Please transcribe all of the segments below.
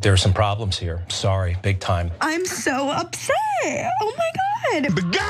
There are some problems here. Sorry, big time. I'm so upset. Oh my God.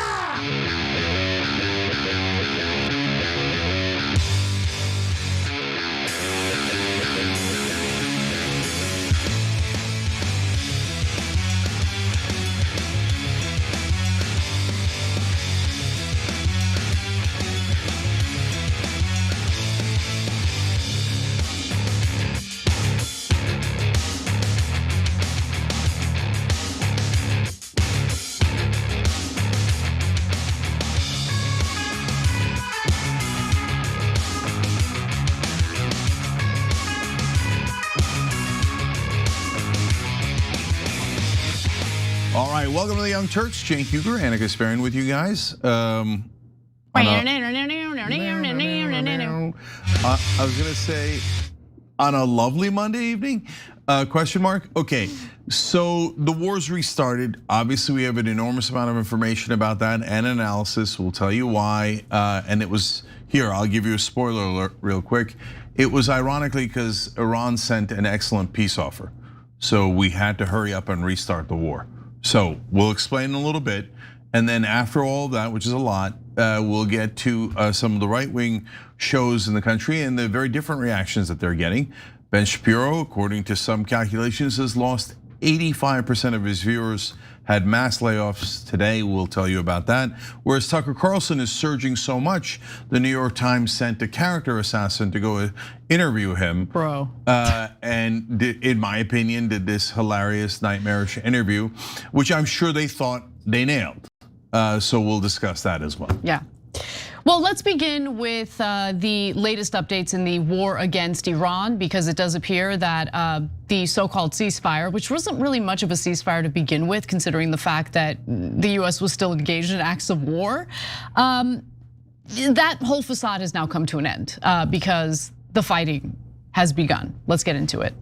All right, welcome to the Young Turks. Cenk Annika Sparing with you guys. I was gonna say on a lovely Monday evening, question mark? Okay, so the war's restarted. Obviously we have an enormous amount of information about that and analysis. We'll tell you why, and it was, here, I'll give you a spoiler alert real quick. It was ironically because Iran sent an excellent peace offer. So we had to hurry up and restart the war. So we'll explain in a little bit. And then after all of that, which is a lot, we'll get to some of the right-wing shows in the country and the very different reactions that they're getting. Ben Shapiro, according to some calculations, has lost 85% of his viewers, had mass layoffs today. We'll tell you about that. Whereas Tucker Carlson is surging so much, the New York Times sent a character assassin to go interview him. Bro. And in my opinion, did this hilarious, nightmarish interview, which I'm sure they thought they nailed. So we'll discuss that as well. Yeah. Well, let's begin with the latest updates in the war against Iran, because it does appear that the so-called ceasefire, which wasn't really much of a ceasefire to begin with, considering the fact that the US was still engaged in acts of war, that whole facade has now come to an end because the fighting has begun. Let's get into it.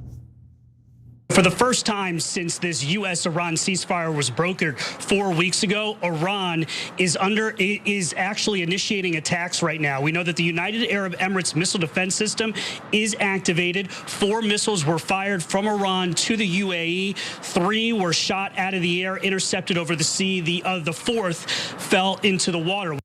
For the first time since this US-Iran ceasefire was brokered 4 weeks ago, Iran is actually initiating attacks right now. We know that the United Arab Emirates missile defense system is activated. 4 missiles were fired from Iran to the UAE. 3 were shot out of the air, intercepted over the sea. The 4th fell into the water.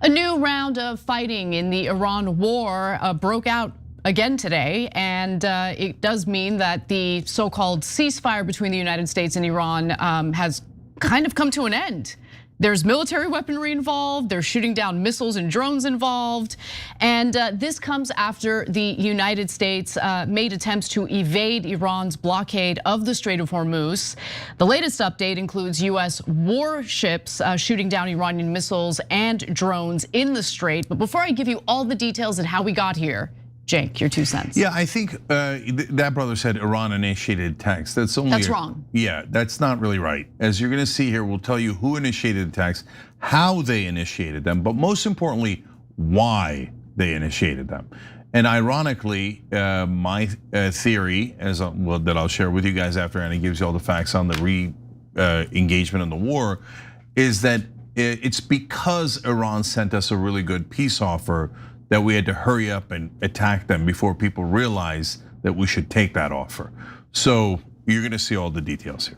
A new round of fighting in the Iran war broke out again today, and it does mean that the so-called ceasefire between the United States and Iran has kind of come to an end. There's military weaponry involved, there's shooting down missiles and drones involved, and this comes after the United States made attempts to evade Iran's blockade of the Strait of Hormuz. The latest update includes US warships shooting down Iranian missiles and drones in the strait. But before I give you all the details and how we got here, Cenk, your 2 cents. Yeah, I think that brother said Iran initiated attacks. That's wrong. Yeah, that's not really right. As you're gonna see here, we'll tell you who initiated attacks, how they initiated them, but most importantly, why they initiated them. And ironically, my theory, that I'll share with you guys after Annie gives you all the facts on the re-engagement in the war, is that it's because Iran sent us a really good peace offer that we had to hurry up and attack them before people realize that we should take that offer. So you're gonna see all the details here.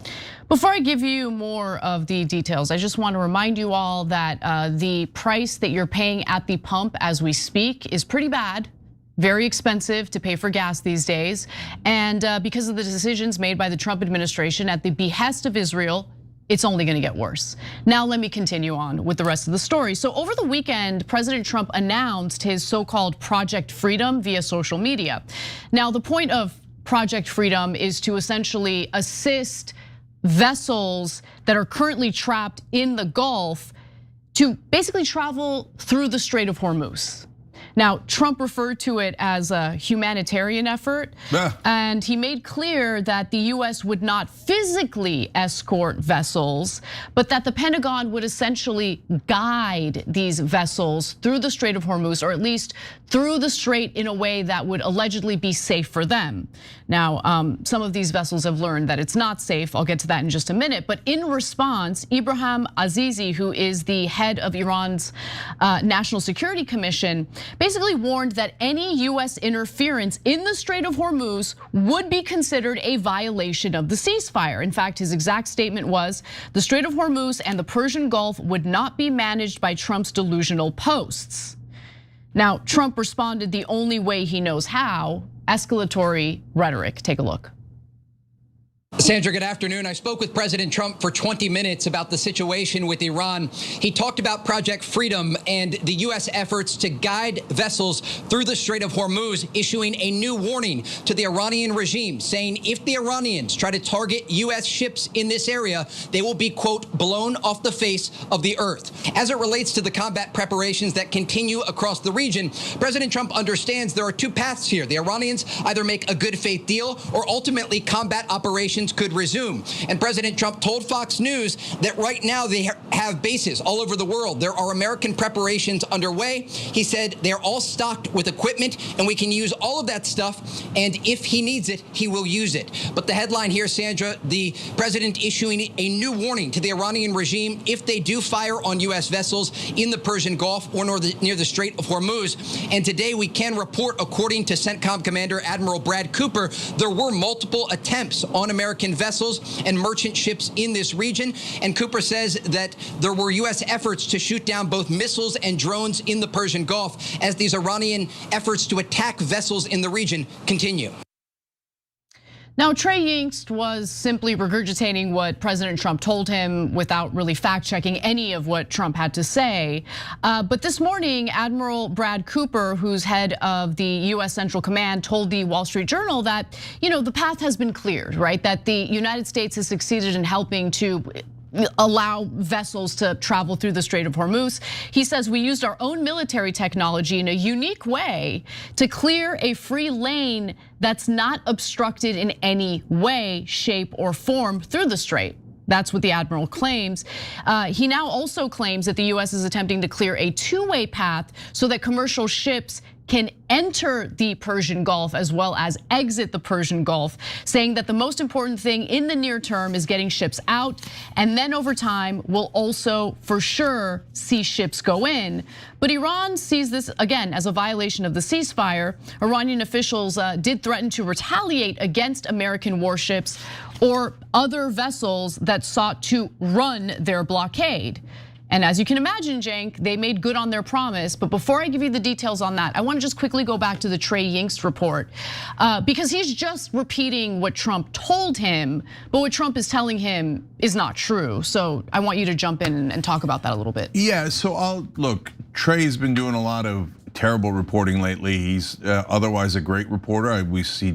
Before I give you more of the details, I just want to remind you all that the price that you're paying at the pump as we speak is pretty bad. Very expensive to pay for gas these days. And because of the decisions made by the Trump administration at the behest of Israel, it's only gonna get worse. Now let me continue on with the rest of the story. So over the weekend, President Trump announced his so-called Project Freedom via social media. Now the point of Project Freedom is to essentially assist vessels that are currently trapped in the Gulf to basically travel through the Strait of Hormuz. Now, Trump referred to it as a humanitarian effort, and he made clear that the US would not physically escort vessels, but that the Pentagon would essentially guide these vessels through the Strait of Hormuz, or at least through the strait in a way that would allegedly be safe for them. Now, some of these vessels have learned that it's not safe. I'll get to that in just a minute. But in response, Ibrahim Azizi, who is the head of Iran's National Security Commission, basically warned that any US interference in the Strait of Hormuz would be considered a violation of the ceasefire. In fact, his exact statement was, the Strait of Hormuz and the Persian Gulf would not be managed by Trump's delusional posts. Now, Trump responded the only way he knows how, escalatory rhetoric. Take a look. Sandra, good afternoon. I spoke with President Trump for 20 minutes about the situation with Iran. He talked about Project Freedom and the US efforts to guide vessels through the Strait of Hormuz, issuing a new warning to the Iranian regime, saying if the Iranians try to target US ships in this area, they will be, quote, blown off the face of the earth. As it relates to the combat preparations that continue across the region, President Trump understands there are two paths here. The Iranians either make a good faith deal or ultimately combat operations could resume. And President Trump told Fox News that right now they have bases all over the world. There are American preparations underway. He said they're all stocked with equipment and we can use all of that stuff. And if he needs it, he will use it. But the headline here, Sandra, the president issuing a new warning to the Iranian regime if they do fire on US vessels in the Persian Gulf or near the Strait of Hormuz. And today we can report, according to CENTCOM Commander Admiral Brad Cooper, there were multiple attempts on American vessels and merchant ships in this region. And Cooper says that there were US efforts to shoot down both missiles and drones in the Persian Gulf as these Iranian efforts to attack vessels in the region continue. Now, Trey Yingst was simply regurgitating what President Trump told him without really fact checking any of what Trump had to say. But this morning, Admiral Brad Cooper, who's head of the US Central Command, told the Wall Street Journal that, the path has been cleared, right? That the United States has succeeded in helping to allow vessels to travel through the Strait of Hormuz. He says we used our own military technology in a unique way to clear a free lane that's not obstructed in any way, shape, or form through the strait. That's what the admiral claims. He now also claims that the US is attempting to clear a two-way path so that commercial ships can enter the Persian Gulf as well as exit the Persian Gulf, saying that the most important thing in the near term is getting ships out, and then over time we'll also for sure see ships go in. But Iran sees this again as a violation of the ceasefire. Iranian officials did threaten to retaliate against American warships or other vessels that sought to run their blockade. And as you can imagine, Cenk, they made good on their promise. But before I give you the details on that, I want to just quickly go back to the Trey Yingst report because he's just repeating what Trump told him, but what Trump is telling him is not true. So I want you to jump in and talk about that a little bit. Yeah, so look, Trey's been doing a lot of terrible reporting lately. He's otherwise a great reporter. He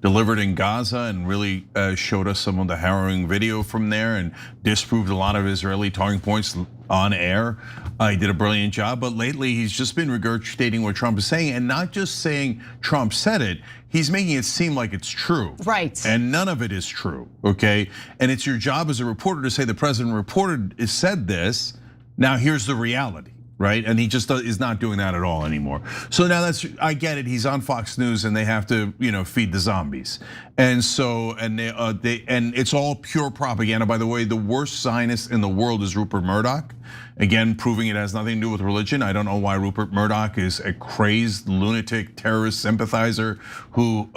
delivered in Gaza and really showed us some of the harrowing video from there and disproved a lot of Israeli talking points on air. He did a brilliant job, but lately he's just been regurgitating what Trump is saying and not just saying Trump said it, he's making it seem like it's true. Right. And none of it is true, okay? And it's your job as a reporter to say the president said this, now here's the reality. Right, and he just is not doing that at all anymore. So now I get it. He's on Fox News, and they have to, feed the zombies, and so and it's all pure propaganda. By the way, the worst Zionist in the world is Rupert Murdoch. Again, proving it has nothing to do with religion. I don't know why Rupert Murdoch is a crazed lunatic terrorist sympathizer who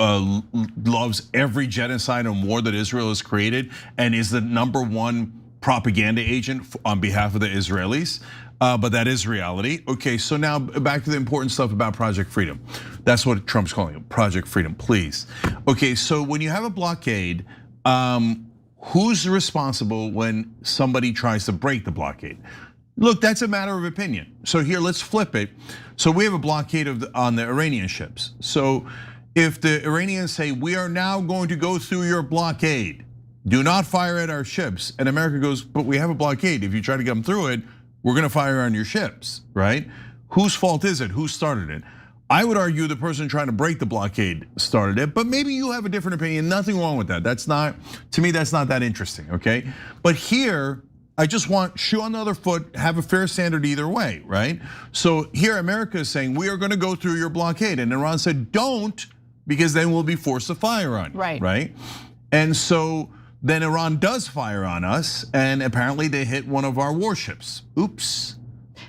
loves every genocide and war that Israel has created, and is the #1 propaganda agent on behalf of the Israelis. But that is reality. Okay, so now back to the important stuff about Project Freedom. That's what Trump's calling it, Project Freedom, please. Okay, so when you have a blockade, who's responsible when somebody tries to break the blockade? Look, that's a matter of opinion. So here, let's flip it. So we have a blockade on the Iranian ships. So if the Iranians say, we are now going to go through your blockade, do not fire at our ships. And America goes, but we have a blockade. If you try to come through it, we're gonna fire on your ships, right? Whose fault is it? Who started it? I would argue the person trying to break the blockade started it, but maybe you have a different opinion. Nothing wrong with that. To me, that's not that interesting, okay? But here, I just want shoe on the other foot, have a fair standard either way, right? So here America is saying, we are gonna go through your blockade. And Iran said, don't, because then we'll be forced to fire on you, right? And so, then Iran does fire on us, and apparently they hit one of our warships. Oops.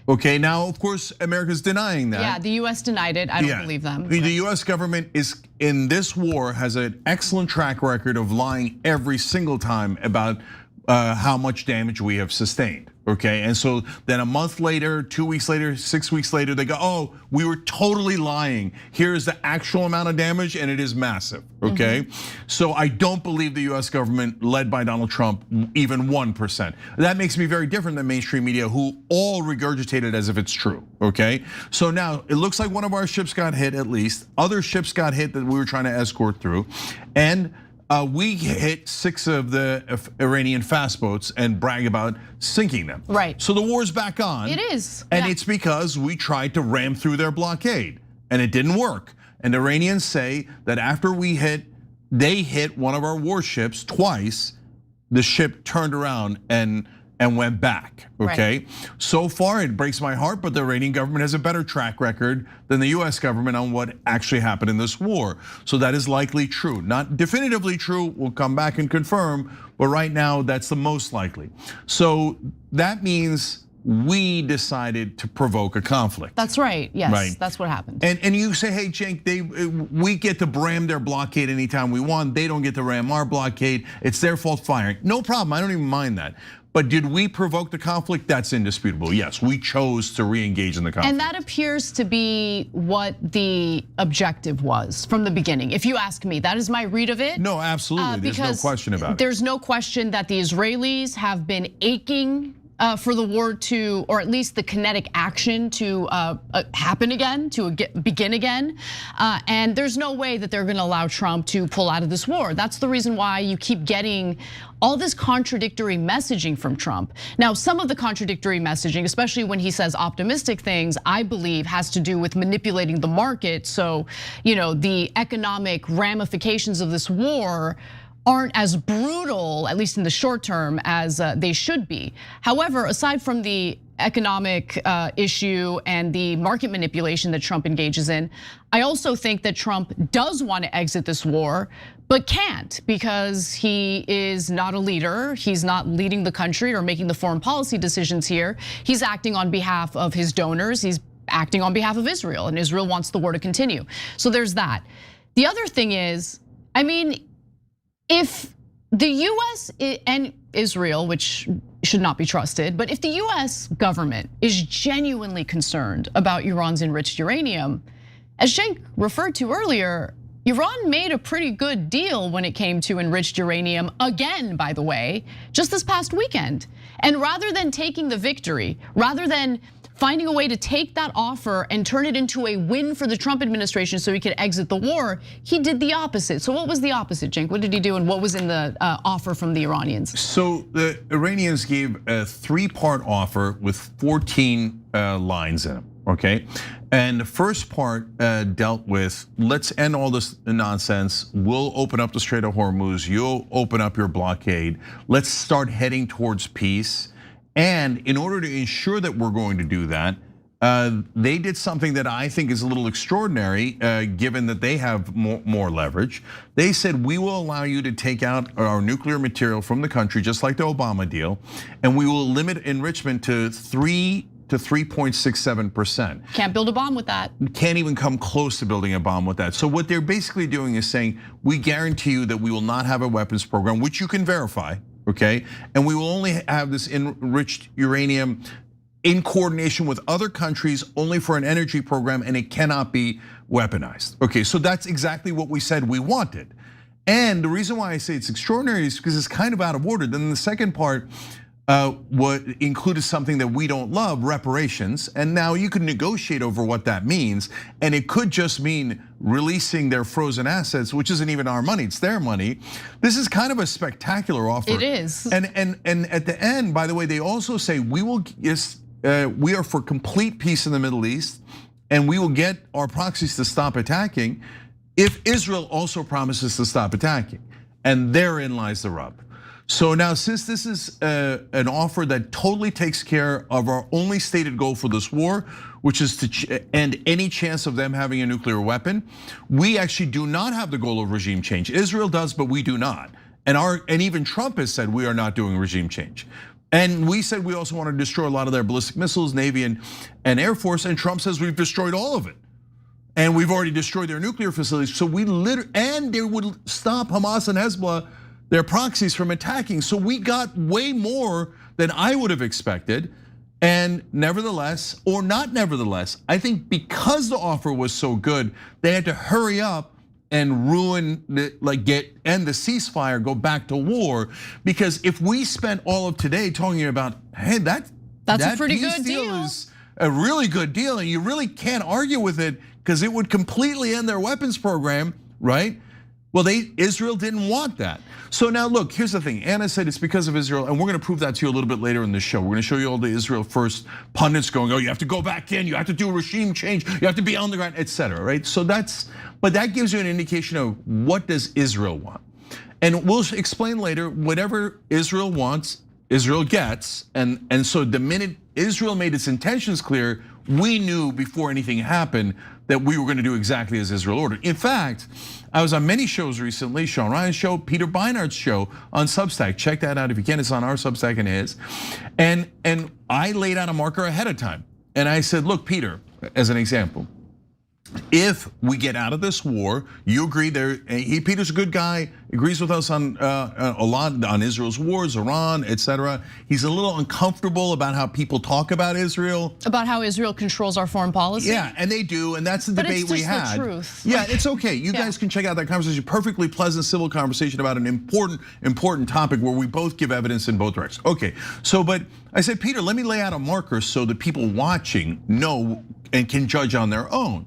Okay, now of course America's denying that. Yeah, the US denied it. I don't believe them. The US government is in this war has an excellent track record of lying every single time about how much damage we have sustained. Okay, and so then a month later, 2 weeks later, 6 weeks later, they go, oh, we were totally lying. Here's the actual amount of damage, and it is massive. Okay, so I don't believe the US government led by Donald Trump even 1%. That makes me very different than mainstream media, who all regurgitate it as if it's true. Okay, so now it looks like one of our ships got hit, at least. Other ships got hit that we were trying to escort through, and we hit 6 of the Iranian fast boats and brag about sinking them. Right. So the war's back on. It is. And it's because we tried to ram through their blockade and it didn't work. And the Iranians say that after they hit one of our warships twice, the ship turned around and went back, okay? Right. So far, it breaks my heart, but the Iranian government has a better track record than the US government on what actually happened in this war. So that is likely true. Not definitively true, we'll come back and confirm, but right now that's the most likely. So that means we decided to provoke a conflict. That's right, yes, right. That's what happened. And you say, hey, Cenk, we get to ram their blockade anytime we want. They don't get to ram our blockade. It's their fault firing. No problem, I don't even mind that. But did we provoke the conflict? That's indisputable. Yes, we chose to re-engage in the conflict. And that appears to be what the objective was from the beginning. If you ask me, that is my read of it. No, absolutely, there's no question about it. There's no question that the Israelis have been aching for the war to, or at least the kinetic action to happen again, to begin again. And there's no way that they're gonna allow Trump to pull out of this war. That's the reason why you keep getting all this contradictory messaging from Trump. Now, some of the contradictory messaging, especially when he says optimistic things, I believe has to do with manipulating the market. So, the economic ramifications of this war aren't as brutal, at least in the short term, as they should be. However, aside from the economic issue and the market manipulation that Trump engages in, I also think that Trump does want to exit this war, but can't, because he is not a leader. He's not leading the country or making the foreign policy decisions here. He's acting on behalf of his donors. He's acting on behalf of Israel, and Israel wants the war to continue. So there's that. The other thing is, if the US and Israel, which should not be trusted, but if the US government is genuinely concerned about Iran's enriched uranium, as Cenk referred to earlier, Iran made a pretty good deal when it came to enriched uranium, again, by the way, just this past weekend. And rather than taking the victory, rather than finding a way to take that offer and turn it into a win for the Trump administration so he could exit the war, he did the opposite. So what was the opposite, Cenk? What did he do and what was in the offer from the Iranians? So the Iranians gave a 3-part offer with 14 lines in them, okay? And the first part dealt with, let's end all this nonsense. We'll open up the Strait of Hormuz. You'll open up your blockade. Let's start heading towards peace. And in order to ensure that we're going to do that, they did something that I think is a little extraordinary, given that they have more leverage. They said, we will allow you to take out our nuclear material from the country, just like the Obama deal, and we will limit enrichment to 3 to 3.67%. Can't build a bomb with that. Can't even come close to building a bomb with that. So what they're basically doing is saying, we guarantee you that we will not have a weapons program, which you can verify. Okay, and we will only have this enriched uranium in coordination with other countries only for an energy program, and it cannot be weaponized. Okay, so that's exactly what we said we wanted. And the reason why I say it's extraordinary is because it's kind of out of order. Then the second part what included something that we don't love, reparations. And now you can negotiate over what that means. And it could just mean releasing their frozen assets, which isn't even our money, it's their money. This is kind of a spectacular offer. It is. And at the end, by the way, they also say we are for complete peace in the Middle East, and we will get our proxies to stop attacking if Israel also promises to stop attacking. And therein lies the rub. So now, since this is an offer that totally takes care of our only stated goal for this war, which is to end any chance of them having a nuclear weapon, we actually do not have the goal of regime change. Israel does, but we do not. And even Trump has said we are not doing regime change. And we said we also want to destroy a lot of their ballistic missiles, Navy and Air Force, and Trump says we've destroyed all of it. And we've already destroyed their nuclear facilities. So and they would stop Hamas and Hezbollah, their proxies, from attacking. So we got way more than I would have expected. And nevertheless, or not nevertheless, I think because the offer was so good, they had to hurry up and end the ceasefire, go back to war. Because if we spent all of today talking about, hey, that's a pretty good deal is a really good deal, and you really can't argue with it because it would completely end their weapons program, right? Well, Israel didn't want that. So now look, here's the thing. Anna said it's because of Israel, and we're gonna prove that to you a little bit later in the show. We're gonna show you all the Israel first pundits going, oh, you have to go back in, you have to do a regime change, you have to be on the ground, etc. Right? So but that gives you an indication of what does Israel want. And we'll explain later, whatever Israel wants, Israel gets. And so the minute Israel made its intentions clear, we knew before anything happened that we were gonna do exactly as Israel ordered. In fact, I was on many shows recently, Sean Ryan's show, Peter Beinart's show on Substack. Check that out if you can, it's on our Substack and his. And I laid out a marker ahead of time. And I said, look, Peter, as an example, if we get out of this war, you agree Peter's a good guy, agrees with us on a lot on Israel's wars, Iran, etc. He's a little uncomfortable about how people talk about Israel. About how Israel controls our foreign policy? Yeah, and they do, and that's the debate we had. But it's just the truth. Yeah, it's okay. You guys can check out that conversation, perfectly pleasant, civil conversation about an important topic where we both give evidence in both directions. Okay, so but I said, Peter, let me lay out a marker so that people watching know and can judge on their own.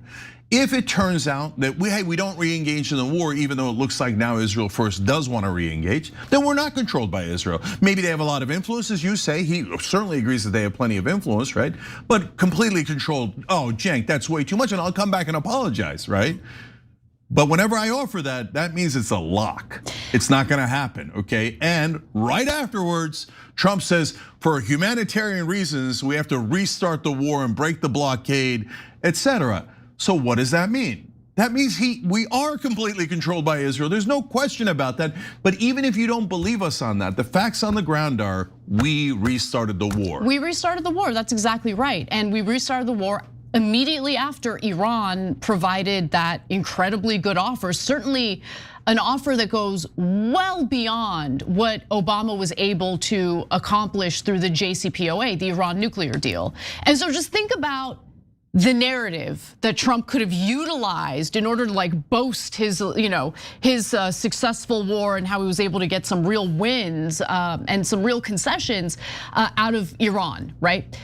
If it turns out that we don't re-engage in the war, even though it looks like now Israel first does want to re-engage, then we're not controlled by Israel. Maybe they have a lot of influence, as you say. He certainly agrees that they have plenty of influence, right? But completely controlled, oh, Cenk, that's way too much, and I'll come back and apologize, right? But whenever I offer that, that means it's a lock. It's not gonna happen, okay? And right afterwards, Trump says, for humanitarian reasons, we have to restart the war and break the blockade, etc. So what does that mean? That means we are completely controlled by Israel. There's no question about that. But even if you don't believe us on that, the facts on the ground are we restarted the war. We restarted the war, that's exactly right. And we restarted the war immediately after Iran provided that incredibly good offer, certainly an offer that goes well beyond what Obama was able to accomplish through the JCPOA, the Iran nuclear deal. And so just think about the narrative that Trump could have utilized in order to boast his successful war and how he was able to get some real wins and some real concessions out of Iran, right?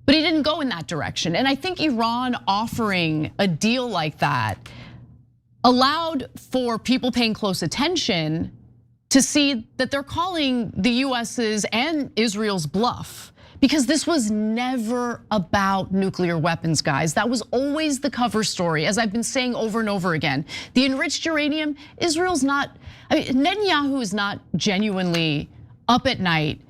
But he didn't go in that direction. And I think Iran offering a deal like that allowed for people paying close attention to see that they're calling the US's and Israel's bluff. Because this was never about nuclear weapons, guys. That was always the cover story, as I've been saying over and over again. The enriched uranium, Netanyahu is not genuinely up at night,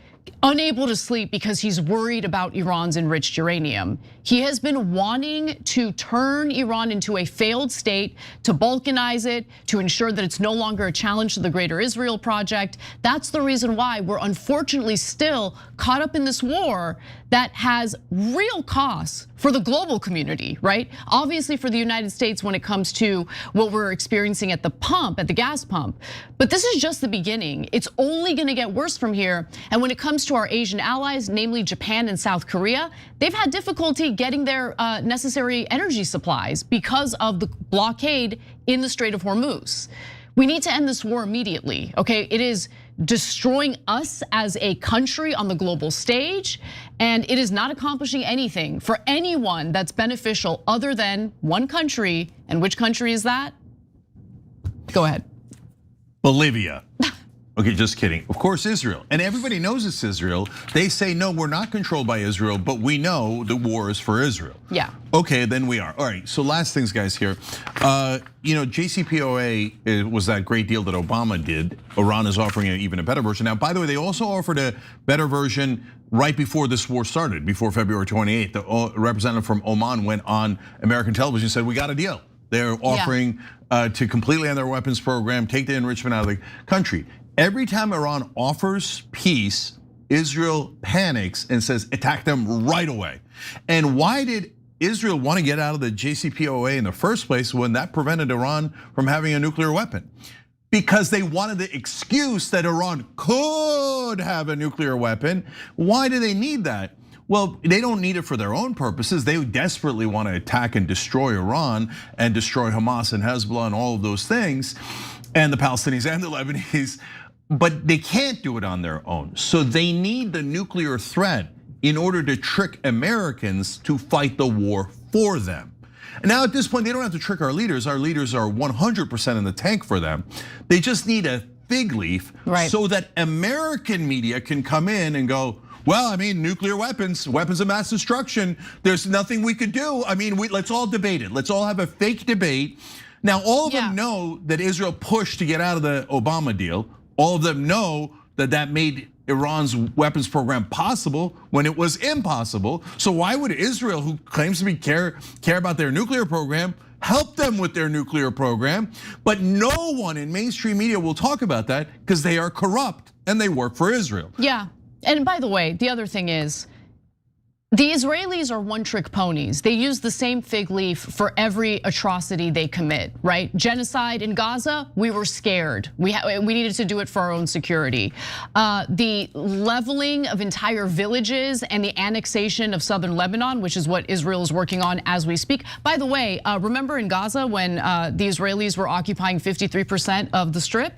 unable to sleep because he's worried about Iran's enriched uranium. He has been wanting to turn Iran into a failed state, to balkanize it, to ensure that it's no longer a challenge to the greater Israel project. That's the reason why we're unfortunately still caught up in this war that has real costs for the global community, right? Obviously for the United States when it comes to what we're experiencing at the pump, at the gas pump. But this is just the beginning. It's only gonna get worse from here. And when it comes to our Asian allies, namely Japan and South Korea, they've had difficulty getting their necessary energy supplies because of the blockade in the Strait of Hormuz. We need to end this war immediately, okay? It is destroying us as a country on the global stage, and it is not accomplishing anything for anyone that's beneficial other than one country. And which country is that? Go ahead. Bolivia. Okay, just kidding. Of course, Israel. And everybody knows it's Israel. They say, no, we're not controlled by Israel, but we know the war is for Israel. Yeah. Okay, then we are. All right, so last things, guys, here. JCPOA was that great deal that Obama did. Iran is offering even a better version. Now, by the way, they also offered a better version right before this war started, before February 28th. The representative from Oman went on American television and said, we got a deal. They're offering to completely end their weapons program, take the enrichment out of the country. Every time Iran offers peace, Israel panics and says, attack them right away. And why did Israel want to get out of the JCPOA in the first place when that prevented Iran from having a nuclear weapon? Because they wanted the excuse that Iran could have a nuclear weapon. Why do they need that? Well, they don't need it for their own purposes. They desperately want to attack and destroy Iran and destroy Hamas and Hezbollah and all of those things, and the Palestinians and the Lebanese, but they can't do it on their own. So they need the nuclear threat in order to trick Americans to fight the war for them. And now at this point, they don't have to trick our leaders. Our leaders are 100% in the tank for them. They just need a fig leaf so that American media can come in and go, well, I mean, nuclear weapons, weapons of mass destruction, there's nothing we could do. I mean, let's all debate it. Let's all have a fake debate. Now, all of them know that Israel pushed to get out of the Obama deal. All of them know that that made Iran's weapons program possible when it was impossible. So why would Israel, who claims to be care about their nuclear program, help them with their nuclear program? But no one in mainstream media will talk about that because they are corrupt and they work for Israel. Yeah. And by the way, the other thing is, the Israelis are one-trick ponies. They use the same fig leaf for every atrocity they commit, right? Genocide in Gaza, we were scared. We needed to do it for our own security. The leveling of entire villages and the annexation of southern Lebanon, which is what Israel is working on as we speak. By the way, remember in Gaza when the Israelis were occupying 53% of the strip?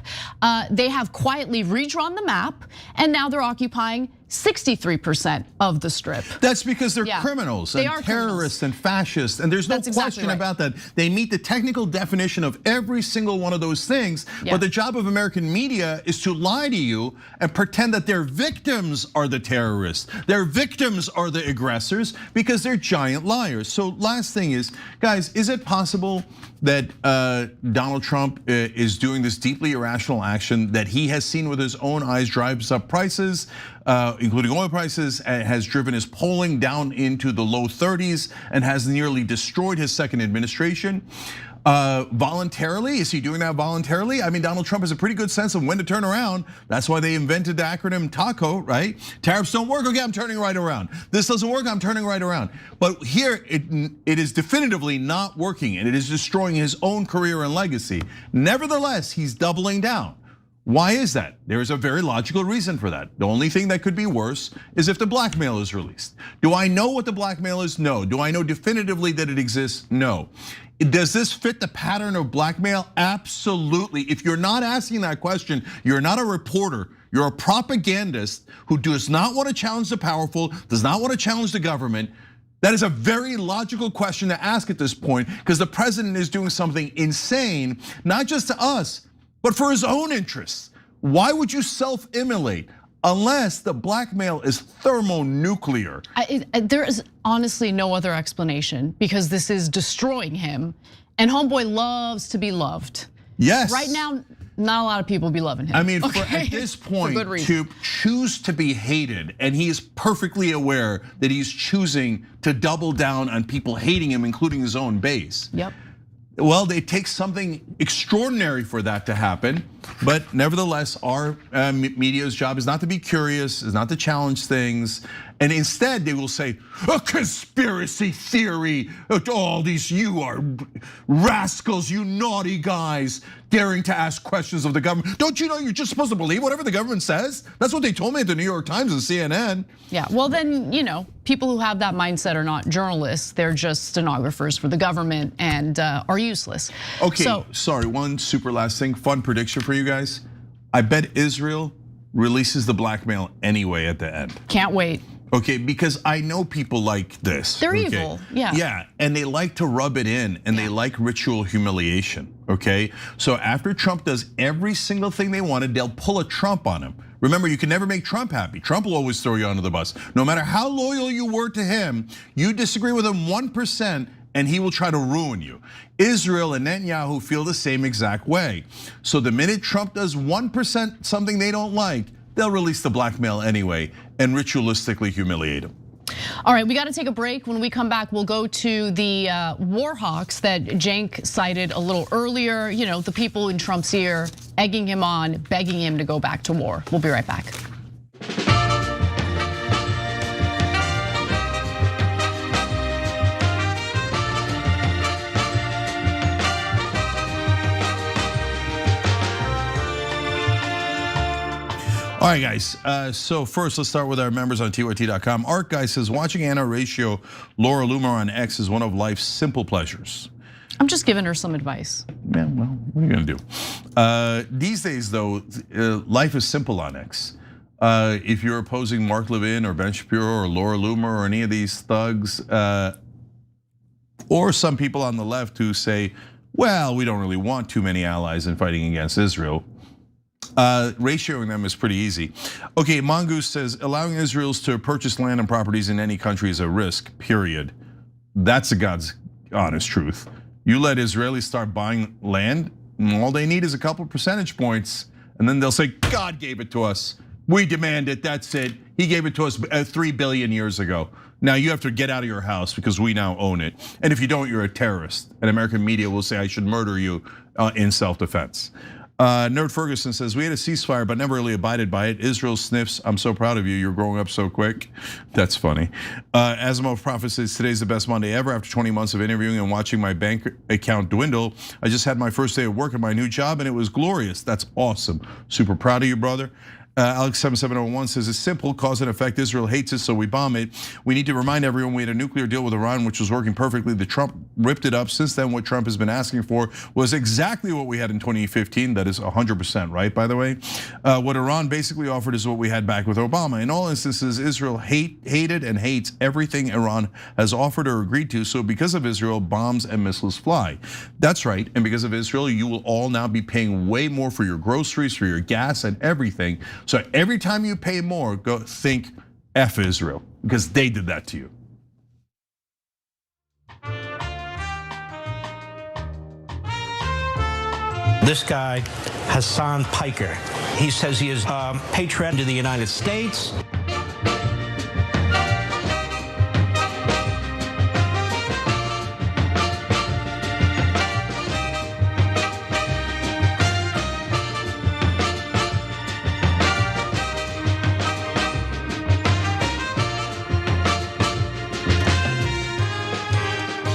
They have quietly redrawn the map, and now they're occupying 63% of the strip. That's because they're criminals and terrorists and fascists, and there's no question about that. They meet the technical definition of every single one of those things, but the job of American media is to lie to you and pretend that their victims are the terrorists. Their victims are the aggressors because they're giant liars. So last thing is, guys, is it possible that Donald Trump is doing this deeply irrational action that he has seen with his own eyes drives up prices, including oil prices, has driven his polling down into the low 30s and has nearly destroyed his second administration? Voluntarily, is he doing that voluntarily? I mean, Donald Trump has a pretty good sense of when to turn around. That's why they invented the acronym TACO, right? Tariffs don't work, okay, I'm turning right around. This doesn't work, I'm turning right around. But here, it is definitively not working, and it is destroying his own career and legacy. Nevertheless, he's doubling down. Why is that? There is a very logical reason for that. The only thing that could be worse is if the blackmail is released. Do I know what the blackmail is? No. Do I know definitively that it exists? No. Does this fit the pattern of blackmail? Absolutely. If you're not asking that question, you're not a reporter. You're a propagandist who does not want to challenge the powerful, does not want to challenge the government. That is a very logical question to ask at this point because the president is doing something insane, not just to us, but for his own interests. Why would you self-immolate unless the blackmail is thermonuclear? There is honestly no other explanation because this is destroying him. And homeboy loves to be loved. Yes. Right now, not a lot of people be loving him. I mean, at this point, to choose to be hated, and he is perfectly aware that he's choosing to double down on people hating him, including his own base. Yep. Well, it takes something extraordinary for that to happen, but nevertheless, our media's job is not to be curious, is not to challenge things, and instead they will say, a conspiracy theory, all these, you are rascals, you naughty guys, daring to ask questions of the government. Don't you know you're just supposed to believe whatever the government says? That's what they told me at the New York Times and CNN. Yeah, well then, people who have that mindset are not journalists, they're just stenographers for the government and are useless. Okay, sorry, one super last thing, fun prediction for you guys. I bet Israel releases the blackmail anyway at the end. Can't wait. Okay, because I know people like this. They're evil, yeah. Yeah, and they like to rub it in and they like ritual humiliation, okay? So after Trump does every single thing they wanted, they'll pull a Trump on him. Remember, you can never make Trump happy. Trump will always throw you under the bus. No matter how loyal you were to him, you disagree with him 1% and he will try to ruin you. Israel and Netanyahu feel the same exact way. So the minute Trump does 1% something they don't like, they'll release the blackmail anyway and ritualistically humiliate him. All right, we got to take a break. When we come back, we'll go to the war hawks that Cenk cited a little earlier. The people in Trump's ear, egging him on, begging him to go back to war. We'll be right back. All right, guys. So first, let's start with our members on TYT.com. Art Guy says, watching Anna Horatio, Laura Loomer on X is one of life's simple pleasures. I'm just giving her some advice. Yeah, well, what are you gonna do? These days, though, life is simple on X. If you're opposing Mark Levin or Ben Shapiro or Laura Loomer or any of these thugs, or some people on the left who say, well, we don't really want too many allies in fighting against Israel. Ratioing them is pretty easy. Okay, Mongoose says, allowing Israelis to purchase land and properties in any country is a risk, period. That's the God's honest truth. You let Israelis start buying land, and all they need is a couple percentage points, and then they'll say, God gave it to us. We demand it, that's it. He gave it to us 3 billion years ago. Now you have to get out of your house because we now own it. And if you don't, you're a terrorist. And American media will say, I should murder you in self-defense. Nerd Ferguson says, we had a ceasefire, but never really abided by it. Israel sniffs, I'm so proud of you, you're growing up so quick. That's funny. Asimov Prophet says, today's the best Monday ever. After 20 months of interviewing and watching my bank account dwindle, I just had my first day of work at my new job and it was glorious. That's awesome. Super proud of you, brother. Alex7701 says it's simple, cause and effect. Israel hates it, so we bomb it. We need to remind everyone we had a nuclear deal with Iran, which was working perfectly. The Trump ripped it up. Since then, what Trump has been asking for was exactly what we had in 2015. That is 100% right, by the way. What Iran basically offered is what we had back with Obama. In all instances, Israel hated and hates everything Iran has offered or agreed to. So because of Israel, bombs and missiles fly. That's right. And because of Israel, you will all now be paying way more for your groceries, for your gas, and everything. So every time you pay more, go think F Israel, because they did that to you. This guy, Hassan Piker, he says he is a patron to the United States.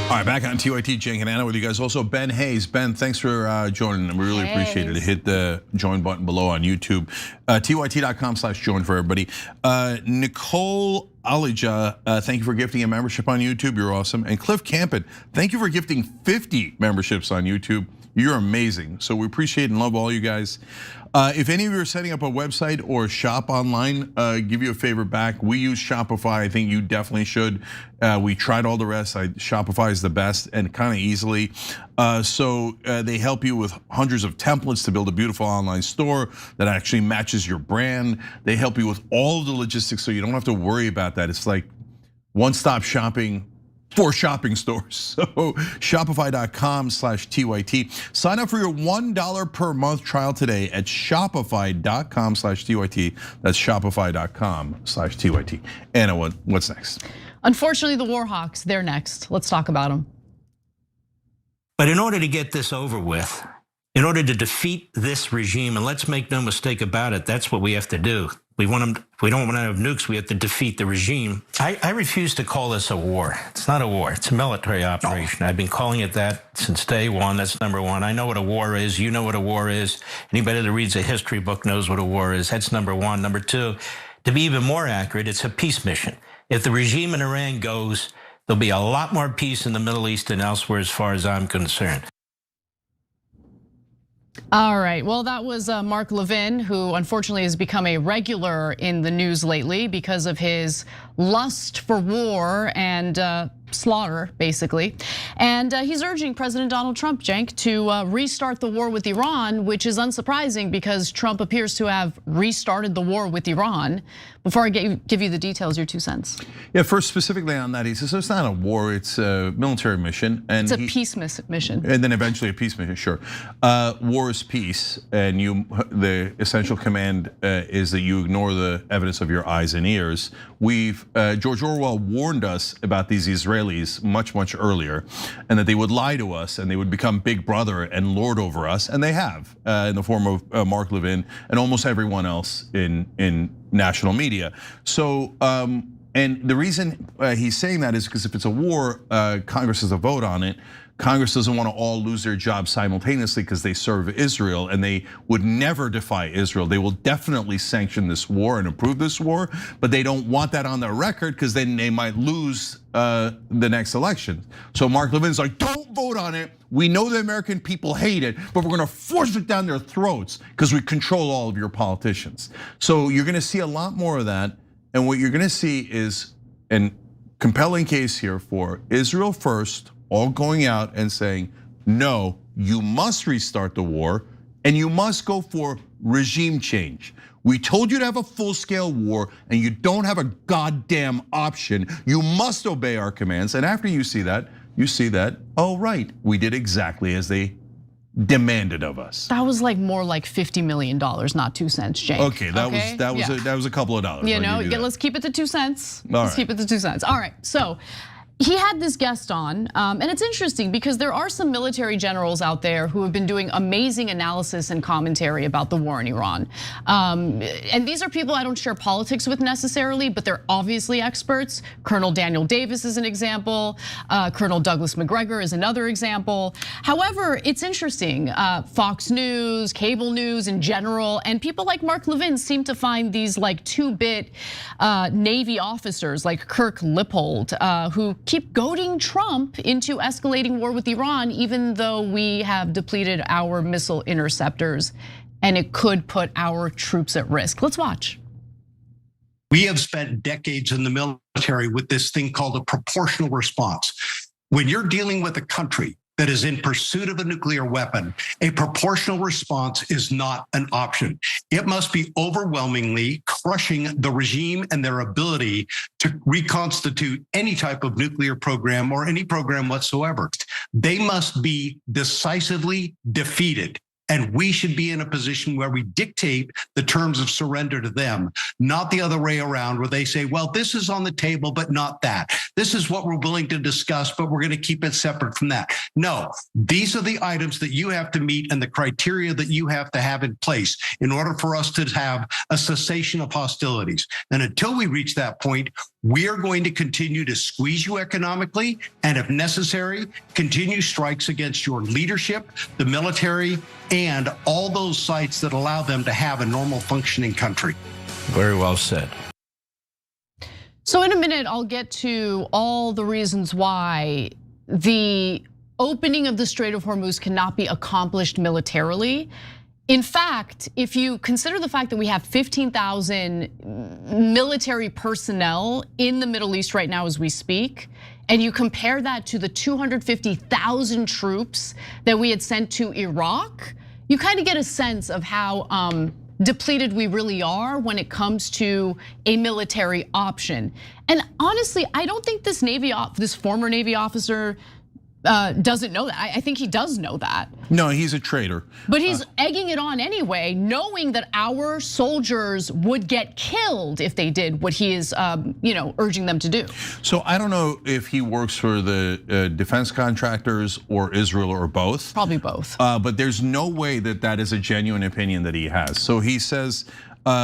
All right, back on TYT, Cenk and Anna with you guys. Also, Ben Hayes. Ben, thanks for joining. We really appreciate it. Hit the join button below on YouTube. TYT.com/join for everybody. Nicole Alija, thank you for gifting a membership on YouTube. You're awesome. And Cliff Campen, thank you for gifting 50 memberships on YouTube. You're amazing. So we appreciate and love all you guys. If any of you are setting up a website or shop online, give you a favor back. We use Shopify. I think you definitely should. We tried all the rest. Shopify is the best and kind of easily. So they help you with hundreds of templates to build a beautiful online store that actually matches your brand. They help you with all of the logistics so you don't have to worry about that. It's like one-stop shopping for shopping stores. So shopify.com/TYT. Sign up for your $1 per month trial today at shopify.com/TYT. That's shopify.com/TYT. Anna, what's next? Unfortunately, the war hawks, they're next. Let's talk about them. But in order to get this over with, in order to defeat this regime, and let's make no mistake about it, that's what we have to do. We don't want to have nukes, we have to defeat the regime. I refuse to call this a war. It's not a war, it's a military operation. I've been calling it that since day one, that's number one. I know what a war is, you know what a war is. Anybody that reads a history book knows what a war is, that's number one. Number two, to be even more accurate, it's a peace mission. If the regime in Iran goes, there'll be a lot more peace in the Middle East and elsewhere as far as I'm concerned. All right, well, that was Mark Levin, who unfortunately has become a regular in the news lately because of his lust for war and slaughter, basically. And he's urging President Donald Trump, Cenk, to restart the war with Iran, which is unsurprising because Trump appears to have restarted the war with Iran. Before I give you the details, your 2 cents. Yeah, first specifically on that, he says it's not a war, it's a military mission. And it's a peace mission. And then eventually a peace mission, sure. War is peace, and the essential command is that you ignore the evidence of your eyes and ears. George Orwell warned us about these Israelis much earlier, and that they would lie to us and they would become big brother and lord over us, and they have in the form of Mark Levin and almost everyone else in national media. So, and the reason he's saying that is because if it's a war, Congress has a vote on it. Congress doesn't want to all lose their jobs simultaneously because they serve Israel, and they would never defy Israel. They will definitely sanction this war and approve this war, but they don't want that on their record because then they might lose the next election. So Mark Levin's like, don't vote on it. We know the American people hate it, but we're gonna force it down their throats because we control all of your politicians. So you're gonna see a lot more of that, and what you're gonna see is an compelling case here for Israel first, all going out and saying, no, you must restart the war and you must go for regime change. We told you to have a full-scale war and you don't have a goddamn option. You must obey our commands. And after you see that, oh right, we did exactly as they demanded of us. That was like more like $50 million, not 2 cents, Cenk. Okay, that was a couple of dollars. You know, let's keep it to 2 cents. Let's keep it to 2 cents. All right, so he had this guest on, and it's interesting because there are some military generals out there who have been doing amazing analysis and commentary about the war in Iran. And these are people I don't share politics with necessarily, but they're obviously experts. Colonel Daniel Davis is an example. Colonel Douglas McGregor is another example. However, it's interesting. Fox News, cable news in general, and people like Mark Levin seem to find these like 2-bit Navy officers like Kirk Lippold, who keep goading Trump into escalating war with Iran, even though we have depleted our missile interceptors and it could put our troops at risk. Let's watch. We have spent decades in the military with this thing called a proportional response. When you're dealing with a country that is in pursuit of a nuclear weapon, a proportional response is not an option. It must be overwhelmingly crushing the regime and their ability to reconstitute any type of nuclear program or any program whatsoever. They must be decisively defeated. And we should be in a position where we dictate the terms of surrender to them, not the other way around where they say, well, this is on the table, but not that. This is what we're willing to discuss, but we're going to keep it separate from that. No, these are the items that you have to meet and the criteria that you have to have in place in order for us to have a cessation of hostilities. And until we reach that point, we are going to continue to squeeze you economically and, if necessary, continue strikes against your leadership, the military, and all those sites that allow them to have a normal functioning country. Very well said. So in a minute, I'll get to all the reasons why the opening of the Strait of Hormuz cannot be accomplished militarily. In fact, if you consider the fact that we have 15,000 military personnel in the Middle East right now as we speak, and you compare that to the 250,000 troops that we had sent to Iraq, you kind of get a sense of how depleted we really are when it comes to a military option. And honestly, I don't think this former Navy officer doesn't know that. I think he does know that. No, he's a traitor. But he's egging it on anyway, knowing that our soldiers would get killed if they did what he is urging them to do. So I don't know if he works for the defense contractors or Israel or both. Probably both. But there's no way that that is a genuine opinion that he has. So he says,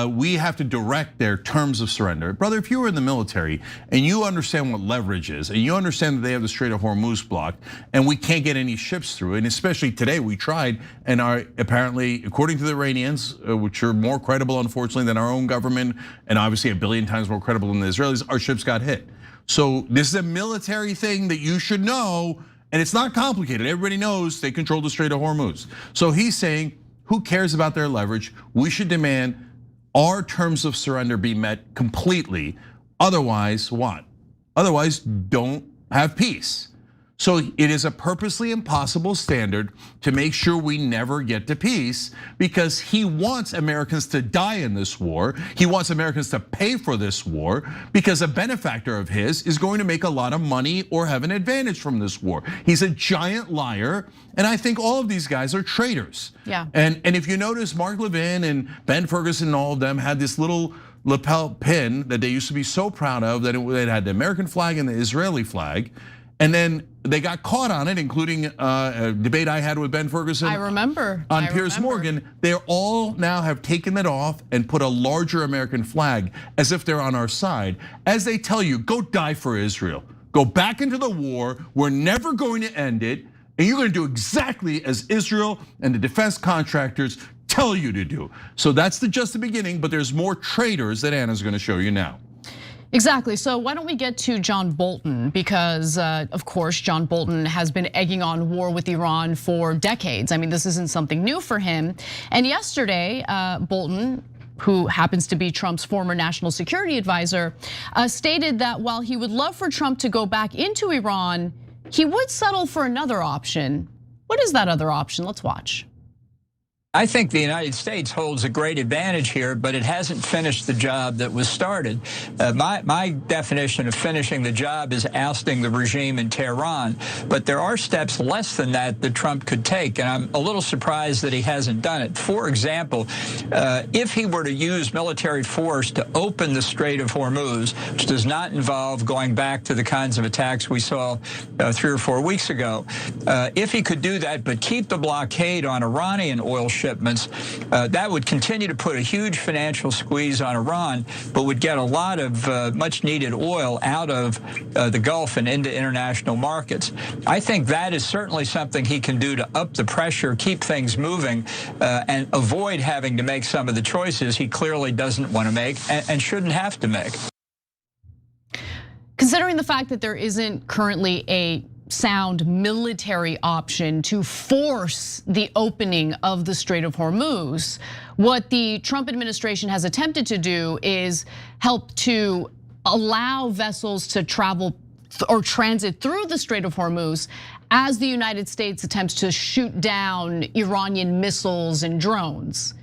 we have to direct their terms of surrender. Brother, if you were in the military and you understand what leverage is, and you understand that they have the Strait of Hormuz blocked, and we can't get any ships through, and especially today we tried, and are apparently, according to the Iranians, which are more credible, unfortunately, than our own government, and obviously a billion times more credible than the Israelis, our ships got hit. So this is a military thing that you should know, and it's not complicated. Everybody knows they control the Strait of Hormuz. So he's saying, who cares about their leverage? We should demand our terms of surrender be met completely. Otherwise, what? Otherwise, don't have peace. So it is a purposely impossible standard to make sure we never get to peace, because he wants Americans to die in this war. He wants Americans to pay for this war, because a benefactor of his is going to make a lot of money or have an advantage from this war. He's a giant liar, and I think all of these guys are traitors. Yeah. And if you notice, Mark Levin and Ben Ferguson and all of them had this little lapel pin that they used to be so proud of, that it had the American flag and the Israeli flag. And then they got caught on it, including a debate I had with Ben Ferguson. I remember. On Piers Morgan. They all now have taken it off and put a larger American flag as if they're on our side. As they tell you, go die for Israel. Go back into the war. We're never going to end it. and you're gonna do exactly as Israel and the defense contractors tell you to do. So that's just the beginning, but there's more traitors that Anna's gonna show you now. Exactly, so why don't we get to John Bolton, because of course John Bolton has been egging on war with Iran for decades. I mean, this isn't something new for him. And yesterday, Bolton, who happens to be Trump's former national security advisor, stated that while he would love for Trump to go back into Iran, he would settle for another option. What is that other option? Let's watch. I think the United States holds a great advantage here, but it hasn't finished the job that was started. My definition of finishing the job is ousting the regime in Tehran, but there are steps less than that that Trump could take, and I'm a little surprised that he hasn't done it. For example, if he were to use military force to open the Strait of Hormuz, which does not involve going back to the kinds of attacks we saw 3 or 4 weeks ago, if he could do that but keep the blockade on Iranian oil shipments, that would continue to put a huge financial squeeze on Iran, but would get a lot of much needed oil out of the Gulf and into international markets. I think that is certainly something he can do to up the pressure, keep things moving, and avoid having to make some of the choices he clearly doesn't want to make and shouldn't have to make. Considering the fact that there isn't currently a sound military option to force the opening of the Strait of Hormuz, what the Trump administration has attempted to do is help to allow vessels to travel or transit through the Strait of Hormuz as the United States attempts to shoot down Iranian missiles and drones.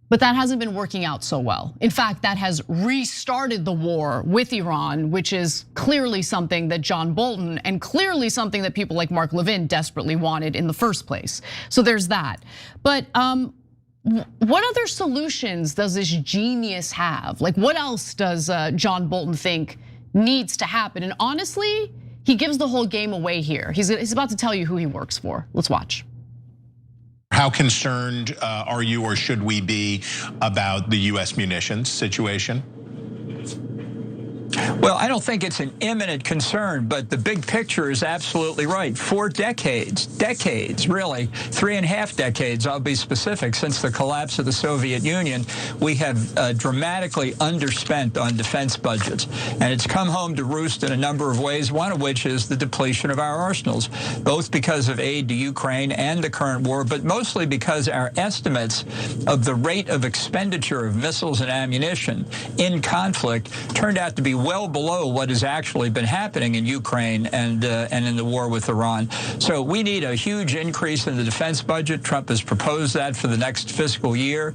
But that hasn't been working out so well. In fact, that has restarted the war with Iran, which is clearly something that John Bolton and clearly something that people like Mark Levin desperately wanted in the first place. So there's that. But what other solutions does this genius have? Like, what else does John Bolton think needs to happen? And honestly, he gives the whole game away here. He's about to tell you who he works for. Let's watch. How concerned are you, or should we be, about the US munitions situation? Well, I don't think it's an imminent concern, but the big picture is absolutely right. 4 decades, really, 3.5 decades, I'll be specific, since the collapse of the Soviet Union, we have dramatically underspent on defense budgets. And it's come home to roost in a number of ways, one of which is the depletion of our arsenals, both because of aid to Ukraine and the current war, but mostly because our estimates of the rate of expenditure of missiles and ammunition in conflict turned out to be well below what has actually been happening in Ukraine and in the war with Iran. So we need a huge increase in the defense budget. Trump has proposed that for the next fiscal year.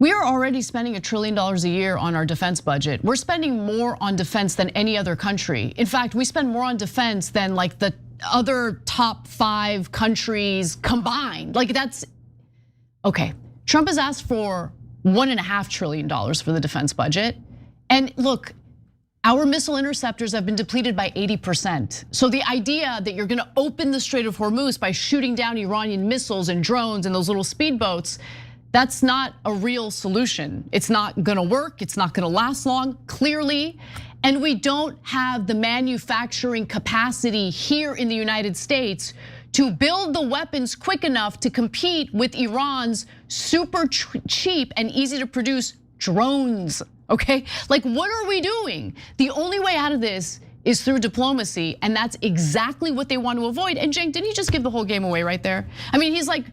We are already spending $1 trillion a year on our defense budget. We're spending more on defense than any other country. In fact, we spend more on defense than like the other top 5 countries combined. Like that's, okay. Trump has asked for $1.5 trillion for the defense budget. And look, our missile interceptors have been depleted by 80%. So the idea that you're gonna open the Strait of Hormuz by shooting down Iranian missiles and drones and those little speedboats, that's not a real solution. It's not gonna work, it's not gonna last long, clearly. And we don't have the manufacturing capacity here in the United States to build the weapons quick enough to compete with Iran's super cheap and easy to produce drones, okay? Like, what are we doing? The only way out of this is through diplomacy, and that's exactly what they want to avoid. And Cenk, didn't he just give the whole game away right there? I mean, he's like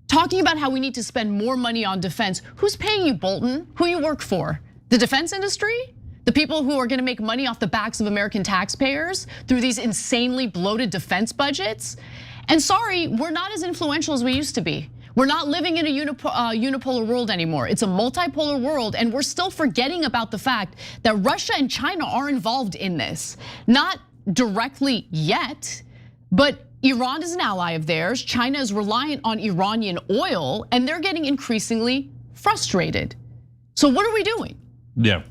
talking about how we need to spend more money on defense. Who's paying you, Bolton? Who you work for? The defense industry? The people who are gonna make money off the backs of American taxpayers through these insanely bloated defense budgets? And sorry, we're not as influential as we used to be. We're not living in a unipolar world anymore. It's a multipolar world, and we're still forgetting about the fact that Russia and China are involved in this. Not directly yet, but Iran is an ally of theirs. China is reliant on Iranian oil, and they're getting increasingly frustrated. So what are we doing? Yeah,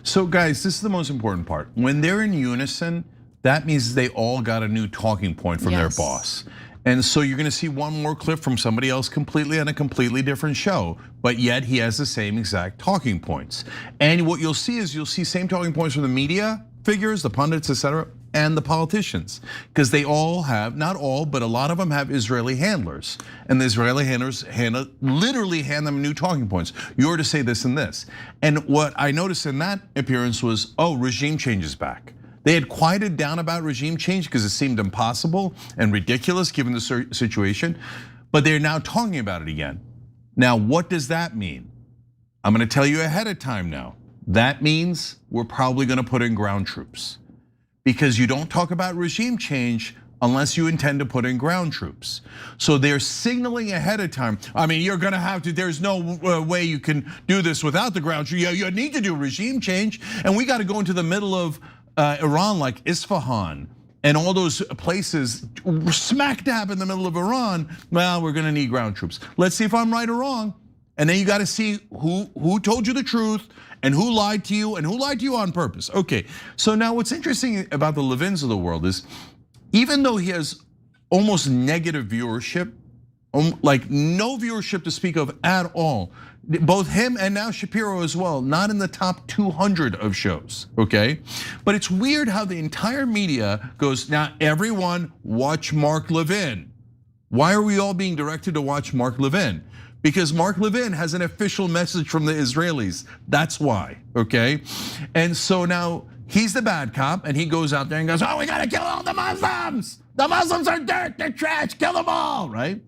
so guys, this is the most important part. When they're in unison, that means they all got a new talking point from their boss. And so you're gonna see one more clip from somebody else completely on a completely different show, but yet he has the same exact talking points. And what you'll see is you'll see same talking points from the media figures, the pundits, etc., and the politicians, because they all have, not all, but a lot of them have Israeli handlers. And the Israeli handlers literally hand them new talking points. You're to say this and this. And what I noticed in that appearance was, oh, regime change is back. They had quieted down about regime change because it seemed impossible and ridiculous given the situation, but they're now talking about it again. Now, what does that mean? I'm gonna tell you ahead of time now. That means we're probably gonna put in ground troops, because you don't talk about regime change unless you intend to put in ground troops. So they're signaling ahead of time. I mean, you're gonna have to, there's no way you can do this without the ground troops. You need to do regime change, and we gotta go into the middle of Iran, like Isfahan and all those places smack dab in the middle of Iran. Well, we're gonna need ground troops. Let's see if I'm right or wrong. And then you gotta see who told you the truth and who lied to you and who lied to you on purpose. Okay, so now what's interesting about the Levins of the world is, even though he has almost negative viewership, like no viewership to speak of at all, both him and now Shapiro as well, not in the top 200 of shows, okay? But it's weird how the entire media goes, now everyone watch Mark Levin. Why are we all being directed to watch Mark Levin? Because Mark Levin has an official message from the Israelis, that's why, okay? And so now he's the bad cop, and he goes out there and goes, oh, we gotta kill all the Muslims. The Muslims are dirt, they're trash, kill them all, right?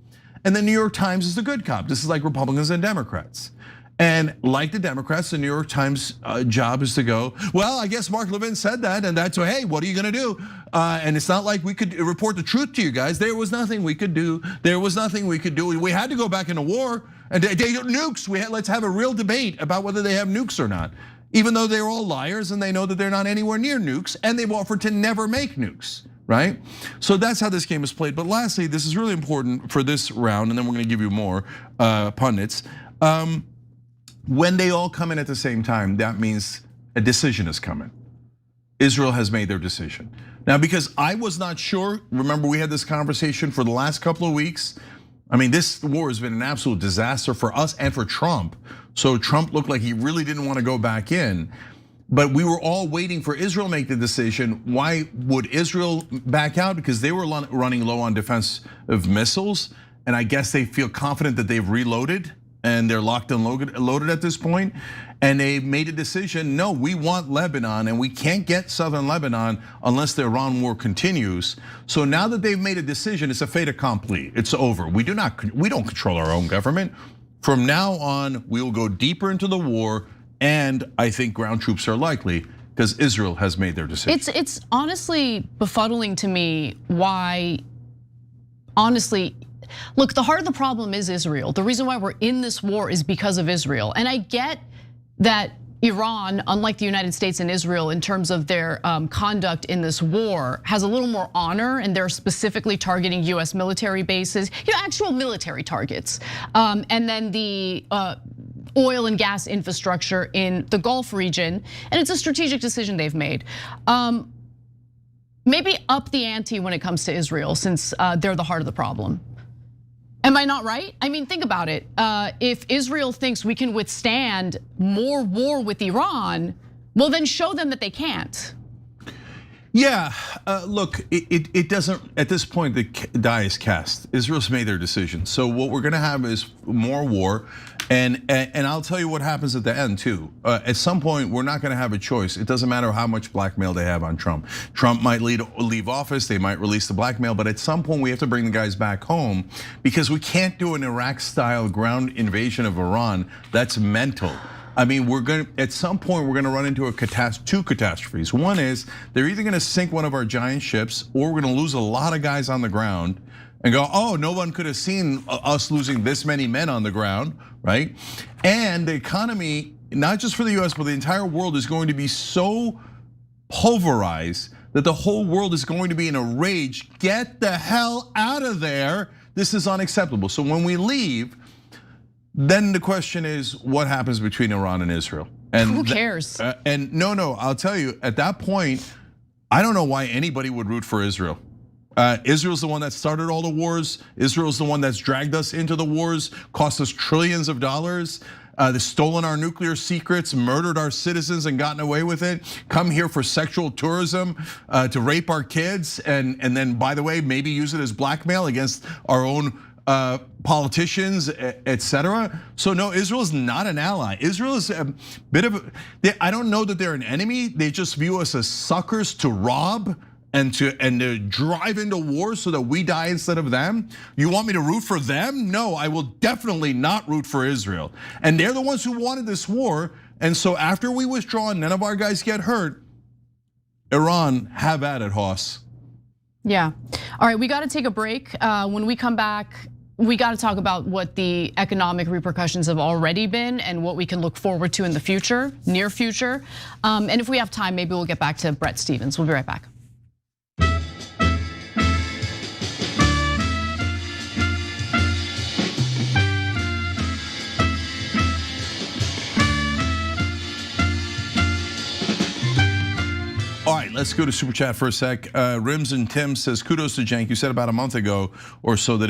And the New York Times is the good cop. This is like Republicans and Democrats. And like the Democrats, the New York Times job is to go, well, I guess Mark Levin said that, and that's, hey, what are you gonna do? And it's not like we could report the truth to you guys. There was nothing we could do. There was nothing we could do. We had to go back into war, and they nukes. Let's have a real debate about whether they have nukes or not. Even though they're all liars and they know that they're not anywhere near nukes, and they've offered to never make nukes. Right? So that's how this game is played. But lastly, this is really important for this round, and then we're gonna give you more pundits. When they all come in at the same time, that means a decision is coming. Israel has made their decision. Now, because I was not sure, remember we had this conversation for the last couple of weeks. I mean, this war has been an absolute disaster for us and for Trump. So Trump looked like he really didn't want to go back in. But we were all waiting for Israel to make the decision. Why would Israel back out? Because they were running low on defensive missiles. And I guess they feel confident that they've reloaded and they're locked and loaded at this point. And they made a decision, no, we want Lebanon and we can't get southern Lebanon unless the Iran war continues. So now that they've made a decision, it's a fait accompli, it's over. We don't control our own government. From now on, we will go deeper into the war, and I think ground troops are likely because Israel has made their decision. It's honestly befuddling to me why, honestly, look, the heart of the problem is Israel. The reason why we're in this war is because of Israel. And I get that Iran, unlike the United States and Israel in terms of their conduct in this war, has a little more honor, and they're specifically targeting US military bases, actual military targets. And then the oil and gas infrastructure in the Gulf region, and it's a strategic decision they've made. Maybe up the ante when it comes to Israel, since they're the heart of the problem. Am I not right? I mean, think about it. If Israel thinks we can withstand more war with Iran, well then show them that they can't. Yeah, look, it doesn't, at this point, the die is cast. Israel's made their decision. So what we're gonna have is more war. And I'll tell you what happens at the end too. At some point, we're not gonna have a choice. It doesn't matter how much blackmail they have on Trump. Trump might leave office, they might release the blackmail, but at some point we have to bring the guys back home because we can't do an Iraq-style ground invasion of Iran. That's mental. I mean, at some point we're gonna run into two catastrophes. One is they're either gonna sink one of our giant ships, or we're gonna lose a lot of guys on the ground and go, oh, no one could have seen us losing this many men on the ground, right? And the economy, not just for the US, but the entire world is going to be so pulverized that the whole world is going to be in a rage. Get the hell out of there. This is unacceptable. So when we leave, then the question is, what happens between Iran and Israel? And who cares? And no, I'll tell you, at that point, I don't know why anybody would root for Israel. Israel's the one that started all the wars. Israel's the one that's dragged us into the wars, cost us trillions of dollars. They've stolen our nuclear secrets, murdered our citizens and gotten away with it, come here for sexual tourism, to rape our kids, and then, by the way, maybe use it as blackmail against our own politicians, etc. So no, Israel is not an ally. Israel is a bit of, I don't know that they're an enemy. They just view us as suckers to rob and to drive into war so that we die instead of them. You want me to root for them? No, I will definitely not root for Israel. And they're the ones who wanted this war. And so after we withdraw and none of our guys get hurt, Iran, have at it, Hoss. Yeah. All right, we got to take a break. When we come back, we got to talk about what the economic repercussions have already been and what we can look forward to in the future, near future. And if we have time, maybe we'll get back to Bret Stephens. We'll be right back. All right, let's go to Super Chat for a sec. Rims and Tim says, kudos to Cenk. You said about a month ago or so that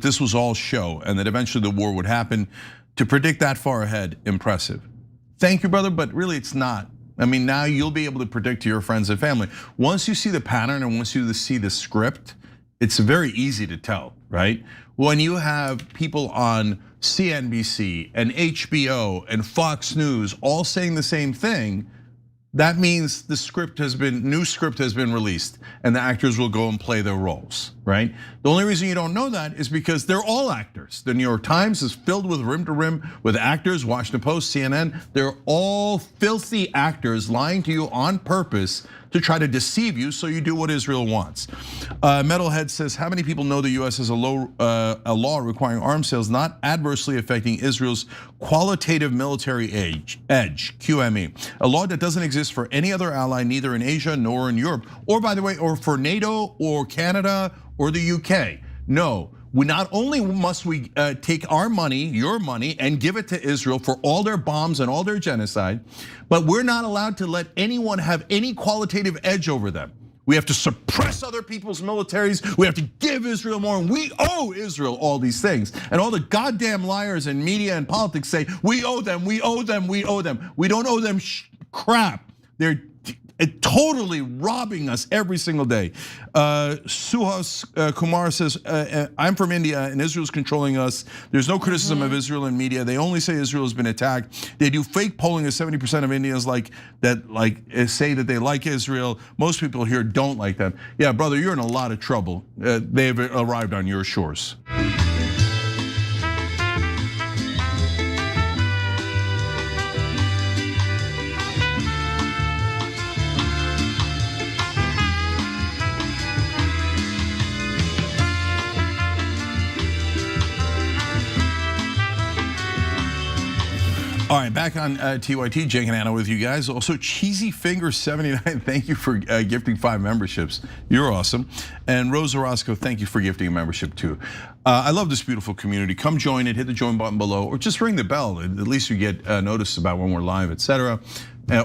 this was all show and that eventually the war would happen. To predict that far ahead, impressive. Thank you, brother, but really it's not. I mean, now you'll be able to predict to your friends and family. Once you see the pattern and once you see the script, it's very easy to tell, right? When you have people on CNBC and HBO and Fox News all saying the same thing, that means the new script has been released and the actors will go and play their roles, right? The only reason you don't know that is because they're all actors. The New York Times is filled with rim to rim with actors, Washington Post, CNN, they're all filthy actors lying to you on purpose to try to deceive you so you do what Israel wants. Metalhead says, how many people know the US has a law requiring arms sales not adversely affecting Israel's qualitative military edge, QME? A law that doesn't exist for any other ally, neither in Asia nor in Europe, or by the way, or for NATO or Canada or the UK. No. We not only must we take our money, your money, and give it to Israel for all their bombs and all their genocide, but we're not allowed to let anyone have any qualitative edge over them. We have to suppress other people's militaries. We have to give Israel more, and we owe Israel all these things. And all the goddamn liars in media and politics say, we owe them, we owe them, we owe them. We don't owe them crap. They're totally robbing us every single day. Suhas Kumar says, I'm from India and Israel's controlling us. There's no criticism of Israel in media. They only say Israel has been attacked. They do fake polling of 70% of Indians say that they like Israel. Most people here don't like them. Yeah, brother, you're in a lot of trouble. They've arrived on your shores. All right, back on TYT, Cenk and Anna with you guys. Also, Cheesy Finger 79, thank you for gifting 5 memberships. You're awesome. And Rose Orozco, thank you for gifting a membership too. I love this beautiful community. Come join it, hit the join button below, or just ring the bell. At least you get notice about when we're live, etc.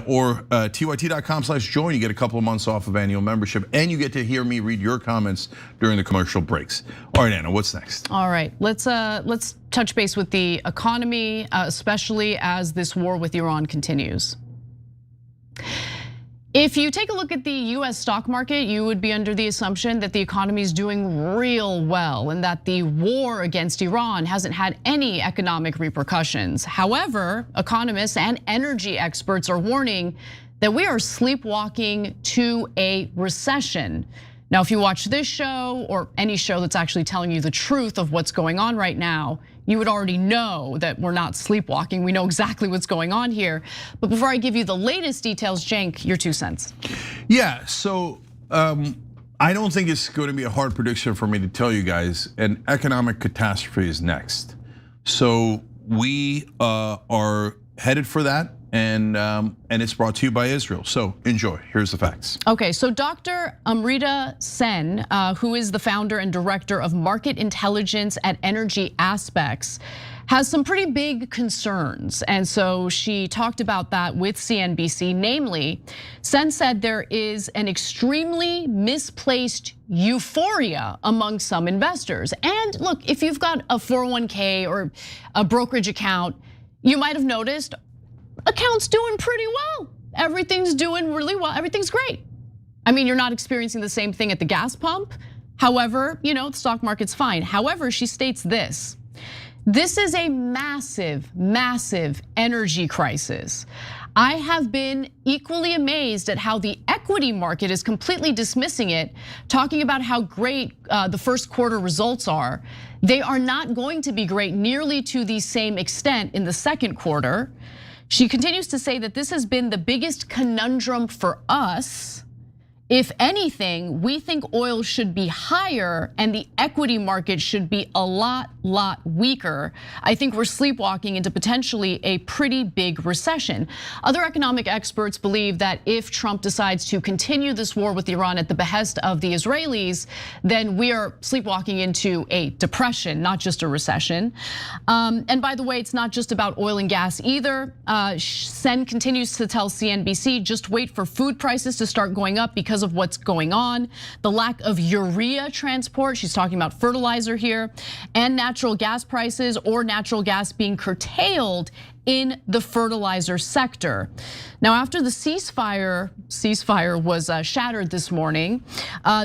Or tyt.com/join, you get a couple of months off of annual membership, and you get to hear me read your comments during the commercial breaks. All right, Anna, what's next? All right, let's touch base with the economy, especially as this war with Iran continues. If you take a look at the US stock market, you would be under the assumption that the economy is doing real well and that the war against Iran hasn't had any economic repercussions. However, economists and energy experts are warning that we are sleepwalking to a recession. Now, if you watch this show or any show that's actually telling you the truth of what's going on right now, you would already know that we're not sleepwalking. We know exactly what's going on here. But before I give you the latest details, Cenk, your 2 cents. Yeah, so I don't think it's going to be a hard prediction for me to tell you guys an economic catastrophe is next. So we are headed for that. And it's brought to you by Israel. So enjoy, here's the facts. Okay, so Dr. Amrita Sen, who is the founder and director of market intelligence at Energy Aspects, has some pretty big concerns. And so she talked about that with CNBC. Namely, Sen said there is an extremely misplaced euphoria among some investors. And look, if you've got a 401k or a brokerage account, you might have noticed accounts doing pretty well. Everything's doing really well. Everything's great. I mean, you're not experiencing the same thing at the gas pump. However, the stock market's fine. However, she states this. This is a massive, massive energy crisis. I have been equally amazed at how the equity market is completely dismissing it, talking about how great the first quarter results are. They are not going to be great nearly to the same extent in the second quarter. She continues to say that this has been the biggest conundrum for us. If anything, we think oil should be higher and the equity market should be a lot weaker. I think we're sleepwalking into potentially a pretty big recession. Other economic experts believe that if Trump decides to continue this war with Iran at the behest of the Israelis, then we are sleepwalking into a depression, not just a recession. And by the way, it's not just about oil and gas either. Cenk continues to tell CNBC, just wait for food prices to start going up because of what's going on, the lack of urea transport, she's talking about fertilizer here, and natural gas prices or natural gas being curtailed in the fertilizer sector. Now, after the ceasefire was shattered this morning,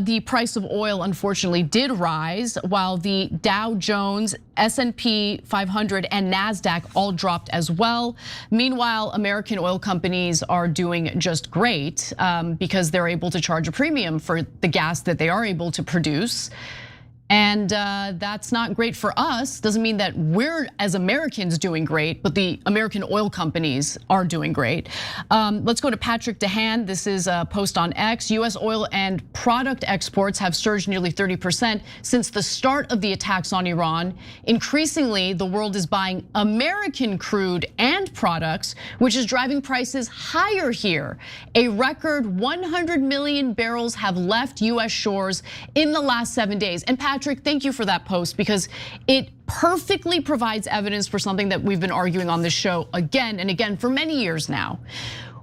the price of oil unfortunately did rise, while the Dow Jones, S&P 500, and NASDAQ all dropped as well. Meanwhile, American oil companies are doing just great because they're able to charge a premium for the gas that they are able to produce. And that's not great for us. Doesn't mean that we're, as Americans, doing great, but the American oil companies are doing great. Let's go to Patrick DeHaan. This is a post on X. US oil and product exports have surged nearly 30% since the start of the attacks on Iran. Increasingly, the world is buying American crude and products, which is driving prices higher here. A record 100 million barrels have left US shores in the last 7 days. And Patrick, thank you for that post because it perfectly provides evidence for something that we've been arguing on this show again and again for many years now.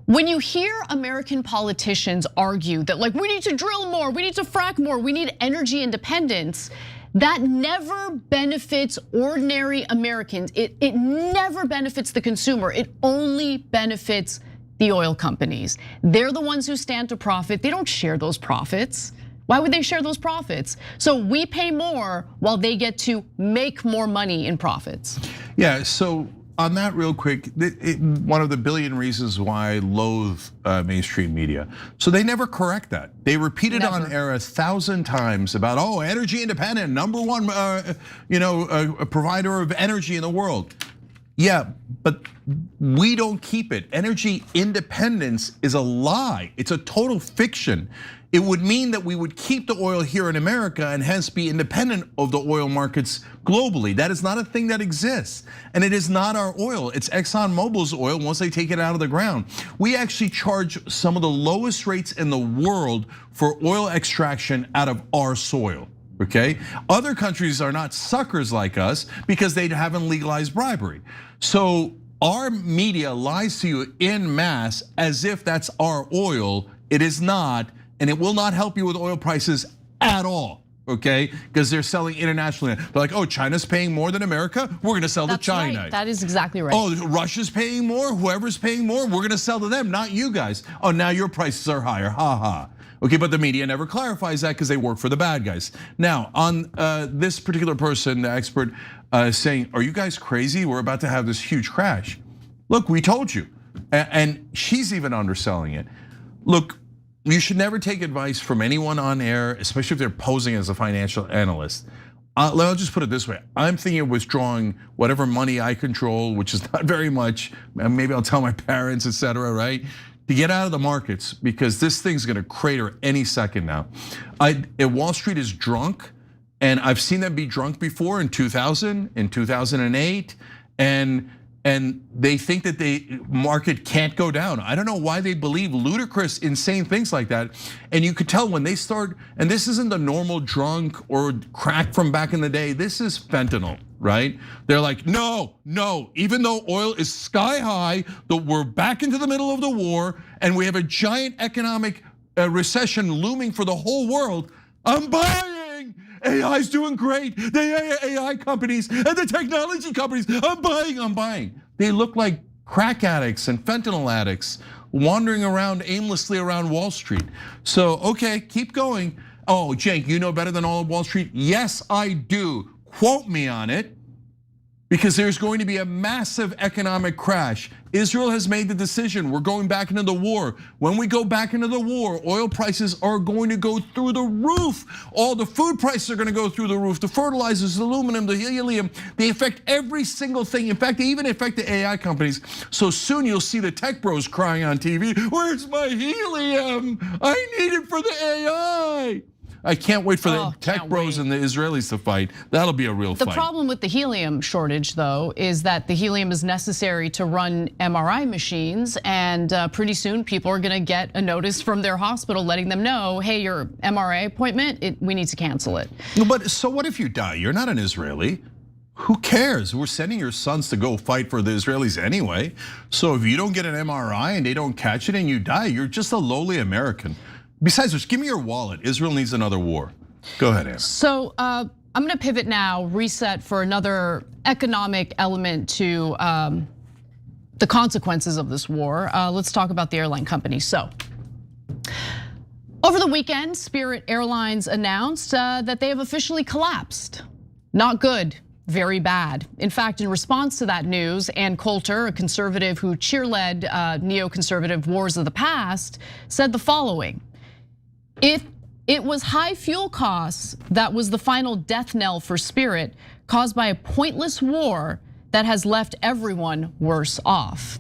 When you hear American politicians argue that we need to drill more, we need to frack more, we need energy independence, that never benefits ordinary Americans. It never benefits the consumer. It only benefits the oil companies. They're the ones who stand to profit. They don't share those profits. Why would they share those profits? So we pay more while they get to make more money in profits. Yeah, so on that real quick, one of the billion reasons why I loathe mainstream media. So they never correct that. They repeat it on air 1,000 times about, energy independent, number one, a provider of energy in the world. Yeah, but we don't keep it. Energy independence is a lie. It's a total fiction. It would mean that we would keep the oil here in America and hence be independent of the oil markets globally. That is not a thing that exists. And it is not our oil. It's ExxonMobil's oil once they take it out of the ground. We actually charge some of the lowest rates in the world for oil extraction out of our soil. Okay, other countries are not suckers like us because they haven't legalized bribery. So our media lies to you en masse as if that's our oil. It is not, and it will not help you with oil prices at all. Okay, because they're selling internationally. They're like, China's paying more than America. We're going to sell to China. Right. That is exactly right. Russia's paying more. Whoever's paying more, we're going to sell to them, not you guys. Now your prices are higher. Ha ha. Okay, but the media never clarifies that because they work for the bad guys. Now, on this particular person, the expert, saying, are you guys crazy? We're about to have this huge crash. Look, we told you. And she's even underselling it. Look, you should never take advice from anyone on air, especially if they're posing as a financial analyst. I'll just put it this way. I'm thinking of withdrawing whatever money I control, which is not very much. Maybe I'll tell my parents, etc., right? To get out of the markets because this thing's gonna crater any second now. Wall Street is drunk, and I've seen them be drunk before in 2000, in 2008, and they think that the market can't go down. I don't know why they believe ludicrous, insane things like that. And you could tell when they start, and this isn't the normal drunk or crack from back in the day, this is fentanyl, right? They're like, no, even though oil is sky high, we're back into the middle of the war, and we have a giant economic recession looming for the whole world, I'm buying. AI's doing great. The AI companies and the technology companies, I'm buying. they look like crack addicts and fentanyl addicts wandering around aimlessly around Wall Street. So, okay, keep going. Oh, Cenk, you know better than all of Wall Street? Yes, I do. Quote me on it. Because there's going to be a massive economic crash. Israel has made the decision, we're going back into the war. When we go back into the war, oil prices are going to go through the roof. All the food prices are gonna go through the roof. The fertilizers, the aluminum, the helium, they affect every single thing. In fact, they even affect the AI companies. So soon you'll see the tech bros crying on TV, where's my helium? I need it for the AI. I can't wait for the tech bros and the Israelis to fight. That'll be a real fight. The problem with the helium shortage, though, is that the helium is necessary to run MRI machines, and pretty soon people are gonna get a notice from their hospital letting them know, hey, your MRI appointment, we need to cancel it. But so what if you die? You're not an Israeli. Who cares? We're sending your sons to go fight for the Israelis anyway. So if you don't get an MRI and they don't catch it and you die, you're just a lowly American. Besides which, give me your wallet. Israel needs another war. Go ahead, Anna. So I'm gonna pivot now, reset for another economic element to the consequences of this war. Let's talk about the airline company. So over the weekend, Spirit Airlines announced that they have officially collapsed. Not good, very bad. In fact, in response to that news, Ann Coulter, a conservative who cheerled neoconservative wars of the past, said the following. If it was high fuel costs that was the final death knell for Spirit, caused by a pointless war that has left everyone worse off.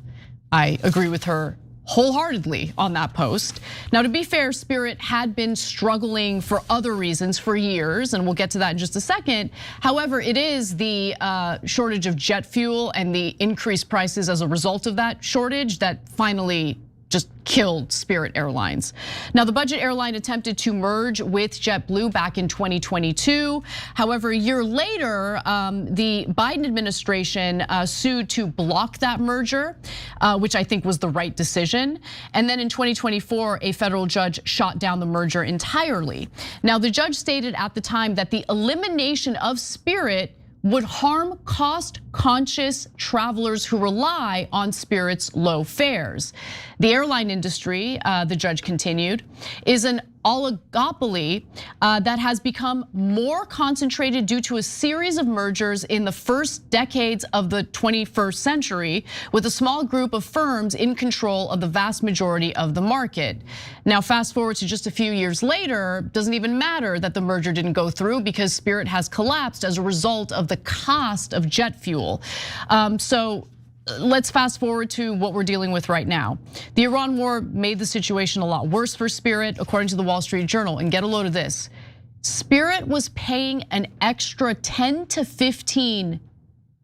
I agree with her wholeheartedly on that post. Now, to be fair, Spirit had been struggling for other reasons for years, and we'll get to that in just a second. However, it is the shortage of jet fuel and the increased prices as a result of that shortage that finally just killed Spirit Airlines. Now, the budget airline attempted to merge with JetBlue back in 2022. However, a year later, the Biden administration sued to block that merger, which I think was the right decision. And then in 2024, a federal judge shot down the merger entirely. Now, the judge stated at the time that the elimination of Spirit would harm cost-conscious travelers who rely on Spirit's low fares. The airline industry, the judge continued, is an oligopoly that has become more concentrated due to a series of mergers in the first decades of the 21st century, with a small group of firms in control of the vast majority of the market. Now, fast forward to just a few years later, doesn't even matter that the merger didn't go through because Spirit has collapsed as a result of the cost of jet fuel. So let's fast forward to what we're dealing with right now. The Iran war made the situation a lot worse for Spirit, according to the Wall Street Journal. And get a load of this. Spirit was paying an extra $10 to $15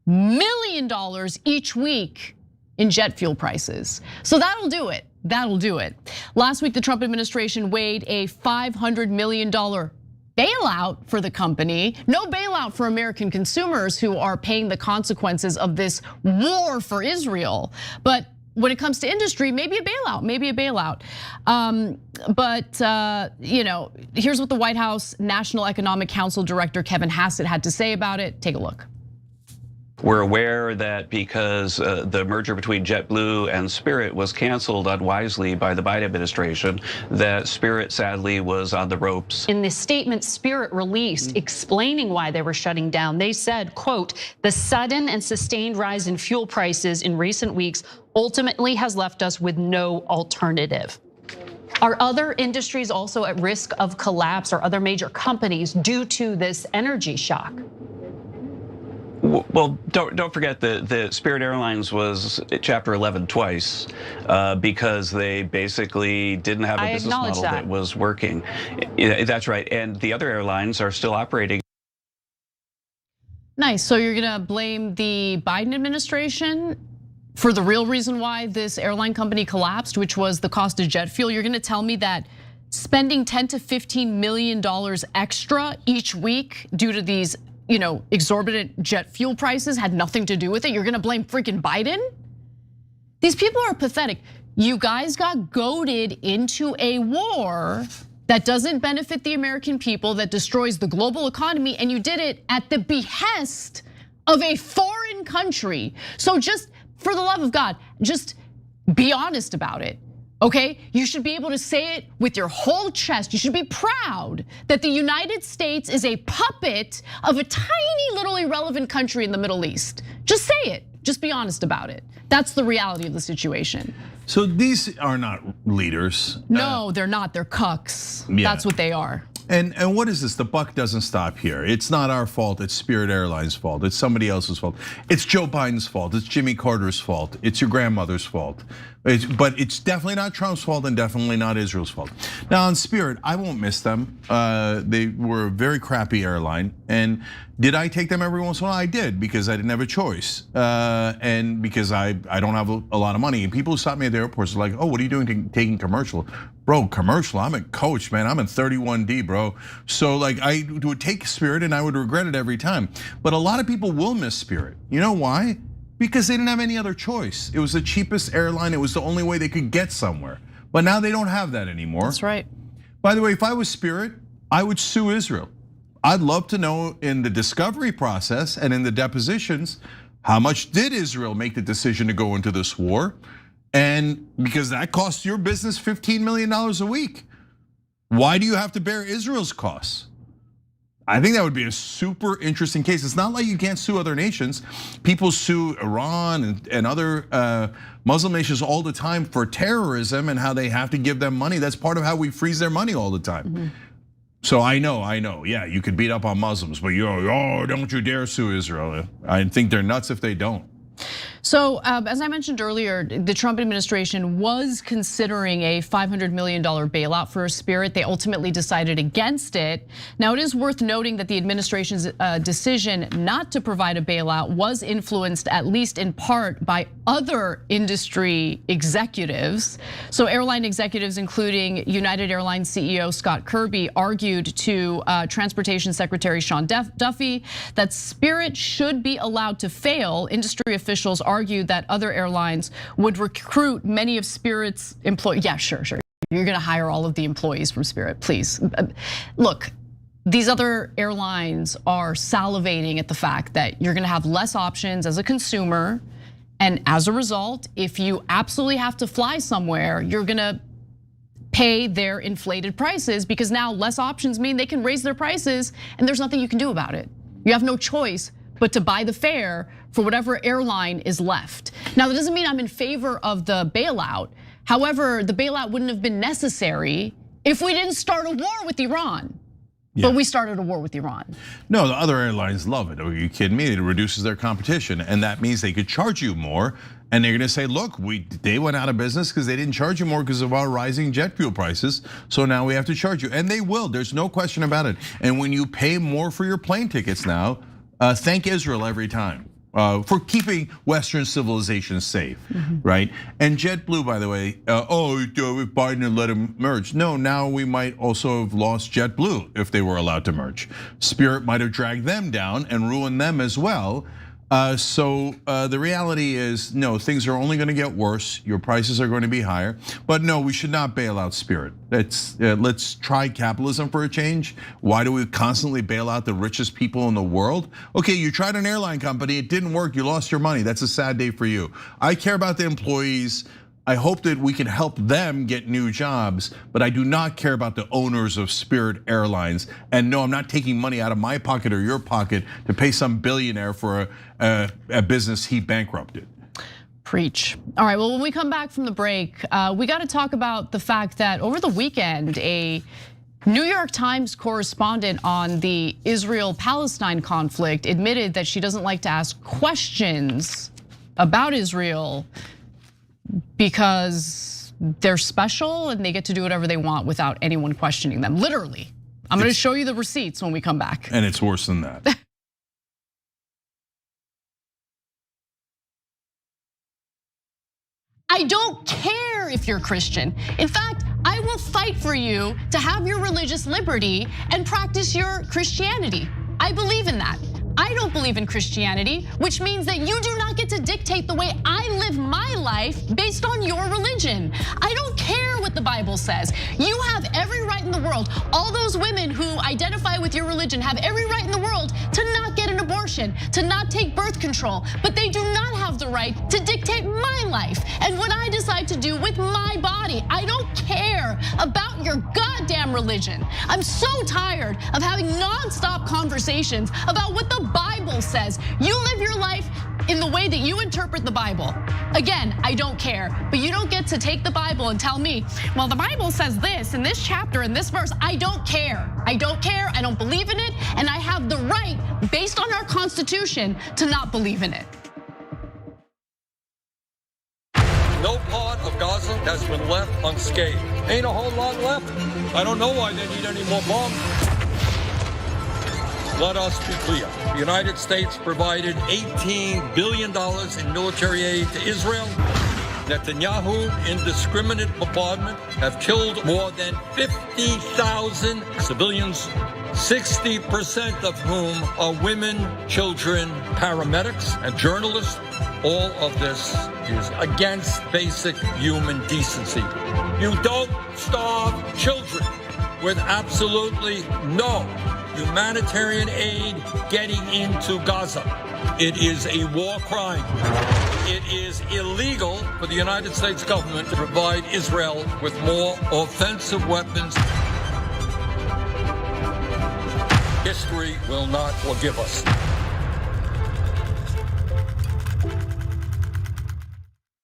million each week in jet fuel prices. So that'll do it. That'll do it. Last week, the Trump administration weighed a $500 million bailout for the company. No bailout for American consumers who are paying the consequences of this war for Israel. But when it comes to industry, maybe a bailout, maybe a bailout. Here's what the White House National Economic Council Director Kevin Hassett had to say about it. Take a look. We're aware that because the merger between JetBlue and Spirit was canceled unwisely by the Biden administration, that Spirit sadly was on the ropes. In the statement Spirit released explaining why they were shutting down, they said, quote, the sudden and sustained rise in fuel prices in recent weeks ultimately has left us with no alternative. Are other industries also at risk of collapse, or other major companies, due to this energy shock? Well, don't forget that the Spirit Airlines was Chapter 11 twice because they basically didn't have a business model that was working. That's right, and the other airlines are still operating. Nice, so you're gonna blame the Biden administration for the real reason why this airline company collapsed, which was the cost of jet fuel. You're gonna tell me that spending $10 to $15 million extra each week due to these exorbitant jet fuel prices had nothing to do with it? You're gonna blame freaking Biden? These people are pathetic. You guys got goaded into a war that doesn't benefit the American people, that destroys the global economy, and you did it at the behest of a foreign country. So just for the love of God, just be honest about it. Okay, you should be able to say it with your whole chest. You should be proud that the United States is a puppet of a tiny little irrelevant country in the Middle East. Just say it, just be honest about it. That's the reality of the situation. So these are not leaders. No, they're not, they're cucks. Yeah. That's what they are. And what is this? The buck doesn't stop here. It's not our fault, it's Spirit Airlines' fault, it's somebody else's fault. It's Joe Biden's fault, it's Jimmy Carter's fault, it's your grandmother's fault. But it's definitely not Trump's fault and definitely not Israel's fault. Now on Spirit, I won't miss them. They were a very crappy airline. And did I take them every once in a while? I did, because I didn't have a choice. And because I don't have a lot of money. And people who stop me at the airports are like, oh, what are you doing taking commercial? Bro, commercial, I'm a coach, man. I'm in 31D, bro. So like I would take Spirit and I would regret it every time. But a lot of people will miss Spirit. You know why? Because they didn't have any other choice. It was the cheapest airline. It was the only way they could get somewhere. But now they don't have that anymore. That's right. By the way, if I was Spirit, I would sue Israel. I'd love to know in the discovery process and in the depositions, how much did Israel make the decision to go into this war? And because that costs your business $15 million a week. Why do you have to bear Israel's costs? I think that would be a super interesting case. It's not like you can't sue other nations. People sue Iran and other Muslim nations all the time for terrorism and how they have to give them money. That's part of how we freeze their money all the time. Mm-hmm. So I know, yeah, you could beat up on Muslims, but don't you dare sue Israel. I think they're nuts if they don't. So as I mentioned earlier, the Trump administration was considering a $500 million bailout for Spirit. They ultimately decided against it. Now it is worth noting that the administration's decision not to provide a bailout was influenced, at least in part, by other industry executives. So airline executives, including United Airlines CEO Scott Kirby, argued to Transportation Secretary Sean Duffy that Spirit should be allowed to fail. Industry officials argued that other airlines would recruit many of Spirit's employees. Yeah, sure. You're gonna hire all of the employees from Spirit, please. Look, these other airlines are salivating at the fact that you're gonna have less options as a consumer. And as a result, if you absolutely have to fly somewhere, you're gonna pay their inflated prices, because now less options mean they can raise their prices and there's nothing you can do about it. You have no choice but to buy the fare for whatever airline is left. Now, that doesn't mean I'm in favor of the bailout. However, the bailout wouldn't have been necessary if we didn't start a war with Iran. Yeah. But we started a war with Iran. No, the other airlines love it. Are you kidding me? It reduces their competition, and that means they could charge you more. And they're gonna say, look, they went out of business because they didn't charge you more because of our rising jet fuel prices. So now we have to charge you, and they will. There's no question about it. And when you pay more for your plane tickets now, thank Israel every time for keeping Western civilization safe, right? And JetBlue, by the way, if Biden had let him merge. No, now we might also have lost JetBlue if they were allowed to merge. Spirit might have dragged them down and ruined them as well. So the reality is, no, things are only going to get worse. Your prices are going to be higher. But no, we should not bail out Spirit. Let's try capitalism for a change. Why do we constantly bail out the richest people in the world? Okay, you tried an airline company, it didn't work, you lost your money. That's a sad day for you. I care about the employees. I hope that we can help them get new jobs, but I do not care about the owners of Spirit Airlines. And no, I'm not taking money out of my pocket or your pocket to pay some billionaire for a business he bankrupted. Preach. All right, well, when we come back from the break, we got to talk about the fact that over the weekend, a New York Times correspondent on the Israel-Palestine conflict admitted that she doesn't like to ask questions about Israel because they're special and they get to do whatever they want without anyone questioning them. Literally. I'm gonna show you the receipts when we come back. And it's worse than that. I don't care if you're Christian. In fact, I will fight for you to have your religious liberty and practice your Christianity. I believe in that. I don't believe in Christianity, which means that you do not get to dictate the way I live my life based on your religion. I don't care what the Bible says. You have every right in the world. All those women who identify with your religion have every right in the world to not get an abortion, to not take birth control, but they do not have the right to dictate my life and what I decide to do with my body. I don't care about your goddamn religion. I'm so tired of having nonstop conversations about what the Bible says. You live your life in the way that you interpret the Bible. Again, I don't care, but you don't get to take the Bible and tell me, well, the Bible says this in this chapter, in this verse. I don't care. I don't care, I don't believe in it, and I have the right, based on our Constitution, to not believe in it. No part of Gaza has been left unscathed. Ain't a whole lot left. I don't know why they need any more bombs. Let us be clear. The United States provided $18 billion in military aid to Israel. Netanyahu indiscriminate bombardment have killed more than 50,000 civilians, 60% of whom are women, children, paramedics, and journalists. All of this is against basic human decency. You don't starve children with absolutely no humanitarian aid getting into Gaza. It is a war crime. It is illegal for the United States government to provide Israel with more offensive weapons. History will not forgive us.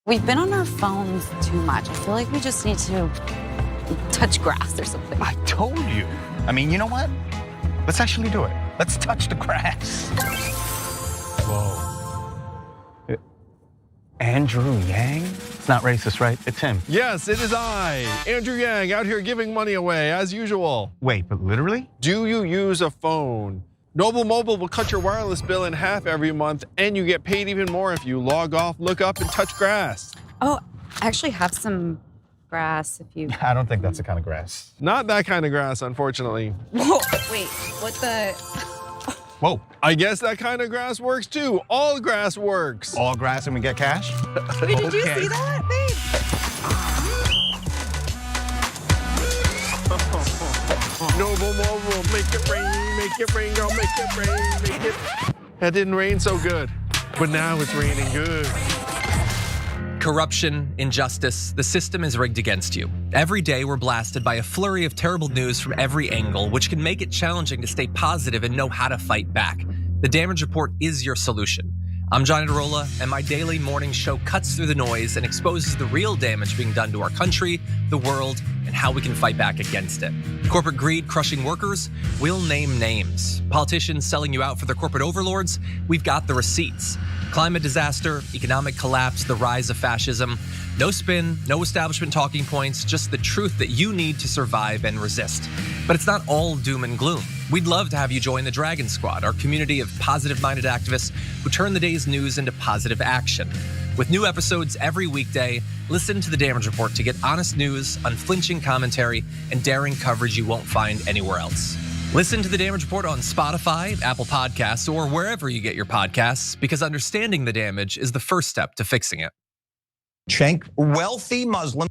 We've been on our phones too much. I feel like we just need to touch grass or something. I told you. I mean, you know what? Let's actually do it. Let's touch the grass. Whoa. Andrew Yang? It's not racist, right? It's him. Yes, it is I, Andrew Yang, out here giving money away as usual. Wait, but literally? Do you use a phone? Noble Mobile will cut your wireless bill in half every month, and you get paid even more if you log off, look up, and touch grass. Oh, I actually have some grass if you... I don't think that's the kind of grass. Not that kind of grass, unfortunately. Whoa, wait, what the... Whoa. I guess that kind of grass works too. All grass works. All grass and we get cash? Wait, did you see that, babe? Noble Mobile, make it rain, girl, make it rain, make it. That didn't rain so good, but now it's raining good. Corruption, injustice, the system is rigged against you. Every day we're blasted by a flurry of terrible news from every angle, which can make it challenging to stay positive and know how to fight back. The Damage Report is your solution. I'm Johnny DeRola, and my daily morning show cuts through the noise and exposes the real damage being done to our country, the world, and how we can fight back against it. Corporate greed crushing workers? We'll name names. Politicians selling you out for their corporate overlords? We've got the receipts. Climate disaster, economic collapse, the rise of fascism. No spin, no establishment talking points, just the truth that you need to survive and resist. But it's not all doom and gloom. We'd love to have you join the Dragon Squad, our community of positive-minded activists who turn the day's news into positive action. With new episodes every weekday, listen to The Damage Report to get honest news, unflinching commentary, and daring coverage you won't find anywhere else. Listen to The Damage Report on Spotify, Apple Podcasts, or wherever you get your podcasts, because understanding the damage is the first step to fixing it. Cenk, wealthy Muslim.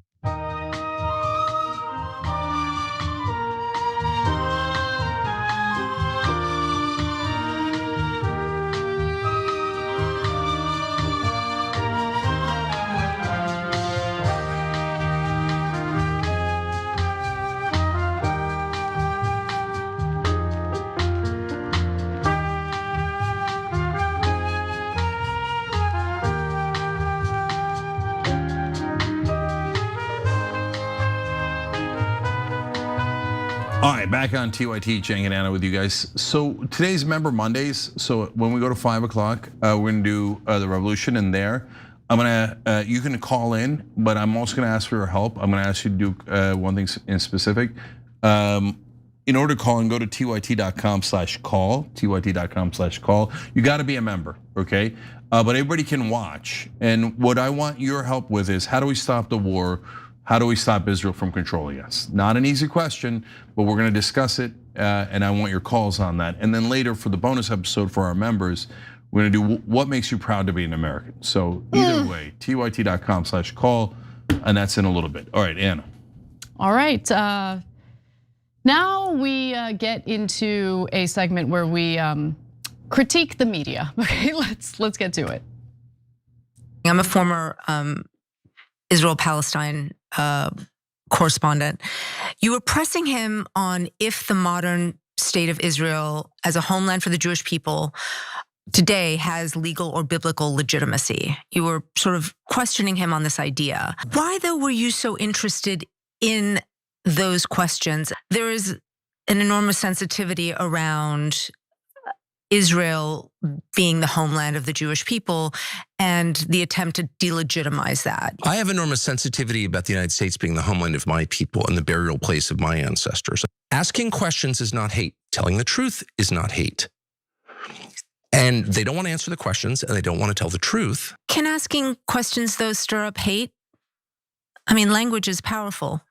All right, back on TYT, Cenk and Anna with you guys. So today's Member Mondays. So when we go to 5 o'clock, we're gonna do the revolution in there. I'm gonna, you can call in, but I'm also gonna ask for your help. I'm gonna ask you to do one thing in specific. In order to call in, go to tyt.com/call, tyt.com/call. You gotta be a member, okay? But everybody can watch. And what I want your help with is, how do we stop the war? How do we stop Israel from controlling us? Not an easy question, but we're gonna discuss it, and I want your calls on that. And then later for the bonus episode for our members, we're gonna do what makes you proud to be an American. So either way, tyt.com/call, and that's in a little bit. All right, Anna. All right, now we get into a segment where we critique the media. Okay, let's get to it. I'm a former Israel-Palestine correspondent. You were pressing him on if the modern state of Israel as a homeland for the Jewish people today has legal or biblical legitimacy. You were sort of questioning him on this idea. Why, though, were you so interested in those questions? There is an enormous sensitivity around Israel being the homeland of the Jewish people and the attempt to delegitimize that. I have enormous sensitivity about the United States being the homeland of my people and the burial place of my ancestors. Asking questions is not hate. Telling the truth is not hate. And they don't want to answer the questions and they don't want to tell the truth. Can asking questions, though, stir up hate? I mean, language is powerful.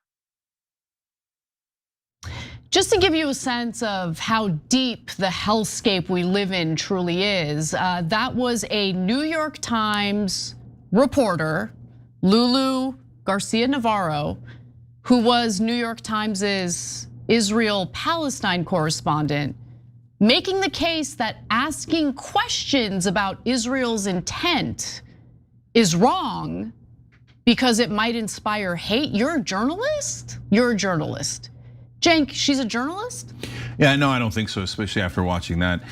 Just to give you a sense of how deep the hellscape we live in truly is, that was a New York Times reporter, Lulu Garcia-Navarro, who was New York Times's Israel-Palestine correspondent, making the case that asking questions about Israel's intent is wrong because it might inspire hate. You're a journalist? You're a journalist. Cenk, she's a journalist? Yeah, no, I don't think so, especially after watching that.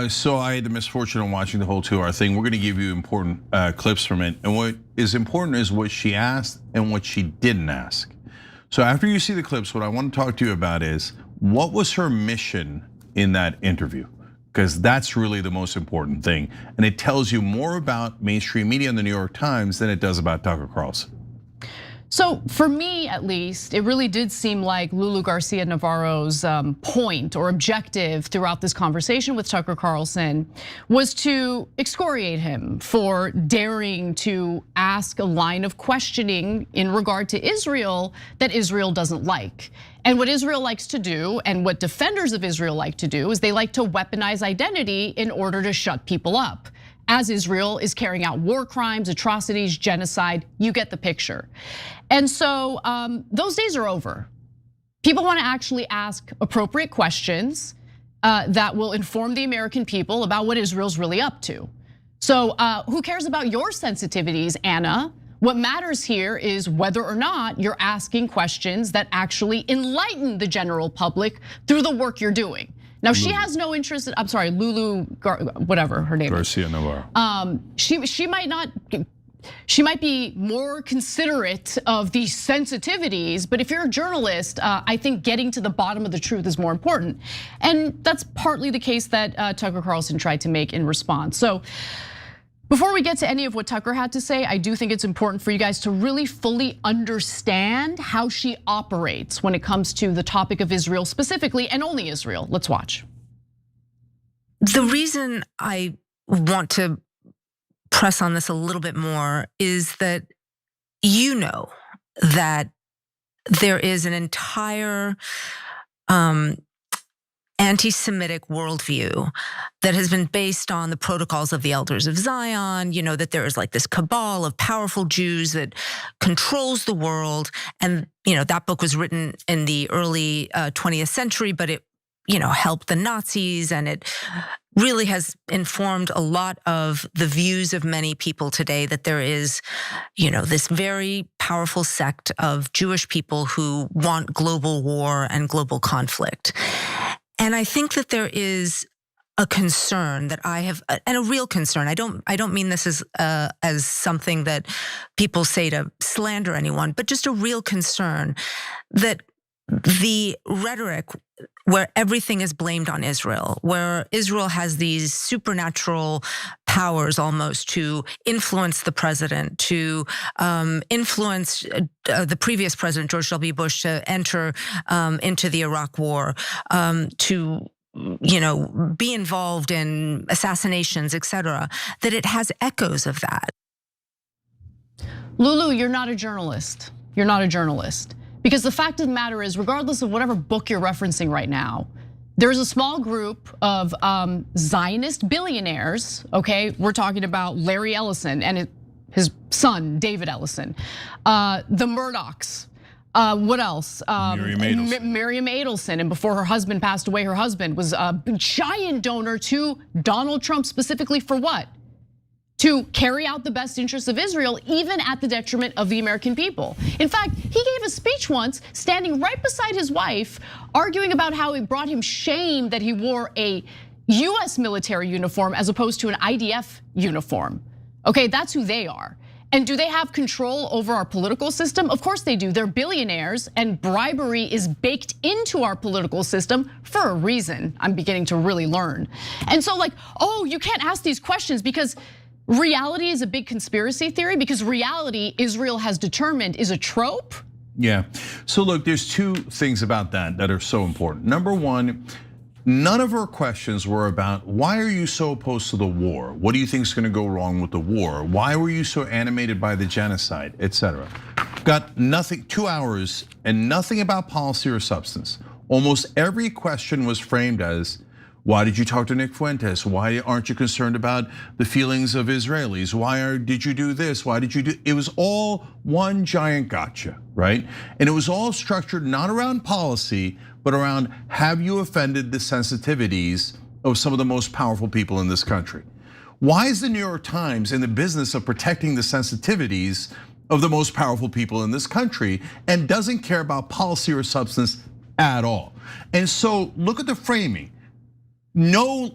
So I had the misfortune of watching the whole 2-hour thing. We're gonna give you important clips from it. And what is important is what she asked and what she didn't ask. So after you see the clips, what I want to talk to you about is what was her mission in that interview? Because that's really the most important thing. And it tells you more about mainstream media and the New York Times than it does about Tucker Carlson. So for me, at least, it really did seem like Lulu Garcia-Navarro's point or objective throughout this conversation with Tucker Carlson was to excoriate him for daring to ask a line of questioning in regard to Israel that Israel doesn't like. And what Israel likes to do, and what defenders of Israel like to do, is they like to weaponize identity in order to shut people up. As Israel is carrying out war crimes, atrocities, genocide, you get the picture. And so those days are over. People want to actually ask appropriate questions that will inform the American people about what Israel's really up to. So who cares about your sensitivities, Anna? What matters here is whether or not you're asking questions that actually enlighten the general public through the work you're doing. Now she has no interest. I'm sorry, Lulu, whatever her name is. Garcia-Navarro. She might be more considerate of these sensitivities, but if you're a journalist, I think getting to the bottom of the truth is more important, and that's partly the case that Tucker Carlson tried to make in response. So before we get to any of what Tucker had to say, I do think it's important for you guys to really fully understand how she operates when it comes to the topic of Israel specifically, and only Israel. Let's watch. The reason I want to press on this a little bit more is that you know that there is an entire anti-Semitic worldview that has been based on the protocols of the elders of Zion. You know, that there is like this cabal of powerful Jews that controls the world. And that book was written in the early 20th century, but it helped the Nazis, and it really has informed a lot of the views of many people today that there is, this very powerful sect of Jewish people who want global war and global conflict. And I think that there is a concern that I have, and a real concern. I don't mean this as something that people say to slander anyone, but just a real concern that the rhetoric where everything is blamed on Israel, where Israel has these supernatural powers almost to influence the president, to influence the previous president, George W. Bush, to enter into the Iraq War, to be involved in assassinations, et cetera, that it has echoes of that. Lulu, you're not a journalist. You're not a journalist. Because the fact of the matter is, regardless of whatever book you're referencing right now, there's a small group of Zionist billionaires, okay? We're talking about Larry Ellison and his son, David Ellison, the Murdochs, What else? Miriam Adelson, and before her husband passed away, her husband was a giant donor to Donald Trump, specifically for what? To carry out the best interests of Israel, even at the detriment of the American people. In fact, he gave a speech once, standing right beside his wife, arguing about how it brought him shame that he wore a US military uniform as opposed to an IDF uniform. Okay, that's who they are. And do they have control over our political system? Of course they do. They're billionaires, and bribery is baked into our political system for a reason. I'm beginning to really learn. And so like, oh, you can't ask these questions because reality is a big conspiracy theory, because reality, Israel has determined, is a trope. Yeah, so look, there's two things about that are so important. Number one, none of her questions were about why are you so opposed to the war? What do you think is gonna go wrong with the war? Why were you so animated by the genocide, etc. Got nothing, 2 hours and nothing about policy or substance. Almost every question was framed as, why did you talk to Nick Fuentes? Why aren't you concerned about the feelings of Israelis? Why did you do this? Why did you do? It was all one giant gotcha, right? And it was all structured not around policy, but around have you offended the sensitivities of some of the most powerful people in this country? Why is the New York Times in the business of protecting the sensitivities of the most powerful people in this country and doesn't care about policy or substance at all? And so look at the framing. No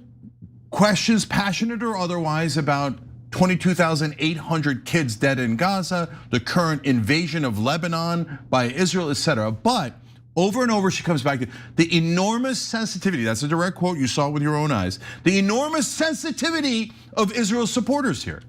questions, passionate or otherwise, about 22,800 kids dead in Gaza, the current invasion of Lebanon by Israel, etc. But over and over, she comes back to the enormous sensitivity. That's a direct quote, you saw it with your own eyes. The enormous sensitivity of Israel's supporters here.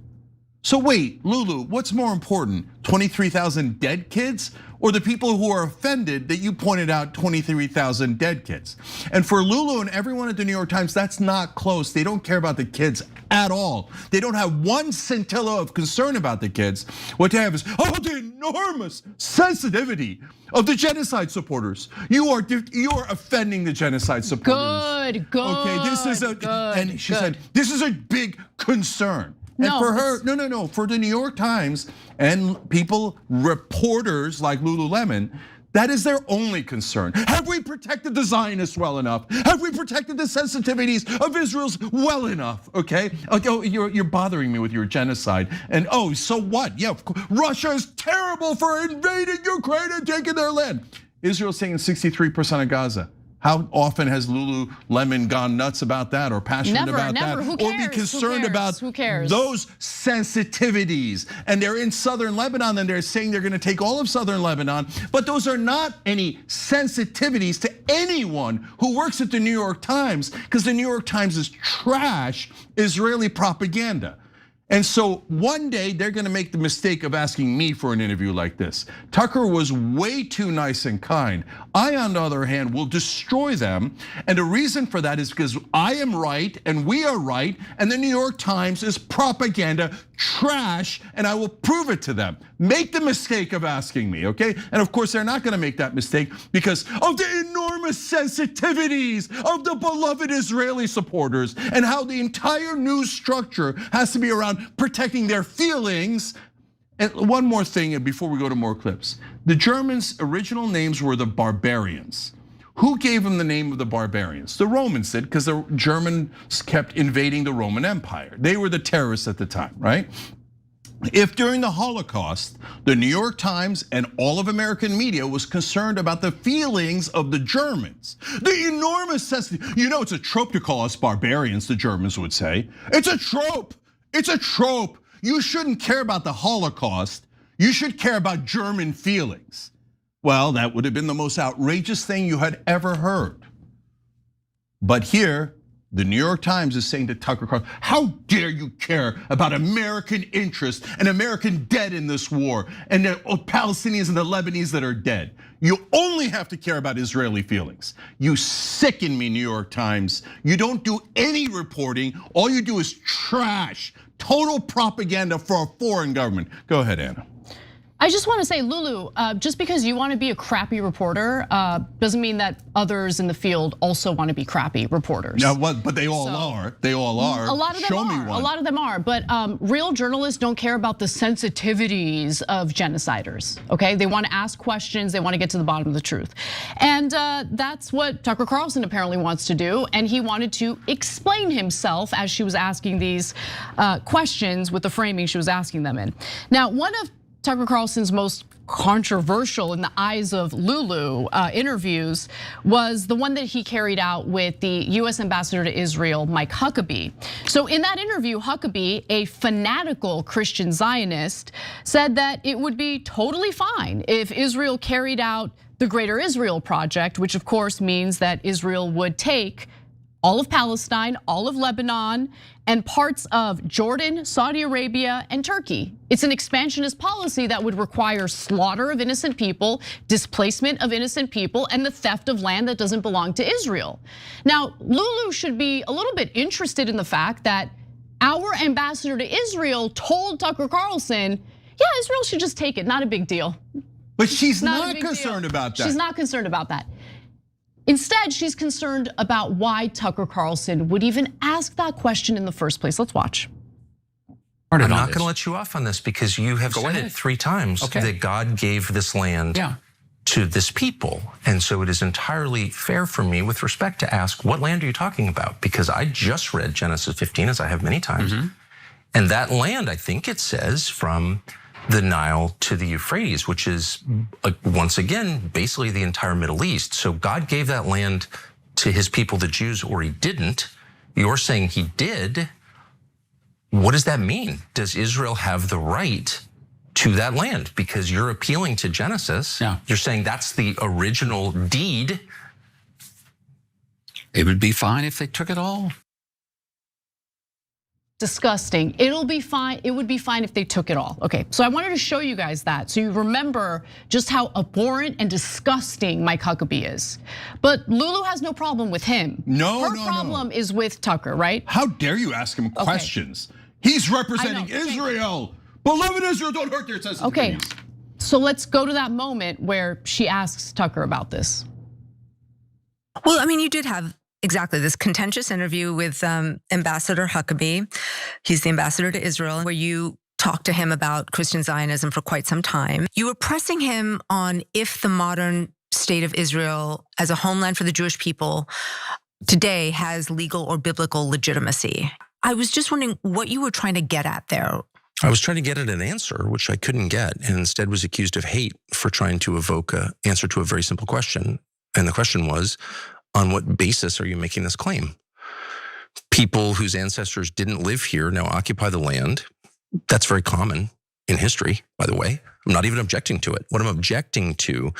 So wait, Lulu, what's more important, 23,000 dead kids or the people who are offended that you pointed out 23,000 dead kids? And for Lulu and everyone at the New York Times, that's not close. They don't care about the kids at all. They don't have one scintilla of concern about the kids. What they have is, oh, the enormous sensitivity of the genocide supporters. You are offending the genocide supporters. Good. Okay, this is and she said, this is a big concern. And for her, no, for the New York Times and people, reporters like Lululemon, that is their only concern. Have we protected the Zionists well enough? Have we protected the sensitivities of Israel's well enough? Okay, oh, you're bothering me with your genocide. And oh, so what? Yeah, Russia is terrible for invading Ukraine and taking their land. Israel's taking 63% of Gaza. How often has Lululemon gone nuts about that or passionate about that? Who cares? Or be concerned about those sensitivities? And they're in southern Lebanon and they're saying they're gonna take all of southern Lebanon, but those are not any sensitivities to anyone who works at the New York Times, because the New York Times is trash Israeli propaganda. And so one day they're gonna make the mistake of asking me for an interview like this. Tucker was way too nice and kind. I, on the other hand, will destroy them. And the reason for that is because I am right and we are right, and the New York Times is propaganda trash, and I will prove it to them. Make the mistake of asking me, okay? And of course, they're not gonna make that mistake because of the enormous sensitivities of the beloved Israeli supporters and how the entire news structure has to be around protecting their feelings. And one more thing before we go to more clips. The Germans' original names were the barbarians. Who gave them the name of the barbarians? The Romans did, because the Germans kept invading the Roman Empire. They were the terrorists at the time, right? If during the Holocaust, the New York Times and all of American media was concerned about the feelings of the Germans, the enormous sensitivity, you know, it's a trope to call us barbarians, the Germans would say. It's a trope, it's a trope. You shouldn't care about the Holocaust, you should care about German feelings. Well, that would have been the most outrageous thing you had ever heard. But here, the New York Times is saying to Tucker Carlson, how dare you care about American interests and American dead in this war and the Palestinians and the Lebanese that are dead. You only have to care about Israeli feelings. You sicken me, New York Times. You don't do any reporting. All you do is trash, total propaganda for a foreign government. Go ahead, Anna. I just want to say, Lulu, just because you want to be a crappy reporter doesn't mean that others in the field also want to be crappy reporters. Yeah, but they all are. They all are. A lot of them are. A lot of them are. But real journalists don't care about the sensitivities of genociders. Okay, they want to ask questions. They want to get to the bottom of the truth, and that's what Tucker Carlson apparently wants to do. And he wanted to explain himself as she was asking these questions with the framing she was asking them in. Now, one of Tucker Carlson's most controversial in the eyes of Lulu interviews was the one that he carried out with the US ambassador to Israel, Mike Huckabee. So in that interview, Huckabee, a fanatical Christian Zionist, said that it would be totally fine if Israel carried out the Greater Israel Project, which of course means that Israel would take all of Palestine, all of Lebanon, and parts of Jordan, Saudi Arabia, and Turkey. It's an expansionist policy that would require slaughter of innocent people, displacement of innocent people, and the theft of land that doesn't belong to Israel. Now, Lulu should be a little bit interested in the fact that our ambassador to Israel told Tucker Carlson, yeah, Israel should just take it, not a big deal. But she's not concerned about that. She's not concerned about that. Instead, she's concerned about why Tucker Carlson would even ask that question in the first place. Let's watch. I'm not going to let you off on this because you have said it 3 times that God gave this land to this people. And so it is entirely fair for me with respect to ask, what land are you talking about? Because I just read Genesis 15, as I have many times. And that land, I think it says, from the Nile to the Euphrates, which is, once again, basically the entire Middle East. So God gave that land to his people, the Jews, or he didn't. You're saying he did. What does that mean? Does Israel have the right to that land? Because you're appealing to Genesis. You're saying that's the original deed. It would be fine if they took it all. Disgusting. It'll be fine. It would be fine if they took it all. Okay, so I wanted to show you guys that so you remember just how abhorrent and disgusting Mike Huckabee is. But Lulu has no problem with him. Her problem is with Tucker, right? How dare you ask him questions? He's representing Israel. But live in Israel, don't hurt their sensitivities. Okay, so let's go to that moment where she asks Tucker about this. Well, I mean, you did have exactly this contentious interview with Ambassador Huckabee. He's the ambassador to Israel, where you talked to him about Christian Zionism for quite some time. You were pressing him on if the modern state of Israel as a homeland for the Jewish people today has legal or biblical legitimacy. I was just wondering what you were trying to get at there. I was trying to get at an answer, which I couldn't get, and instead was accused of hate for trying to evoke an answer to a very simple question. And the question was, on what basis are you making this claim? People whose ancestors didn't live here now occupy the land. That's very common in history, by the way. I'm not even objecting to it. What I'm objecting to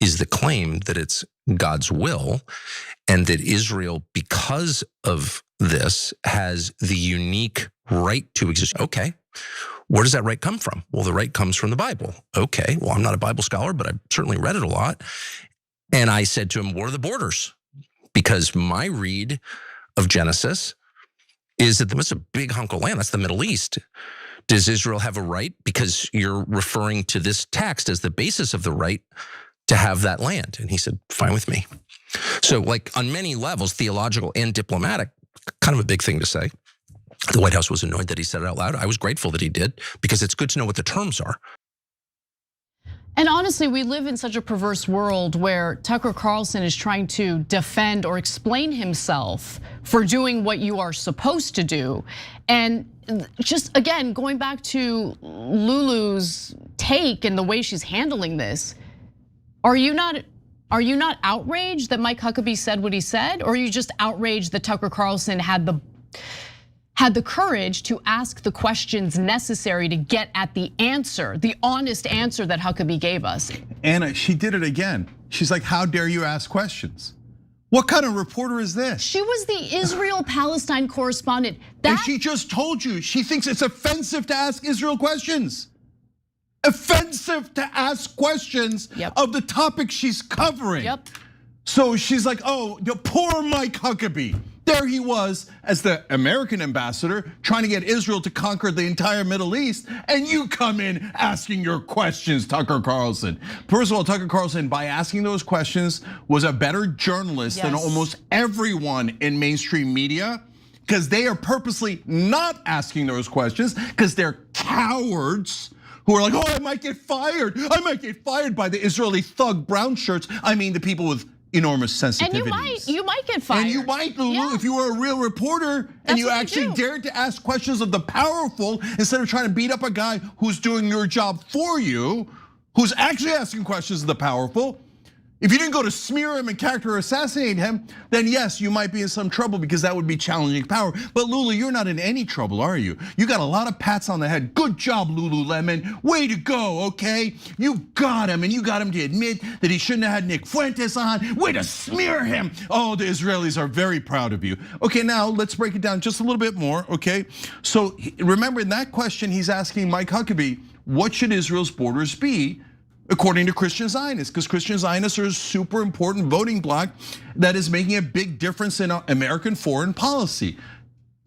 is the claim that it's God's will and that Israel, because of this, has the unique right to exist. Okay, where does that right come from? Well, the right comes from the Bible. Okay, well, I'm not a Bible scholar, but I've certainly read it a lot. And I said to him, what are the borders? Because my read of Genesis is that that's a big hunk of land. That's the Middle East. Does Israel have a right? Because you're referring to this text as the basis of the right to have that land. And he said, fine with me. So like on many levels, theological and diplomatic, kind of a big thing to say. The White House was annoyed that he said it out loud. I was grateful that he did because it's good to know what the terms are. And honestly, we live in such a perverse world where Tucker Carlson is trying to defend or explain himself for doing what you are supposed to do. And just again, going back to Lulu's take and the way she's handling this, are you not outraged that Mike Huckabee said what he said? Or are you just outraged that Tucker Carlson had the courage to ask the questions necessary to get at the answer, the honest answer that Huckabee gave us? Anna, she did it again. She's like, how dare you ask questions? What kind of reporter is this? She was the Israel-Palestine correspondent. And she just told you, she thinks it's offensive to ask Israel questions. Offensive to ask questions of the topic she's covering. So she's like, oh, poor Mike Huckabee. There he was as the American ambassador trying to get Israel to conquer the entire Middle East, and you come in asking your questions, Tucker Carlson. First of all, Tucker Carlson, by asking those questions, was a better journalist than almost everyone in mainstream media, because they are purposely not asking those questions because they're cowards who are like, oh, I might get fired. I might get fired by the Israeli thug brown shirts. I mean, the people with enormous sensitivities. And you might get fired. And you might, Lulu, if you were a real reporter and you actually dared to ask questions of the powerful instead of trying to beat up a guy who's doing your job for you, who's actually asking questions of the powerful. If you didn't go to smear him and character assassinate him, then yes, you might be in some trouble because that would be challenging power. But Lulu, you're not in any trouble, are you? You got a lot of pats on the head. Good job, Lululemon. Way to go, okay? You got him, and you got him to admit that he shouldn't have had Nick Fuentes on. Way to smear him. Oh, the Israelis are very proud of you. Okay, now let's break it down just a little bit more, okay? So remember in that question, he's asking Mike Huckabee, what should Israel's borders be? According to Christian Zionists, because Christian Zionists are a super important voting bloc that is making a big difference in American foreign policy.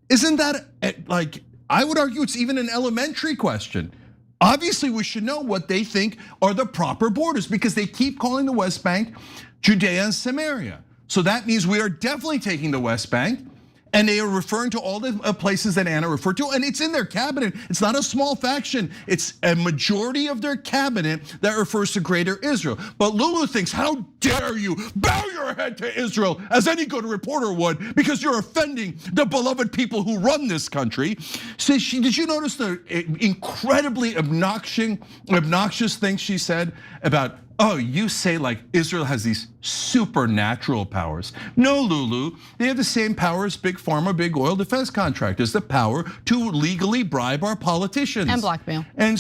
Isn't that like, I would argue it's even an elementary question. Obviously, we should know what they think are the proper borders because they keep calling the West Bank Judea and Samaria. So that means we are definitely taking the West Bank. And they are referring to all the places that Anna referred to, and it's in their cabinet. It's not a small faction. It's a majority of their cabinet that refers to Greater Israel. But Lulu thinks, how dare you bow your head to Israel as any good reporter would, because you're offending the beloved people who run this country. So did you notice the incredibly obnoxious thing she said about, oh, you say like Israel has these supernatural powers. No, Lulu, they have the same power as big pharma, big oil defense contractors, the power to legally bribe our politicians. And blackmail. And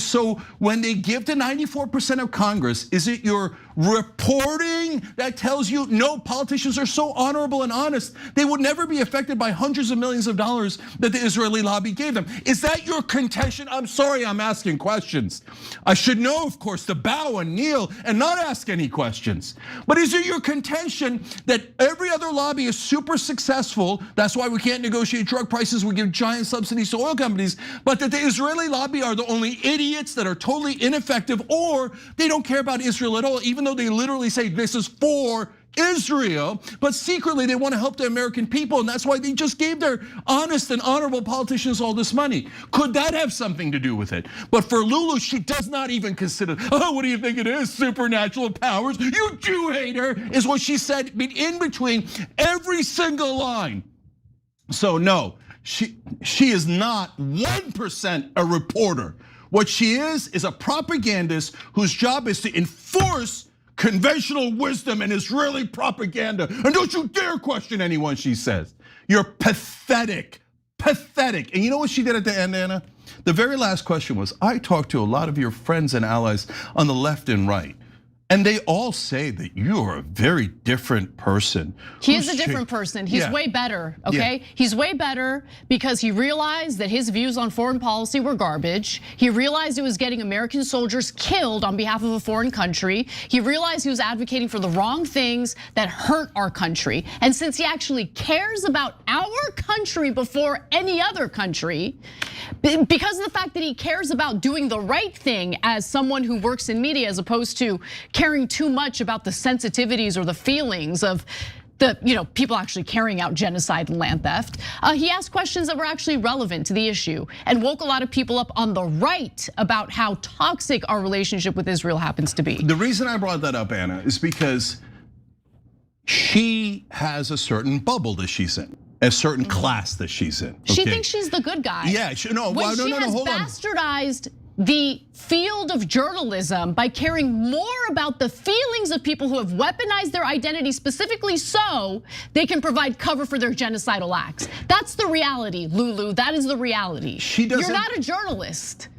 so when they give to 94% of Congress, is it your reporting that tells you no, politicians are so honorable and honest, they would never be affected by hundreds of millions of dollars that the Israeli lobby gave them? Is that your contention? I'm sorry, I'm asking questions. I should know, of course, to bow and kneel and not ask any questions. But is it your contention that every other lobby is super successful? That's why we can't negotiate drug prices, we give giant subsidies to oil companies, but that the Israeli lobby are the only idiots that are totally ineffective, or they don't care about Israel at all, even though they literally say this is for Israel, but secretly they want to help the American people, and that's why they just gave their honest and honorable politicians all this money. Could that have something to do with it? But for Lulu, she does not even consider, oh, what do you think it is? Supernatural powers? You Jew hater, is what she said in between every single line. So no, she is not 1% a reporter. What she is a propagandist whose job is to enforce conventional wisdom and Israeli propaganda. And don't you dare question anyone, she says. You're pathetic, pathetic. And you know what she did at the end, Anna? The very last question was, I talked to a lot of your friends and allies on the left and right, and they all say that you are a very different person. He is a different person. He's way better, okay? Yeah. He's way better because he realized that his views on foreign policy were garbage. He realized it was getting American soldiers killed on behalf of a foreign country. He realized he was advocating for the wrong things that hurt our country. And since he actually cares about our country before any other country, because of the fact that he cares about doing the right thing as someone who works in media, as opposed to caring too much about the sensitivities or the feelings of the people actually carrying out genocide and land theft. He asked questions that were actually relevant to the issue and woke a lot of people up on the right about how toxic our relationship with Israel happens to be. The reason I brought that up, Anna, is because she has a certain bubble that she's in, a certain class that she's in. Okay? She thinks she's the good guy. Yeah, she has bastardized the field of journalism by caring more about the feelings of people who have weaponized their identity specifically so they can provide cover for their genocidal acts. That's the reality, Lulu. That is the reality. You're not a journalist.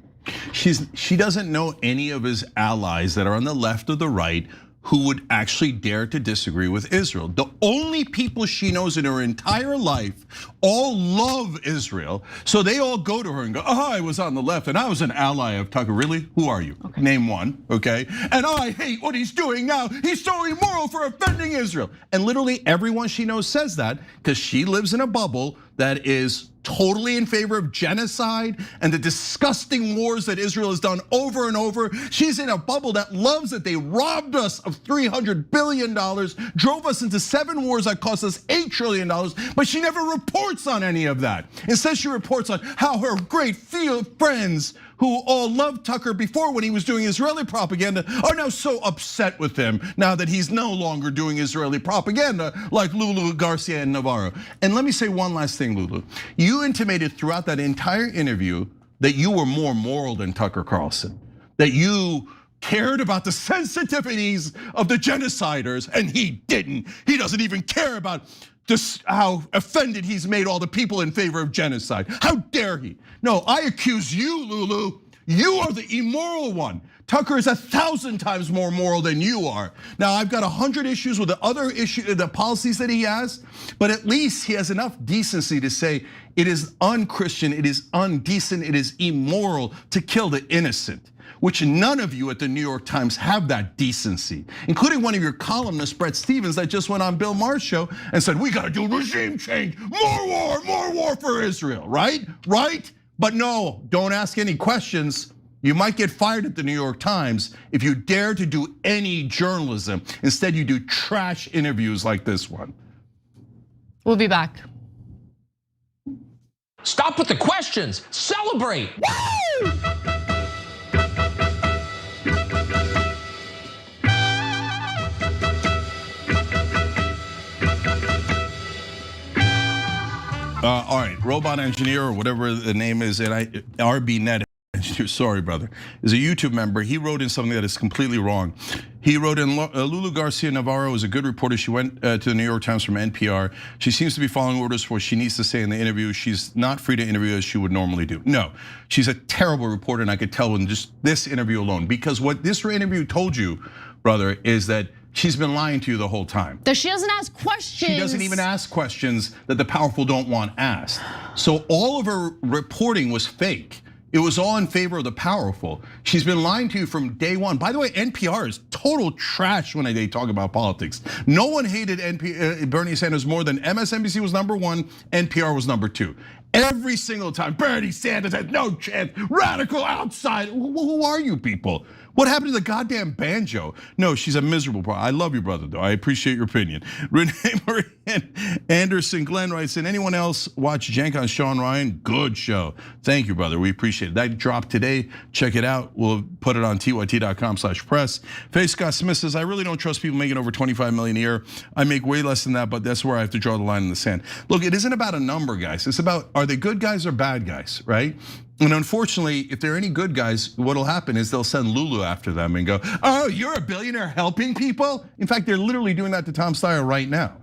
She doesn't know any of his allies that are on the left or the right who would actually dare to disagree with Israel. The only people she knows in her entire life all love Israel. So they all go to her and go, oh, I was on the left and I was an ally of Tucker. Really? Who are you? Okay. Name one, okay? And I hate what he's doing now. He's so immoral for offending Israel. And literally everyone she knows says that because she lives in a bubble that is totally in favor of genocide and the disgusting wars that Israel has done over and over. She's in a bubble that loves that they robbed us of $300 billion, drove us into 7 wars that cost us $8 trillion, but she never reports on any of that. Instead, she reports on how her great friends who all loved Tucker before when he was doing Israeli propaganda are now so upset with him now that he's no longer doing Israeli propaganda like Lulu Garcia-Navarro. And let me say one last thing, Lulu. You intimated throughout that entire interview that you were more moral than Tucker Carlson, that you cared about the sensitivities of the genociders, and he didn't. He doesn't even care about just how offended he's made all the people in favor of genocide. How dare he? No, I accuse you, Lulu. You are the immoral one. Tucker is 1,000 times more moral than you are. Now, I've got 100 issues with the other the policies that he has, but at least he has enough decency to say it is un-Christian, it is undecent, it is immoral to kill the innocent, which none of you at the New York Times have that decency, including one of your columnists, Bret Stephens, that just went on Bill Maher's show and said, we gotta do regime change, more war for Israel, right? Right? But no, don't ask any questions. You might get fired at the New York Times if you dare to do any journalism. Instead, you do trash interviews like this one. We'll be back. Stop with the questions, celebrate. Woo! All right, robot engineer or whatever the name is, and RBNet. Sorry, brother, is a YouTube member. He wrote in something that is completely wrong. He wrote in, Lulu Garcia-Navarro is a good reporter. She went to the New York Times from NPR. She seems to be following orders for what she needs to say in the interview. She's not free to interview as she would normally do. No, she's a terrible reporter, and I could tell in just this interview alone. Because what this interview told you, brother, is that she's been lying to you the whole time. That she doesn't ask questions. She doesn't even ask questions that the powerful don't want asked. So all of her reporting was fake. It was all in favor of the powerful. She's been lying to you from day one. By the way, NPR is total trash when they talk about politics. No one hated Bernie Sanders more than MSNBC was #1, NPR was #2. Every single time, Bernie Sanders had no chance, radical outside. Who are you people? What happened to the goddamn banjo? No, she's a miserable problem. I love you, brother, though. I appreciate your opinion. Renee Marie Anderson Glenn writes in, anyone else watch Cenk on Sean Ryan? Good show. Thank you, brother. We appreciate it. That dropped today. Check it out. We'll put it on tyt.com/press. Faye Scott Smith says, I really don't trust people making over 25 million a year. I make way less than that, but that's where I have to draw the line in the sand. Look, it isn't about a number, guys. It's about, are they good guys or bad guys, right? And unfortunately, if there are any good guys, what'll happen is they'll send Lulu after them and go, oh, you're a billionaire helping people? In fact, they're literally doing that to Tom Steyer right now.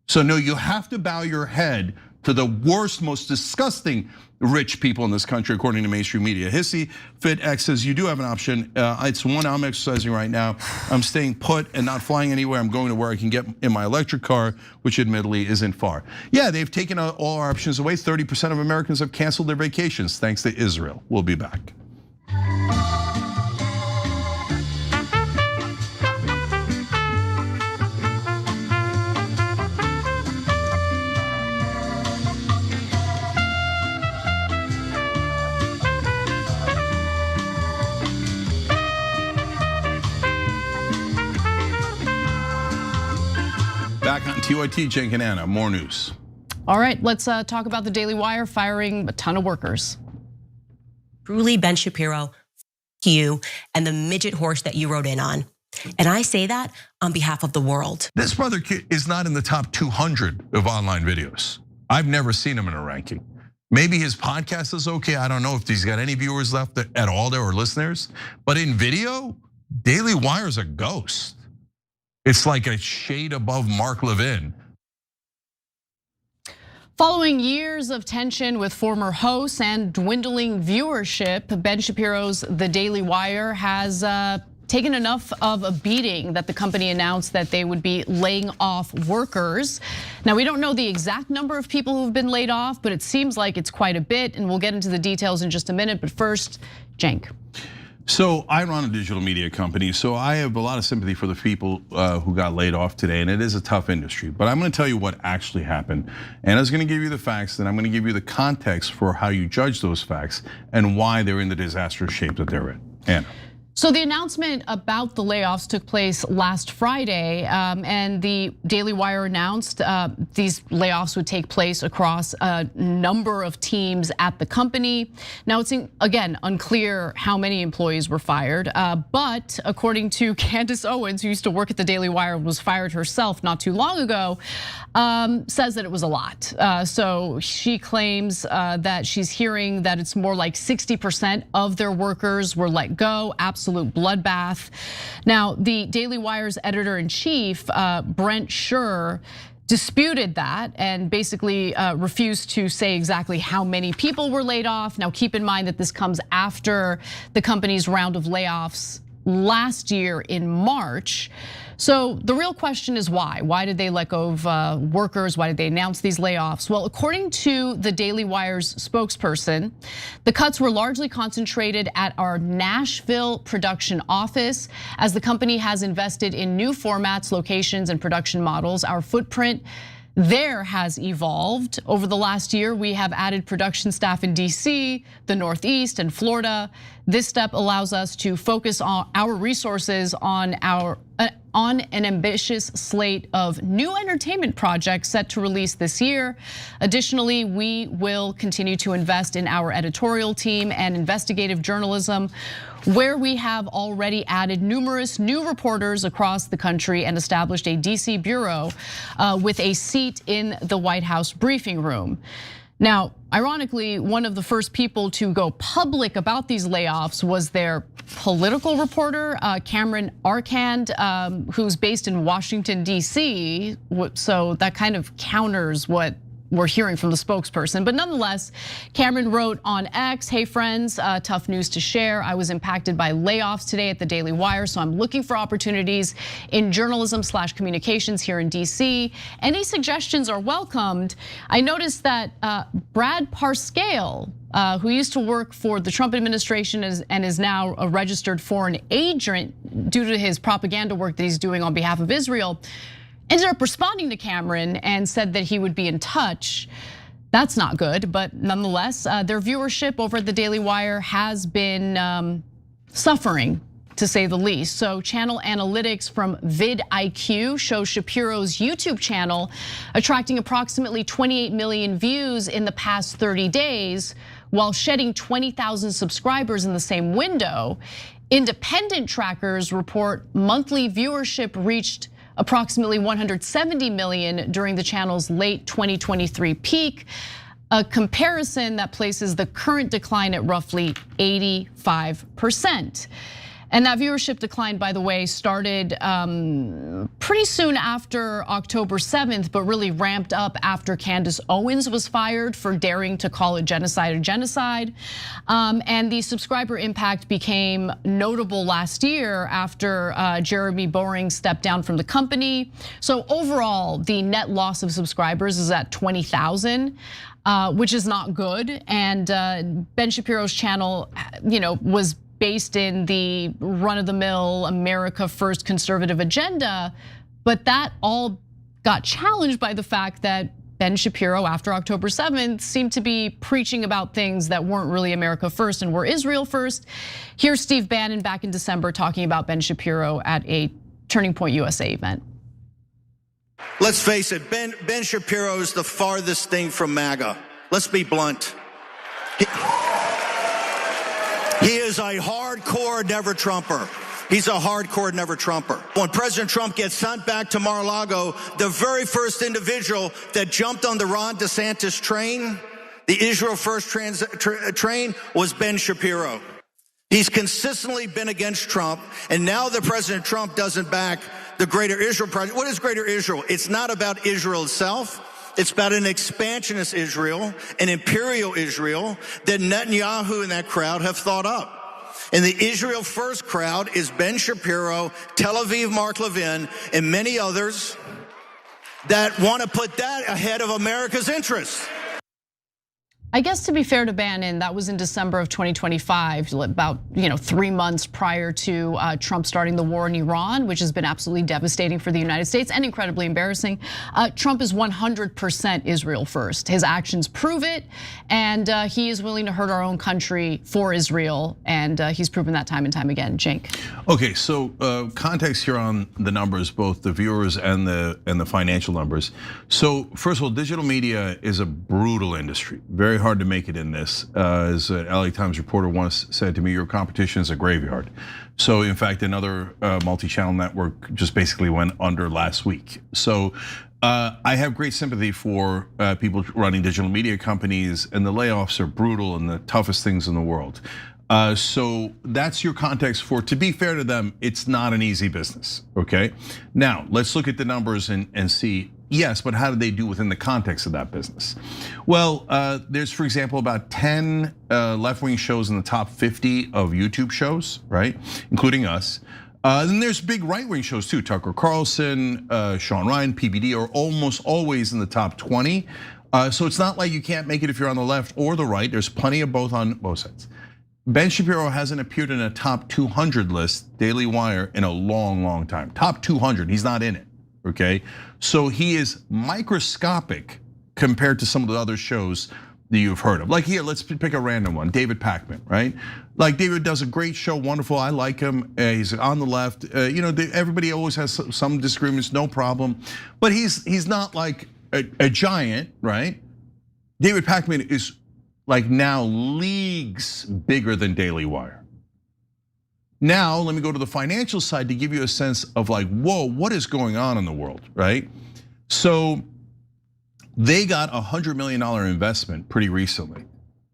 So no, you have to bow your head to the worst, most disgusting rich people in this country, according to mainstream media. Hissy Fit X says, you do have an option. It's one I'm exercising right now. I'm staying put and not flying anywhere. I'm going to where I can get in my electric car, which admittedly isn't far. Yeah, they've taken all our options away. 30% of Americans have canceled their vacations thanks to Israel. We'll be back. Back on TYT, Cenk and Anna, more news. All right, let's talk about the Daily Wire firing a ton of workers. Truly, Ben Shapiro, you and the midget horse that you rode in on. And I say that on behalf of the world. This brother is not in the top 200 of online videos. I've never seen him in a ranking. Maybe his podcast is okay. I don't know if he's got any viewers left at all there or listeners. But in video, Daily Wire's a ghost. It's like a shade above Mark Levin. Following years of tension with former hosts and dwindling viewership, Ben Shapiro's The Daily Wire has taken enough of a beating that the company announced that they would be laying off workers. Now, we don't know the exact number of people who've been laid off, but it seems like it's quite a bit, and we'll get into the details in just a minute. But first, Cenk. So I run a digital media company, so I have a lot of sympathy for the people who got laid off today, and it is a tough industry. But I'm gonna tell you what actually happened. Anna's gonna give you the facts, and I'm gonna give you the context for how you judge those facts and why they're in the disastrous shape that they're in. Anna. So the announcement about the layoffs took place last Friday, and the Daily Wire announced these layoffs would take place across a number of teams at the company. Now it's, again, unclear how many employees were fired, but according to Candace Owens, who used to work at the Daily Wire and was fired herself not too long ago, says that it was a lot. So she claims that she's hearing that it's more like 60% of their workers were let go. Absolute bloodbath. Now, the Daily Wire's editor-in-chief, Brent Schur, disputed that and basically refused to say exactly how many people were laid off. Now, keep in mind that this comes after the company's round of layoffs last year in March. So the real question is why? Why did they let go of workers? Why did they announce these layoffs? Well, according to the Daily Wire's spokesperson, the cuts were largely concentrated at our Nashville production office. As the company has invested in new formats, locations, and production models, our footprint there has evolved. Over the last year, we have added production staff in DC, the Northeast, and Florida. This step allows us to focus on our resources on an ambitious slate of new entertainment projects set to release this year. Additionally, we will continue to invest in our editorial team and investigative journalism, where we have already added numerous new reporters across the country and established a DC bureau with a seat in the White House briefing room. Now, ironically, one of the first people to go public about these layoffs was their political reporter, Cameron Arcand, who's based in Washington, DC. So that kind of counters what we're hearing from the spokesperson. But nonetheless, Cameron wrote on X, "Hey friends, tough news to share. I was impacted by layoffs today at the Daily Wire, so I'm looking for opportunities in journalism/communications here in DC. Any suggestions are welcomed." I noticed that Brad Parscale, who used to work for the Trump administration and is now a registered foreign agent due to his propaganda work that he's doing on behalf of Israel, ended up responding to Cameron and said that he would be in touch. That's not good, but nonetheless, their viewership over at the Daily Wire has been suffering, to say the least. So channel analytics from vidIQ show Shapiro's YouTube channel attracting approximately 28 million views in the past 30 days, while shedding 20,000 subscribers in the same window. Independent trackers report monthly viewership reached approximately 170 million during the channel's late 2023 peak, a comparison that places the current decline at roughly 85%. And that viewership decline, by the way, started pretty soon after October 7th, but really ramped up after Candace Owens was fired for daring to call it genocide a genocide. And the subscriber impact became notable last year after Jeremy Boring stepped down from the company. So overall, the net loss of subscribers is at 20,000. Which is not good. And Ben Shapiro's channel, was based in the run-of-the-mill America First conservative agenda, but that all got challenged by the fact that Ben Shapiro, after October 7th, seemed to be preaching about things that weren't really America First and were Israel First. Here's Steve Bannon back in December talking about Ben Shapiro at a Turning Point USA event. Let's face it, Ben Shapiro is the farthest thing from MAGA. Let's be blunt. He is a hardcore never-Trumper. He's a hardcore never-Trumper. When President Trump gets sent back to Mar-a-Lago, the very first individual that jumped on the Ron DeSantis train, the Israel First train, was Ben Shapiro. He's consistently been against Trump, and now that President Trump doesn't back the Greater Israel Project. What is Greater Israel? It's not about Israel itself. It's about an expansionist Israel, an imperial Israel that Netanyahu and that crowd have thought up. And the Israel First crowd is Ben Shapiro, Tel Aviv Mark Levin, and many others that want to put that ahead of America's interests. I guess to be fair to Bannon, that was in December of 2025, about 3 months prior to Trump starting the war in Iran, which has been absolutely devastating for the United States and incredibly embarrassing. Trump is 100% Israel first. His actions prove it, and he is willing to hurt our own country for Israel, and he's proven that time and time again. Cenk. Okay, so context here on the numbers, both the viewers and the financial numbers. So first of all, digital media is a brutal industry, very hard to make it in this. As an LA Times reporter once said to me, your competition is a graveyard. So in fact, another multi-channel network just basically went under last week. So I have great sympathy for people running digital media companies, and the layoffs are brutal and the toughest things in the world. So that's your context for, to be fair to them, it's not an easy business, okay? Now, let's look at the numbers and see, yes, but how did they do within the context of that business? Well, there's, for example, about 10 left-wing shows in the top 50 of YouTube shows, right? Including us. Then there's big right-wing shows too. Tucker Carlson, Sean Ryan, PBD are almost always in the top 20. So it's not like you can't make it if you're on the left or the right. There's plenty of both on both sides. Ben Shapiro hasn't appeared in a top 200 list, Daily Wire, in a long, long time. Top 200, he's not in it, okay? So he is microscopic compared to some of the other shows that you've heard of. Like here, let's pick a random one, David Pakman, right? Like David does a great show, wonderful, I like him. He's on the left, everybody always has some disagreements, no problem. But he's not like a giant, right? David Pakman is like now leagues bigger than Daily Wire. Now, let me go to the financial side to give you a sense of like, whoa, what is going on in the world, right? So they got $100 million investment pretty recently.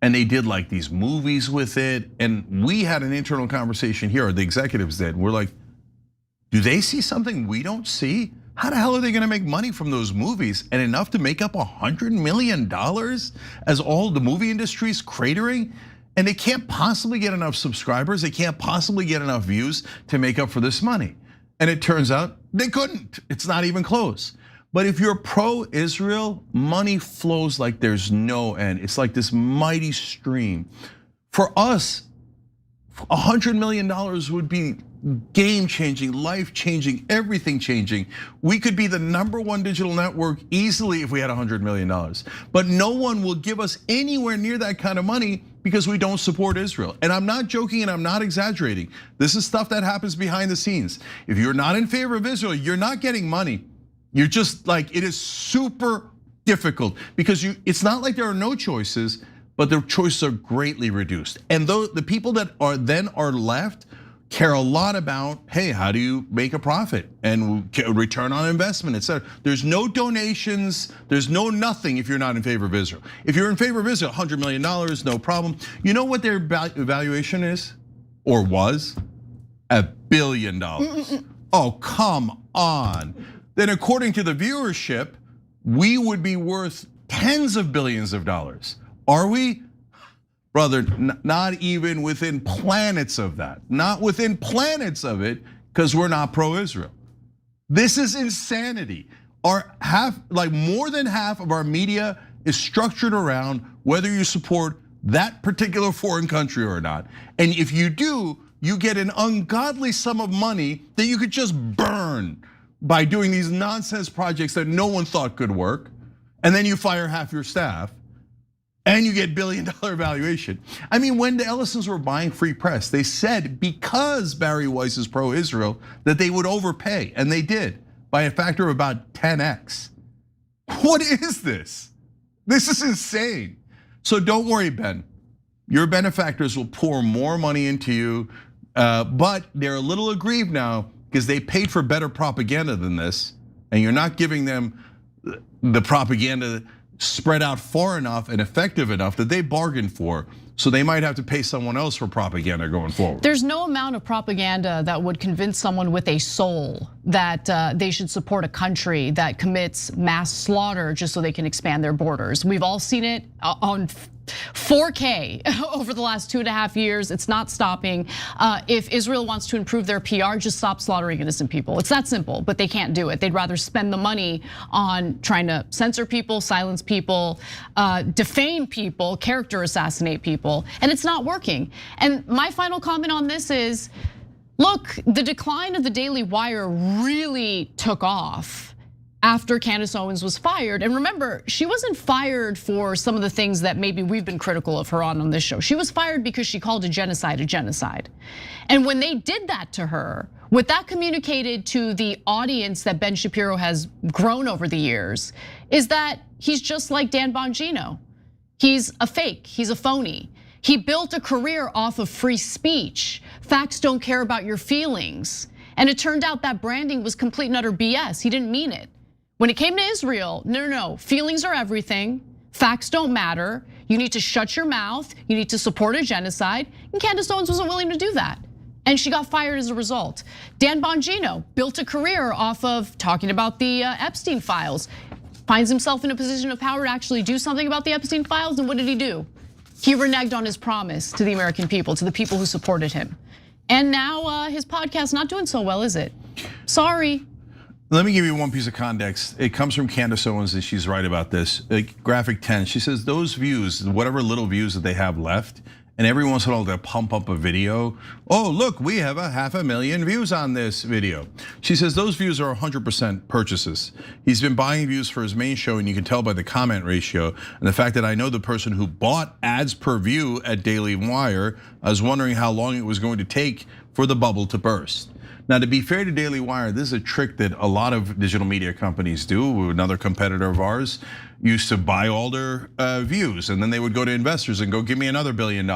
And they did like these movies with it. And we had an internal conversation here, or the executives did. We're like, do they see something we don't see? How the hell are they gonna make money from those movies and enough to make up $100 million as all the movie industry's cratering? And they can't possibly get enough subscribers, they can't possibly get enough views to make up for this money. And it turns out they couldn't, it's not even close. But if you're pro-Israel, money flows like there's no end. It's like this mighty stream. For us, $100 million would be game-changing, life-changing, everything-changing. We could be the #1 digital network easily if we had $100 million. But no one will give us anywhere near that kind of money because we don't support Israel. And I'm not joking and I'm not exaggerating. This is stuff that happens behind the scenes. If you're not in favor of Israel, you're not getting money. You're just like, it is super difficult because it's not like there are no choices, but the choices are greatly reduced. And the people that are left care a lot about, hey, how do you make a profit and return on investment, et cetera. There's no donations, there's no nothing if you're not in favor of Israel. If you're in favor of Israel, $100 million, no problem. You know what their valuation is, or was? $1 billion. Oh, come on. Then according to the viewership, we would be worth tens of billions of dollars. Are we? Brother, not even within planets of that. Not within planets of it, because we're not pro-Israel. This is insanity. More than half of our media is structured around whether you support that particular foreign country or not. And if you do, you get an ungodly sum of money that you could just burn by doing these nonsense projects that no one thought could work. And then you fire half your staff. And you get $1 billion valuation. I mean, when the Ellisons were buying Free Press, they said because Barry Weiss is pro-Israel that they would overpay, and they did by a factor of about 10x. What is this? This is insane. So don't worry, Ben. Your benefactors will pour more money into you, but they're a little aggrieved now because they paid for better propaganda than this, and you're not giving them the propaganda spread out far enough and effective enough that they bargained for. So they might have to pay someone else for propaganda going forward. There's no amount of propaganda that would convince someone with a soul that they should support a country that commits mass slaughter just so they can expand their borders. We've all seen it on 4K over the last 2.5 years. It's not stopping. If Israel wants to improve their PR, just stop slaughtering innocent people. It's that simple, but they can't do it. They'd rather spend the money on trying to censor people, silence people, defame people, character assassinate people, and it's not working. And my final comment on this is, look, the decline of the Daily Wire really took off after Candace Owens was fired. And remember, she wasn't fired for some of the things that maybe we've been critical of her on this show. She was fired because she called a genocide. And when they did that to her, what that communicated to the audience that Ben Shapiro has grown over the years is that he's just like Dan Bongino. He's a fake, he's a phony. He built a career off of free speech. Facts don't care about your feelings. And it turned out that branding was complete and utter BS. He didn't mean it. When it came to Israel, no, feelings are everything. Facts don't matter. You need to shut your mouth. You need to support a genocide. And Candace Owens wasn't willing to do that. And she got fired as a result. Dan Bongino built a career off of talking about the Epstein files. Finds himself in a position of power to actually do something about the Epstein files. And what did he do? He reneged on his promise to the American people, to the people who supported him. And now his podcast's not doing so well, is it? Sorry. Let me give you one piece of context. It comes from Candace Owens, and she's right about this. Graphic 10, she says those views, whatever little views that they have left, and every once in a while they'll pump up a video. Oh, look, we have 500,000 views on this video. She says those views are 100% purchases. He's been buying views for his main show, and you can tell by the comment ratio. And the fact that I know the person who bought ads per view at Daily Wire, I was wondering how long it was going to take for the bubble to burst. Now, to be fair to Daily Wire, this is a trick that a lot of digital media companies do. Another competitor of ours used to buy all their views, and then they would go to investors and go, give me another $1 billion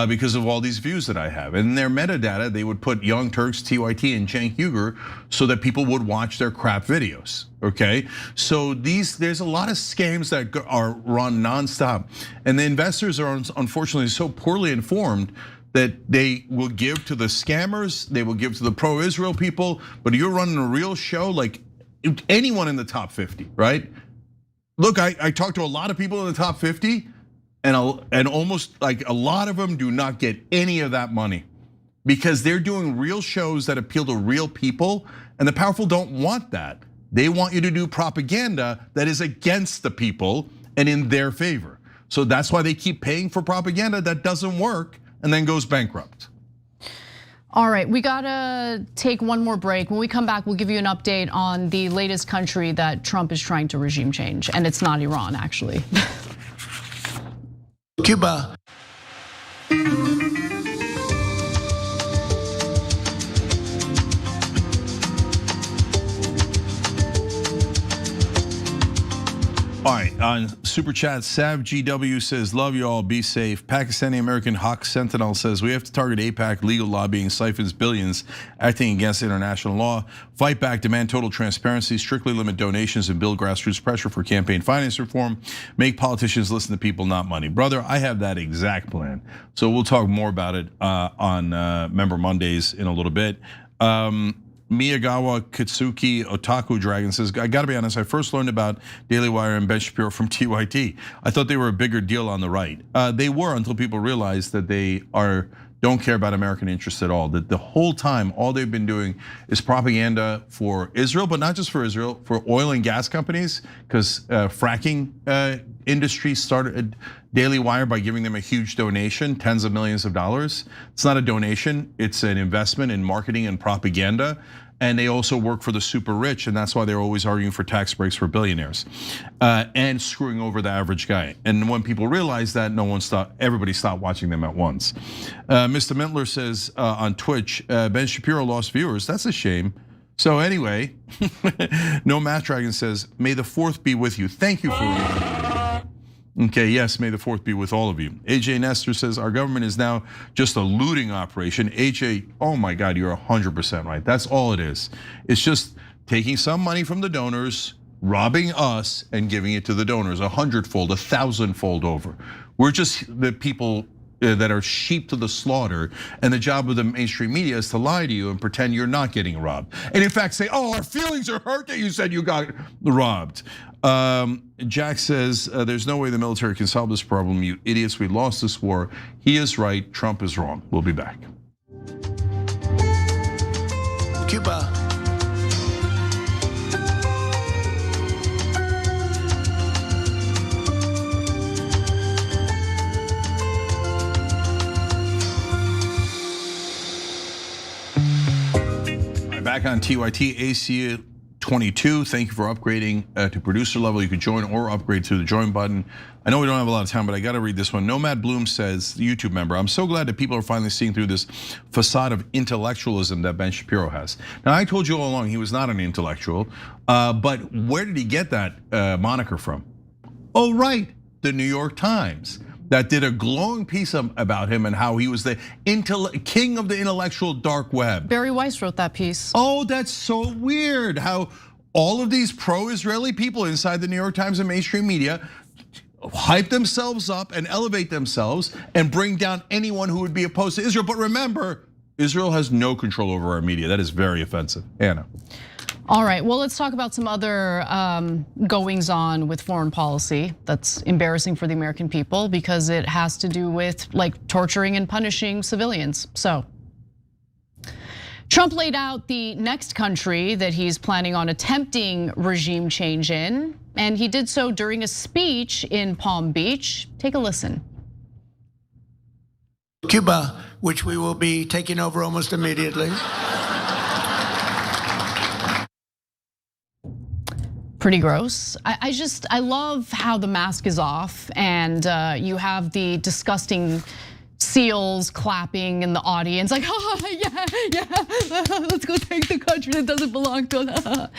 because of all these views that I have. And in their metadata, they would put Young Turks, TYT, and Cenk so that people would watch their crap videos, okay? So there's a lot of scams that are run nonstop. And the investors are unfortunately so poorly informed that they will give to the scammers, they will give to the pro-Israel people, but you're running a real show like anyone in the top 50, right? Look, I talked to a lot of people in the top 50, and almost like a lot of them do not get any of that money because they're doing real shows that appeal to real people, and the powerful don't want that. They want you to do propaganda that is against the people and in their favor. So that's why they keep paying for propaganda that doesn't work and then goes bankrupt. All right, we gotta take one more break. When we come back, we'll give you an update on the latest country that Trump is trying to regime change, and it's not Iran, actually. Cuba. All right, on Super Chat, Sav GW says, love you all, be safe. Pakistani American Hawk Sentinel says, we have to target AIPAC, legal lobbying, siphons billions, acting against international law. Fight back, demand total transparency, strictly limit donations and build grassroots pressure for campaign finance reform. Make politicians listen to people, not money. Brother, I have that exact plan. So we'll talk more about it on Member Mondays in a little bit. Miyagawa Kitsuki Otaku Dragon says, I gotta be honest, I first learned about Daily Wire and Ben Shapiro from TYT. I thought they were a bigger deal on the right. They were until people realized that they don't care about American interests at all. That the whole time, all they've been doing is propaganda for Israel, but not just for Israel, for oil and gas companies, because fracking industry started Daily Wire by giving them a huge donation, tens of millions of dollars. It's not a donation, it's an investment in marketing and propaganda. And they also work for the super rich, and that's why they're always arguing for tax breaks for billionaires and screwing over the average guy. And when people realize that, everybody stopped watching them at once. Mr. Mintler says on Twitch, Ben Shapiro lost viewers. That's a shame. So anyway, No Math Dragon says, may the 4th be with you. Thank you for reading. Okay, yes, may the 4th be with all of you. AJ Nestor says, our government is now just a looting operation. AJ, oh my God, you're 100% right. That's all it is. It's just taking some money from the donors, robbing us and giving it to the donors 100-fold, 1,000-fold over. We're just the people that are sheep to the slaughter, and the job of the mainstream media is to lie to you and pretend you're not getting robbed. And in fact say, oh, our feelings are hurt that you said you got robbed. Jack says, there's no way the military can solve this problem, you idiots, we lost this war. He is right, Trump is wrong. We'll be back. Cuba. Back on TYT AC 22. Thank you for upgrading to producer level. You can join or upgrade through the join button. I know we don't have a lot of time, but I got to read this one. Nomad Bloom says, the YouTube member, I'm so glad that people are finally seeing through this facade of intellectualism that Ben Shapiro has. Now, I told you all along he was not an intellectual, but where did he get that moniker from? Oh, right, the New York Times. That did a glowing piece about him and how he was the king of the intellectual dark web. Barry Weiss wrote that piece. Oh, that's so weird how all of these pro-Israeli people inside the New York Times and mainstream media hype themselves up and elevate themselves and bring down anyone who would be opposed to Israel. But remember, Israel has no control over our media. That is very offensive. Anna. All right, well, let's talk about some other goings on with foreign policy that's embarrassing for the American people because it has to do with like torturing and punishing civilians. So Trump laid out the next country that he's planning on attempting regime change in, and he did so during a speech in Palm Beach. Take a listen. Cuba, which we will be taking over almost immediately. Pretty gross. I love how the mask is off and you have the disgusting SEALs clapping in the audience like, yeah, let's go take the country that doesn't belong to us.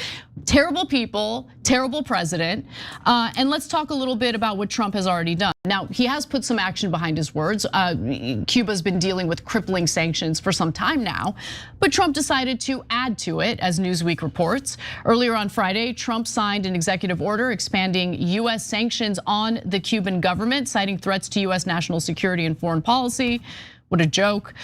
Terrible people, terrible president. And let's talk a little bit about what Trump has already done. Now, he has put some action behind his words. Cuba's been dealing with crippling sanctions for some time now, but Trump decided to add to it, as Newsweek reports. Earlier on Friday, Trump signed an executive order expanding US sanctions on the Cuban government, citing threats to US national security and foreign policy. What a joke.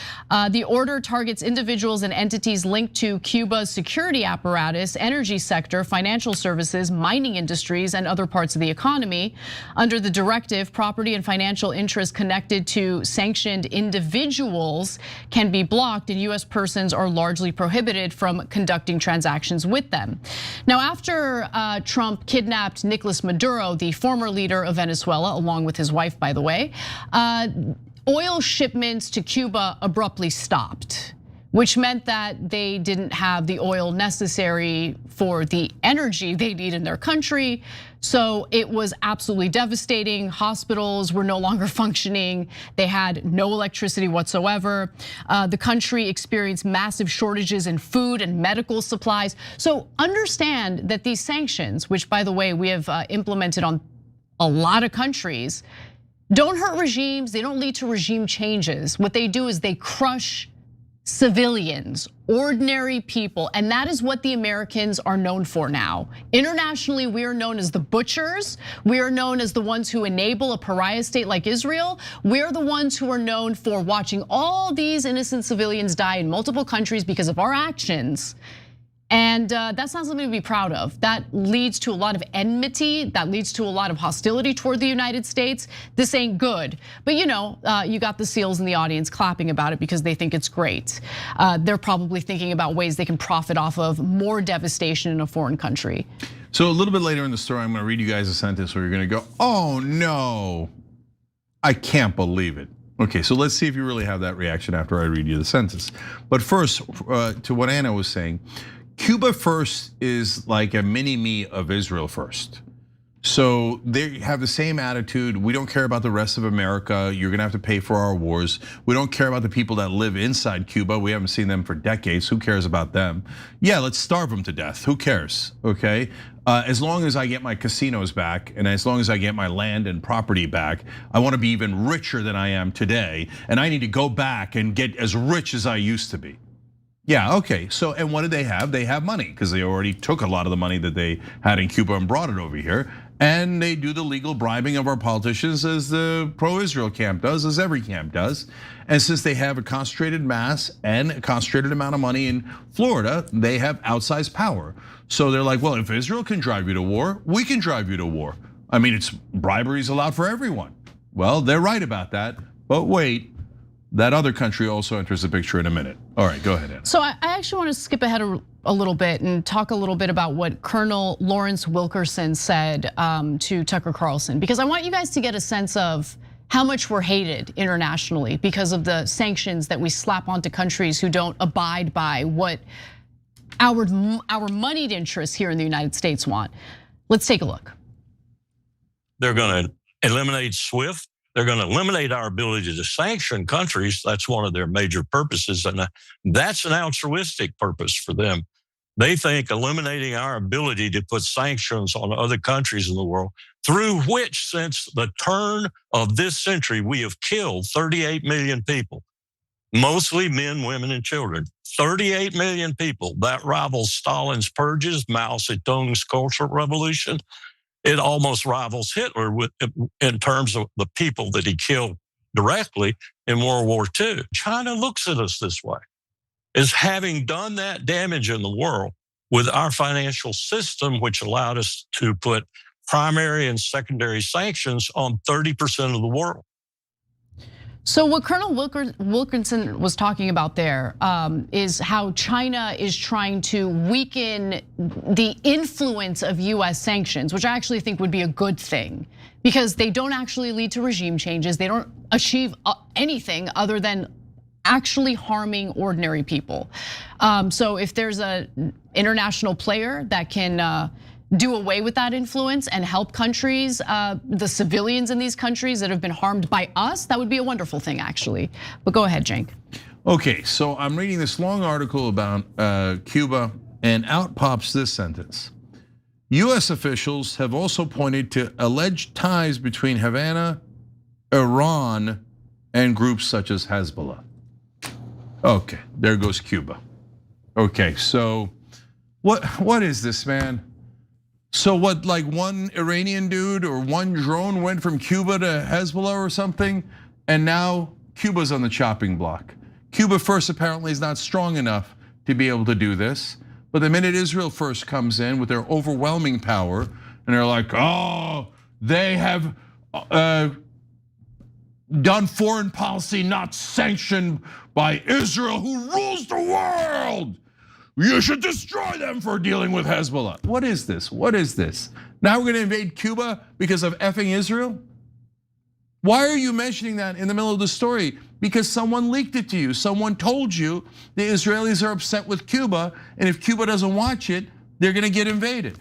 The order targets individuals and entities linked to Cuba's security apparatus, energy sector, financial services, mining industries, and other parts of the economy. Under the directive, property and financial interests connected to sanctioned individuals can be blocked, and US persons are largely prohibited from conducting transactions with them. Now, after Trump kidnapped Nicolas Maduro, the former leader of Venezuela, along with his wife, by the way, oil shipments to Cuba abruptly stopped, which meant that they didn't have the oil necessary for the energy they need in their country. So it was absolutely devastating. Hospitals were no longer functioning. They had no electricity whatsoever. The country experienced massive shortages in food and medical supplies. So understand that these sanctions, which by the way, we have implemented on a lot of countries, don't hurt regimes, they don't lead to regime changes. What they do is they crush civilians, ordinary people, and that is what the Americans are known for now. Internationally, we are known as the butchers. We are known as the ones who enable a pariah state like Israel. We are the ones who are known for watching all these innocent civilians die in multiple countries because of our actions. And that's not something to be proud of. That leads to a lot of enmity. That leads to a lot of hostility toward the United States. This ain't good. But you got the SEALs in the audience clapping about it because they think it's great. They're probably thinking about ways they can profit off of more devastation in a foreign country. So a little bit later in the story, I'm gonna read you guys a sentence where you're gonna go, oh no, I can't believe it. Okay, so let's see if you really have that reaction after I read you the sentence. But first, to what Anna was saying, Cuba first is like a mini-me of Israel first. So they have the same attitude. We don't care about the rest of America. You're gonna have to pay for our wars. We don't care about the people that live inside Cuba. We haven't seen them for decades. Who cares about them? Yeah, let's starve them to death. Who cares, okay? As long as I get my casinos back and as long as I get my land and property back, I wanna be even richer than I am today. And I need to go back and get as rich as I used to be. Yeah, okay, so and what do they have? They have money because they already took a lot of the money that they had in Cuba and brought it over here. And they do the legal bribing of our politicians as the pro-Israel camp does, as every camp does. And since they have a concentrated mass and a concentrated amount of money in Florida, they have outsized power. So they're like, well, if Israel can drive you to war, we can drive you to war. I mean, bribery is allowed for everyone. Well, they're right about that, but wait, that other country also enters the picture in a minute. All right, go ahead, Anna. So I actually want to skip ahead a little bit and talk a little bit about what Colonel Lawrence Wilkerson said to Tucker Carlson, because I want you guys to get a sense of how much we're hated internationally because of the sanctions that we slap onto countries who don't abide by what our moneyed interests here in the United States want. Let's take a look. They're going to eliminate SWIFT. They're going to eliminate our ability to sanction countries. That's one of their major purposes. And that's an altruistic purpose for them. They think eliminating our ability to put sanctions on other countries in the world, through which since the turn of this century, we have killed 38 million people, mostly men, women, and children. 38 million people. That rivals Stalin's purges, Mao Zedong's Cultural Revolution. It almost rivals Hitler in terms of the people that he killed directly in World War II. China looks at us this way, as having done that damage in the world with our financial system, which allowed us to put primary and secondary sanctions on 30% of the world. So what Colonel Wilkinson was talking about there is how China is trying to weaken the influence of US sanctions, which I actually think would be a good thing because they don't actually lead to regime changes. They don't achieve anything other than actually harming ordinary people. So if there's an international player that can do away with that influence and help countries, the civilians in these countries that have been harmed by us, that would be a wonderful thing, actually. But go ahead, Cenk. Okay, so I'm reading this long article about Cuba, and out pops this sentence. US officials have also pointed to alleged ties between Havana, Iran, and groups such as Hezbollah. Okay, there goes Cuba. Okay, so what is this, man? So what, like one Iranian dude or one drone went from Cuba to Hezbollah or something, and now Cuba's on the chopping block. Cuba first apparently is not strong enough to be able to do this, but the minute Israel first comes in with their overwhelming power, and they're like, oh, they have done foreign policy not sanctioned by Israel, who rules the world. You should destroy them for dealing with Hezbollah. What is this? What is this? Now we're gonna invade Cuba because of effing Israel? Why are you mentioning that in the middle of the story? Because someone leaked it to you. Someone told you the Israelis are upset with Cuba, and if Cuba doesn't watch it, they're gonna get invaded.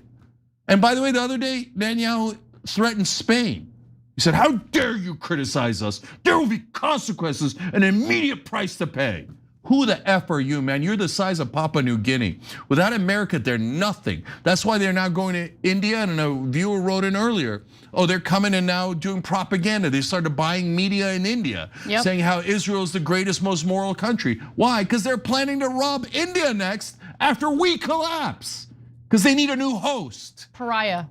And by the way, the other day, Netanyahu threatened Spain. He said, how dare you criticize us? There will be consequences, an immediate price to pay. Who the F are you, man? You're the size of Papua New Guinea. Without America, they're nothing. That's why they're now going to India, and a viewer wrote in earlier, oh, they're coming and now doing propaganda. They started buying media in India, saying how Israel is the greatest, most moral country. Why? Because they're planning to rob India next after we collapse. Because they need a new host. Pariah,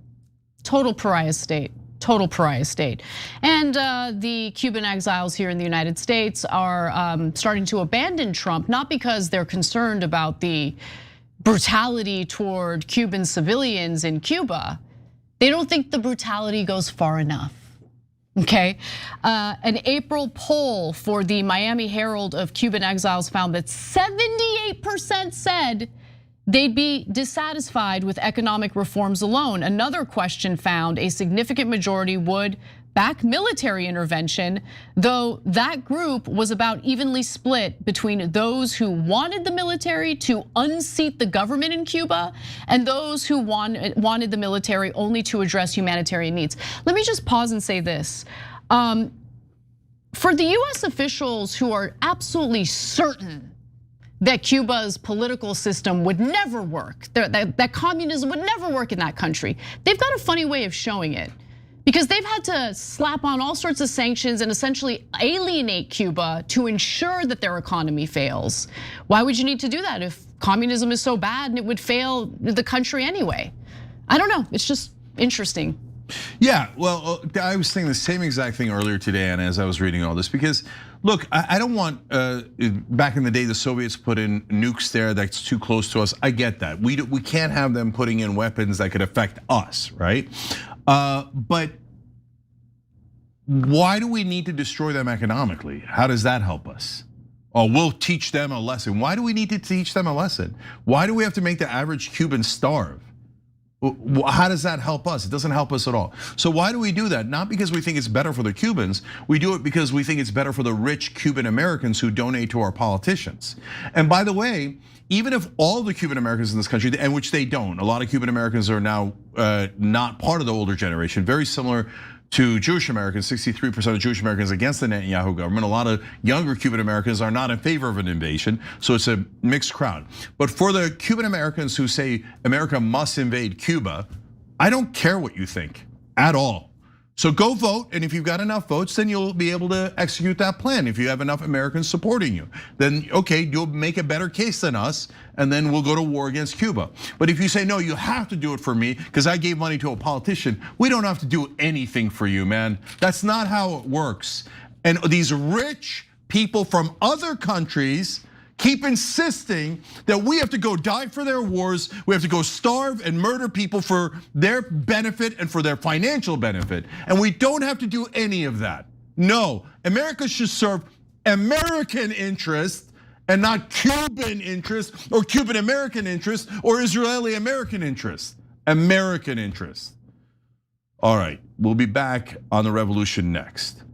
total pariah state. Total pariah state. And the Cuban exiles here in the United States are starting to abandon Trump, not because they're concerned about the brutality toward Cuban civilians in Cuba. They don't think the brutality goes far enough. Okay, an April poll for the Miami Herald of Cuban exiles found that 78% said they'd be dissatisfied with economic reforms alone. Another question found a significant majority would back military intervention, though that group was about evenly split between those who wanted the military to unseat the government in Cuba and those who wanted the military only to address humanitarian needs. Let me just pause and say this. For the US officials who are absolutely certain that Cuba's political system would never work, that communism would never work in that country, they've got a funny way of showing it. Because they've had to slap on all sorts of sanctions and essentially alienate Cuba to ensure that their economy fails. Why would you need to do that if communism is so bad and it would fail the country anyway? I don't know, it's just interesting. Yeah, well, I was thinking the same exact thing earlier today, and as I was reading all this, because look, I don't want, back in the day, the Soviets put in nukes there that's too close to us. I get that. We can't have them putting in weapons that could affect us, right? But why do we need to destroy them economically? How does that help us? Oh, we'll teach them a lesson. Why do we need to teach them a lesson? Why do we have to make the average Cuban starve? How does that help us? It doesn't help us at all. So why do we do that? Not because we think it's better for the Cubans. We do it because we think it's better for the rich Cuban Americans who donate to our politicians. And by the way, even if all the Cuban Americans in this country, and which they don't, a lot of Cuban Americans are now not part of the older generation, very similar to Jewish Americans. 63% of Jewish Americans against the Netanyahu government. A lot of younger Cuban Americans are not in favor of an invasion, so it's a mixed crowd. But for the Cuban Americans who say America must invade Cuba, I don't care what you think at all. So go vote, and if you've got enough votes, then you'll be able to execute that plan. If you have enough Americans supporting you, then okay, you'll make a better case than us, and then we'll go to war against Cuba. But if you say, no, you have to do it for me because I gave money to a politician, we don't have to do anything for you, man. That's not how it works. And these rich people from other countries keep insisting that we have to go die for their wars, we have to go starve and murder people for their benefit and for their financial benefit. And we don't have to do any of that. No, America should serve American interests and not Cuban interests or Cuban American interests or Israeli American interests. American interests. All right, we'll be back on the revolution next.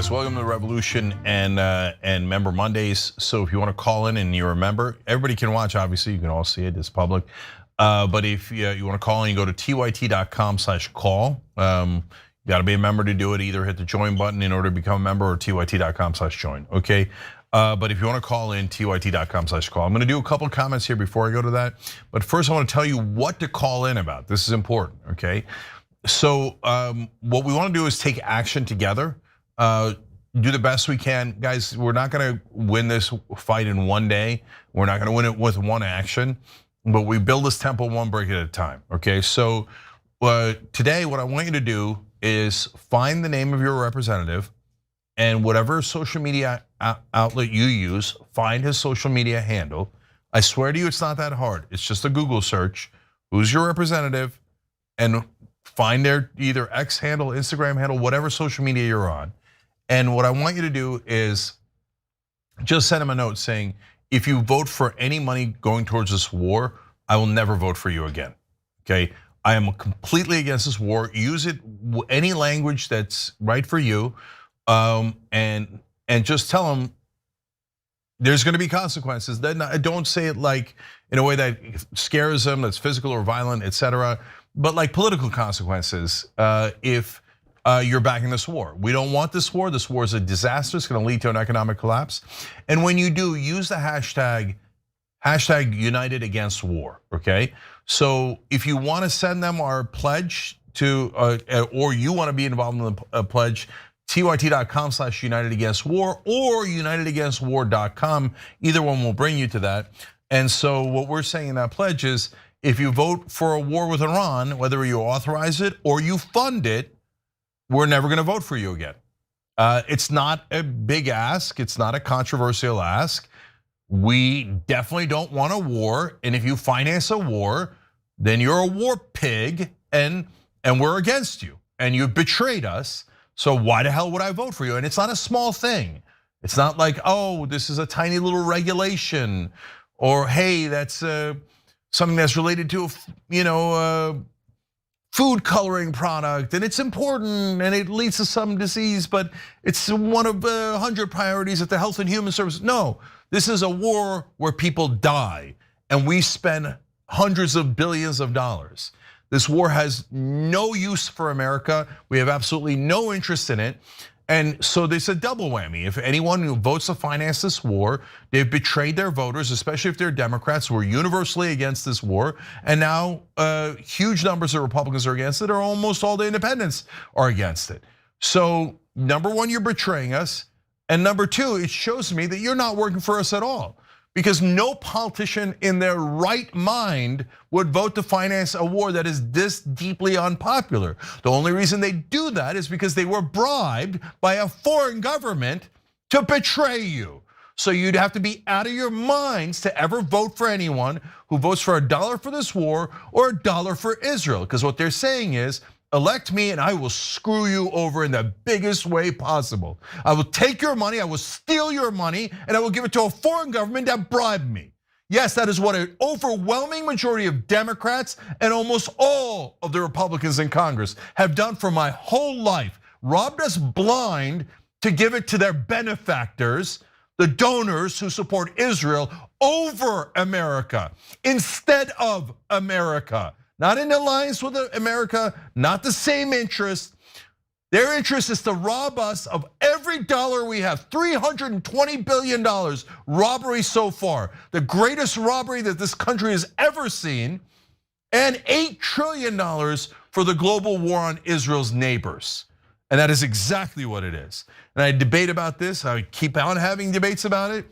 guys, welcome to the Revolution and Member Mondays. So if you want to call in and you're a member, everybody can watch. Obviously, you can all see it; it's public. But if you want to call in, you go to tyt.com/call. You got to be a member to do it. Either hit the join button in order to become a member, or tyt.com/join. Okay. But if you want to call in, tyt.com/call. I'm going to do a couple of comments here before I go to that. But first, I want to tell you what to call in about. This is important. Okay. So what we want to do is take action together, do the best we can. Guys, we're not gonna win this fight in one day. We're not gonna win it with one action, but we build this temple one brick at a time, okay? So today, what I want you to do is find the name of your representative, and whatever social media outlet you use, find his social media handle. I swear to you, it's not that hard. It's just a Google search. Who's your representative? And find their either X handle, Instagram handle, whatever social media you're on. And what I want you to do is just send him a note saying, if you vote for any money going towards this war, I will never vote for you again, okay? I am completely against this war. Use it, any language that's right for you, and just tell him there's gonna be consequences. Then don't say it like in a way that scares them, that's physical or violent, etc. But like political consequences if you're backing this war. We don't want this war. This war is a disaster. It's going to lead to an economic collapse. And when you do, use the hashtag United Against War, okay? So if you want to send them our pledge to, or you want to be involved in the pledge, tyt.com/United Against War or unitedagainstwar.com. Either one will bring you to that. And so what we're saying in that pledge is, if you vote for a war with Iran, whether you authorize it or you fund it, we're never gonna vote for you again. It's not a big ask, it's not a controversial ask. We definitely don't want a war, and if you finance a war, then you're a war pig, and we're against you, and you've betrayed us, so why the hell would I vote for you? And it's not a small thing. It's not like, oh, this is a tiny little regulation, or hey, that's something that's related to food coloring product, and it's important, and it leads to some disease, but it's one of 100 priorities at the Health and Human Services. No, this is a war where people die, and we spend hundreds of billions of dollars. This war has no use for America. We have absolutely no interest in it. And so there's a double whammy. If anyone who votes to finance this war, they've betrayed their voters, especially if they're Democrats who are universally against this war. And now huge numbers of Republicans are against it, or almost all the independents are against it. So number one, you're betraying us. And number two, it shows me that you're not working for us at all. Because no politician in their right mind would vote to finance a war that is this deeply unpopular. The only reason they do that is because they were bribed by a foreign government to betray you. So you'd have to be out of your minds to ever vote for anyone who votes for $1 for this war or $1 for Israel. Because what they're saying is, elect me and I will screw you over in the biggest way possible. I will take your money, I will steal your money, and I will give it to a foreign government that bribed me. Yes, that is what an overwhelming majority of Democrats and almost all of the Republicans in Congress have done for my whole life. Robbed us blind to give it to their benefactors, the donors who support Israel over America, instead of America. Not in alliance with America, not the same interest. Their interest is to rob us of every dollar we have. $320 billion robbery so far. The greatest robbery that this country has ever seen. And $8 trillion for the global war on Israel's neighbors. And that is exactly what it is. And I debate about this, I keep on having debates about it.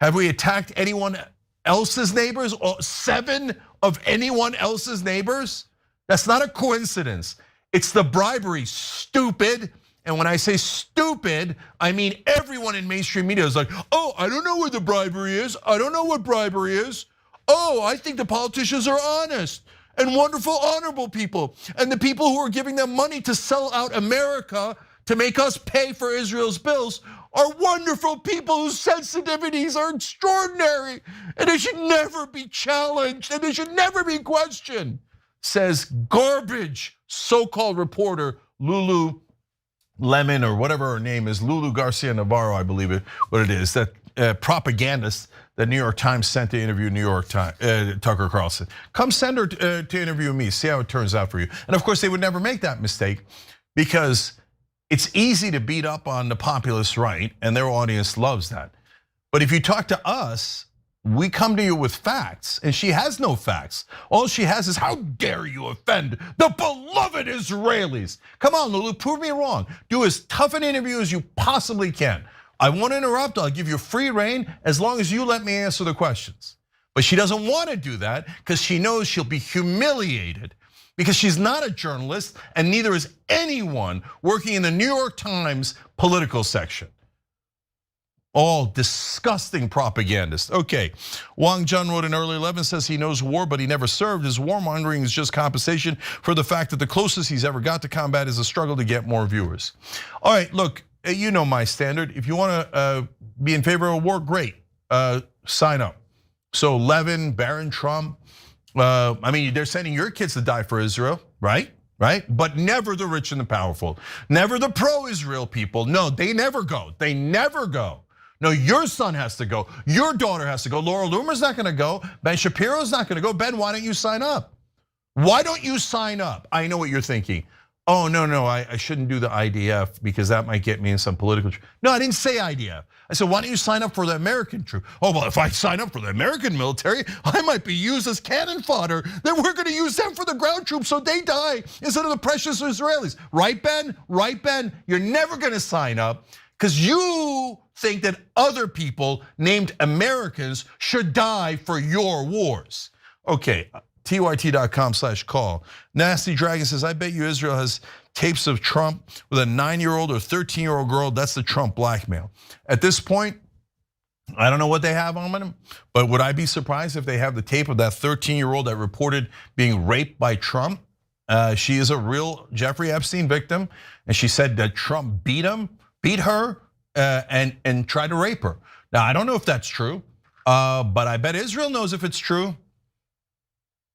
Have we attacked anyone else's neighbors, or 7 of anyone else's neighbors? That's not a coincidence. It's the bribery, stupid. And when I say stupid, I mean everyone in mainstream media is like, oh, I don't know what the bribery is. I don't know what bribery is. Oh, I think the politicians are honest and wonderful, honorable people. And the people who are giving them money to sell out America to make us pay for Israel's bills are wonderful people whose sensitivities are extraordinary, and they should never be challenged, and they should never be questioned, says garbage so-called reporter Lulu Lemon or whatever her name is, Lulu Garcia-Navarro, I believe what it is, that propagandist that New York Times sent to interview Tucker Carlson. Come send her to interview me, see how it turns out for you. And of course, they would never make that mistake because it's easy to beat up on the populist right, and their audience loves that. But if you talk to us, we come to you with facts, and she has no facts. All she has is, how dare you offend the beloved Israelis? Come on, Lulu, prove me wrong. Do as tough an interview as you possibly can. I won't interrupt, I'll give you free reign as long as you let me answer the questions. But she doesn't want to do that because she knows she'll be humiliated because she's not a journalist and neither is anyone working in the New York Times political section. All disgusting propagandists. Okay, Wang Jun wrote in early 11, says he knows war, but he never served. His warmongering is just compensation for the fact that the closest he's ever got to combat is a struggle to get more viewers. All right, look, you know my standard. If you want to be in favor of war, great, sign up. So Levin, Barron Trump, I mean, they're sending your kids to die for Israel, right? Right? But never the rich and the powerful, never the pro-Israel people. No, they never go, they never go. No, your son has to go. Your daughter has to go. Laura Loomer's not gonna go. Ben Shapiro's not gonna go. Ben, why don't you sign up? Why don't you sign up? I know what you're thinking. Oh, no, I shouldn't do the IDF because that might get me in some political. No, I didn't say IDF. I said, why don't you sign up for the American troop? Oh, well, if I sign up for the American military, I might be used as cannon fodder. Then we're gonna use them for the ground troops so they die instead of the precious Israelis. Right, Ben? Right, Ben? You're never gonna sign up because you think that other people named Americans should die for your wars. Okay, tyt.com/call. Nasty Dragon says, I bet you Israel has tapes of Trump with a 9-year-old or 13-year-old girl. That's the Trump blackmail. At this point, I don't know what they have on him, but would I be surprised if they have the tape of that 13-year-old that reported being raped by Trump? She is a real Jeffrey Epstein victim, and she said that Trump beat her, and tried to rape her. Now, I don't know if that's true, but I bet Israel knows if it's true.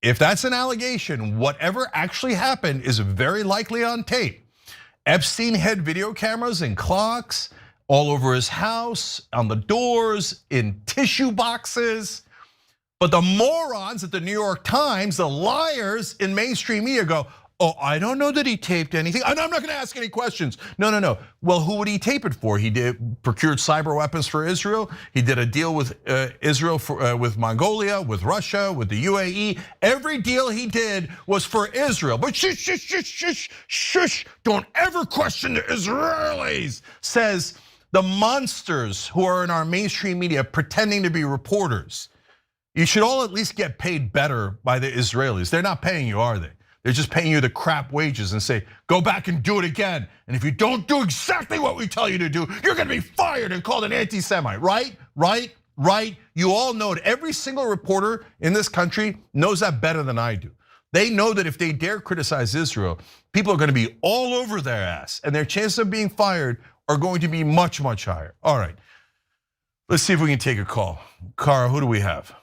If that's an allegation, whatever actually happened is very likely on tape. Epstein had video cameras and clocks all over his house, on the doors, in tissue boxes. But the morons at the New York Times, the liars in mainstream media go, oh, I don't know that he taped anything. I'm not gonna ask any questions. No. Well, who would he tape it for? He procured cyber weapons for Israel. He did a deal with Israel, with Mongolia, with Russia, with the UAE. Every deal he did was for Israel. But shush, don't ever question the Israelis, says the monsters who are in our mainstream media pretending to be reporters. You should all at least get paid better by the Israelis. They're not paying you, are they? They're just paying you the crap wages and say, go back and do it again. And if you don't do exactly what we tell you to do, you're gonna be fired and called an anti-Semite, right? You all know it. Every single reporter in this country knows that better than I do. They know that if they dare criticize Israel, people are gonna be all over their ass and their chances of being fired are going to be much, much higher. All right, let's see if we can take a call. Cara, who do we have?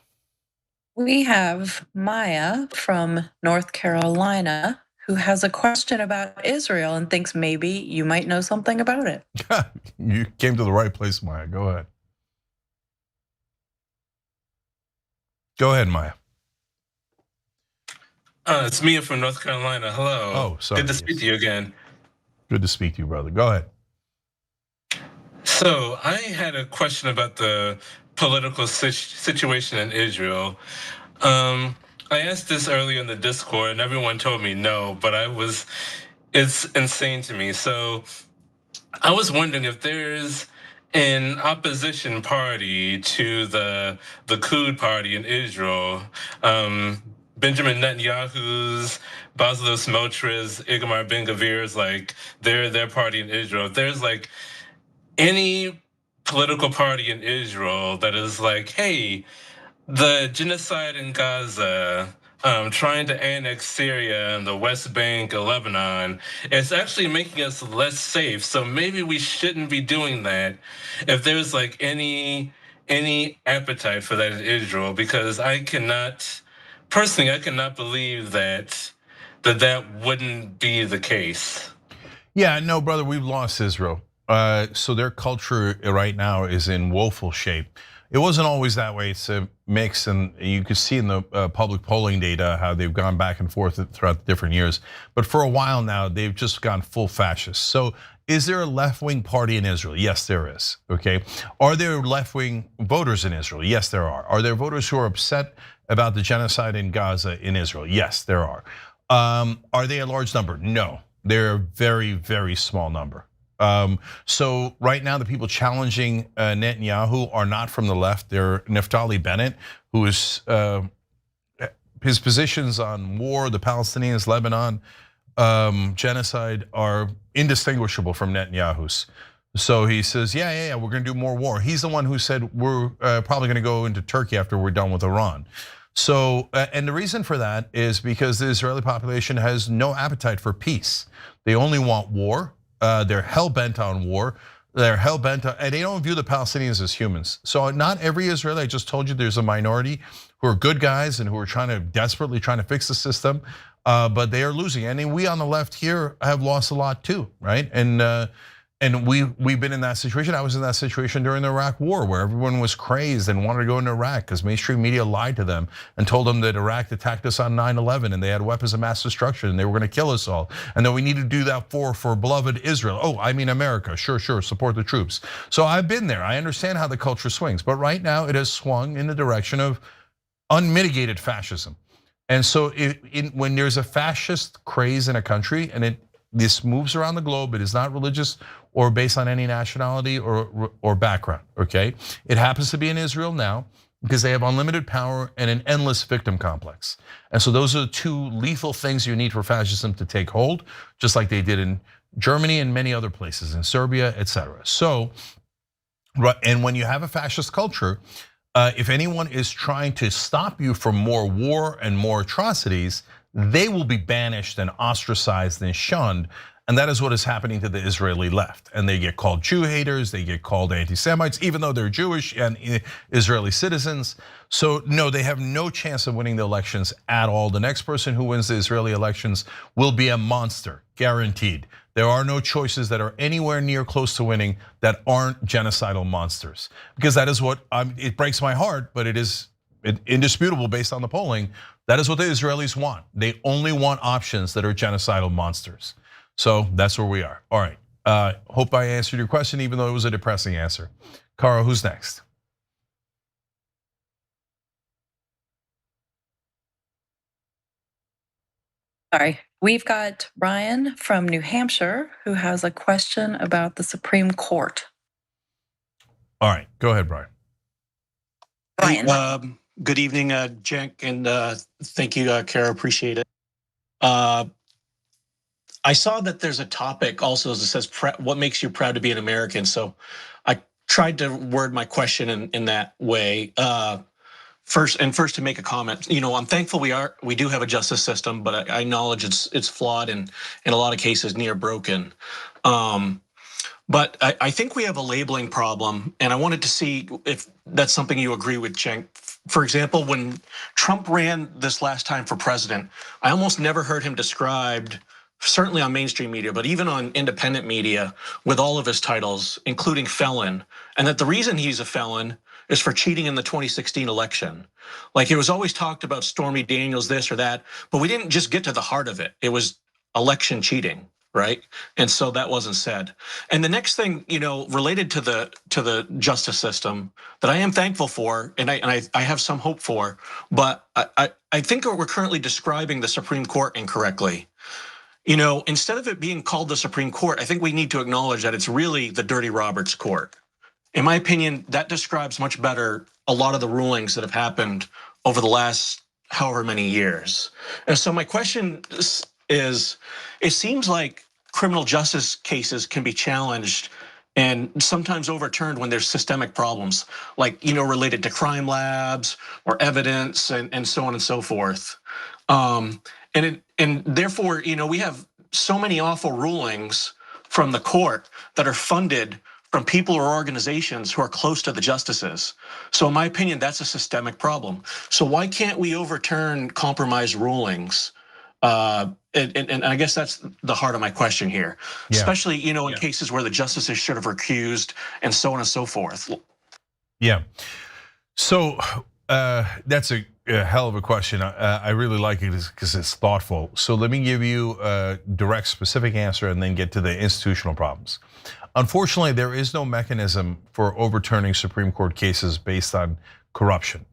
We have Maya from North Carolina who has a question about Israel and thinks maybe you might know something about it. You came to the right place, Maya. Go ahead. Go ahead, Maya. It's Mia from North Carolina. Hello. Oh, sorry. Good to speak to you again. Good to speak to you, brother. Go ahead. So I had a question about the political situation in Israel. I asked this earlier in the Discord and everyone told me no, but it's insane to me. So I was wondering if there's an opposition party to the Likud party in Israel, Benjamin Netanyahu's, Bezalel Smotrich, Itamar Ben-Gvir's, like their party in Israel. If there's like any political party in Israel that is like, hey, the genocide in Gaza, trying to annex Syria and the West Bank and Lebanon, it's actually making us less safe. So maybe we shouldn't be doing that. If there's like any appetite for that in Israel, because I cannot believe that wouldn't be the case. Yeah, no, brother, we've lost Israel. So their culture right now is in woeful shape. It wasn't always that way. It's a mix, and you can see in the public polling data how they've gone back and forth throughout the different years. But for a while now, they've just gone full fascist. So is there a left-wing party in Israel? Yes, there is, okay? Are there left-wing voters in Israel? Yes, there are. Are there voters who are upset about the genocide in Gaza in Israel? Yes, there are. Are they a large number? No, they're a very, very small number. So right now, the people challenging Netanyahu are not from the left. They're Naftali Bennett, who is his positions on war, the Palestinians, Lebanon, genocide are indistinguishable from Netanyahu's. So he says, yeah, we're going to do more war. He's the one who said we're probably going to go into Turkey after we're done with Iran. So, and the reason for that is because the Israeli population has no appetite for peace. They only want war. They're hell-bent on war. They're hell-bent on, and they don't view the Palestinians as humans. So not every Israeli, I just told you there's a minority who are good guys and who are desperately trying to fix the system, but they are losing. And we on the left here have lost a lot too, right? And we've been in that situation. I was in that situation during the Iraq War, where everyone was crazed and wanted to go into Iraq because mainstream media lied to them and told them that Iraq attacked us on 9/11 and they had weapons of mass destruction and they were going to kill us all, and that we needed to do that for beloved Israel. Oh, I mean America. Sure, support the troops. So I've been there. I understand how the culture swings, but right now it has swung in the direction of unmitigated fascism. And so when there's a fascist craze in a country and this moves around the globe, it is not religious or based on any nationality or background, okay? It happens to be in Israel now because they have unlimited power and an endless victim complex. And so those are the two lethal things you need for fascism to take hold, just like they did in Germany and many other places, in Serbia, etc. So, and when you have a fascist culture, if anyone is trying to stop you from more war and more atrocities, they will be banished and ostracized and shunned. And that is what is happening to the Israeli left. And they get called Jew haters, they get called anti-Semites, even though they're Jewish and Israeli citizens. So no, they have no chance of winning the elections at all. The next person who wins the Israeli elections will be a monster, guaranteed. There are no choices that are anywhere near close to winning that aren't genocidal monsters. Because that is what, it breaks my heart, but it is indisputable based on the polling. That is what the Israelis want. They only want options that are genocidal monsters. So that's where we are. All right, hope I answered your question, even though it was a depressing answer. Cara, who's next? Sorry, we've got Ryan from New Hampshire who has a question about the Supreme Court. All right, go ahead, Brian. Ryan. Good evening, Cenk, and thank you, Kara, appreciate it. I saw that there's a topic also that says, what makes you proud to be an American? So I tried to word my question in that way. First to make a comment, I'm thankful we do have a justice system, but I acknowledge it's flawed and in a lot of cases near broken. But I think we have a labeling problem, and I wanted to see if that's something you agree with, Cenk. For example, when Trump ran this last time for president, I almost never heard him described, certainly on mainstream media, but even on independent media, with all of his titles, including felon, and that the reason he's a felon is for cheating in the 2016 election. Like, it was always talked about Stormy Daniels, this or that, but we didn't just get to the heart of it. It was election cheating, right? And so that wasn't said. And the next thing, related to the justice system that I am thankful for, and I have some hope for, but I think we're currently describing the Supreme Court incorrectly. Instead of it being called the Supreme Court, I think we need to acknowledge that it's really the Dirty Roberts Court. In my opinion, that describes much better a lot of the rulings that have happened over the last however many years. And so my question is, it seems like criminal justice cases can be challenged and sometimes overturned when there's systemic problems, like, related to crime labs or evidence and so on and so forth. And therefore, we have so many awful rulings from the court that are funded from people or organizations who are close to the justices. So in my opinion, that's a systemic problem. So why can't we overturn compromised rulings And I guess that's the heart of my question here, especially in cases where the justices should have recused and so on and so forth. Yeah. So that's a hell of a question. I really like it because it's thoughtful. So let me give you a direct, specific answer and then get to the institutional problems. Unfortunately, there is no mechanism for overturning Supreme Court cases based on corruption.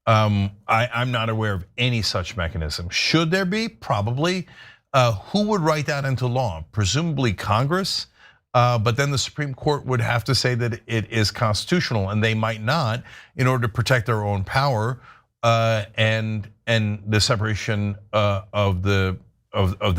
I'm not aware of any such mechanism. Should there be? Probably. Who would write that into law? Presumably Congress. But then the Supreme Court would have to say that it is constitutional, and they might not, in order to protect their own power and the separation of the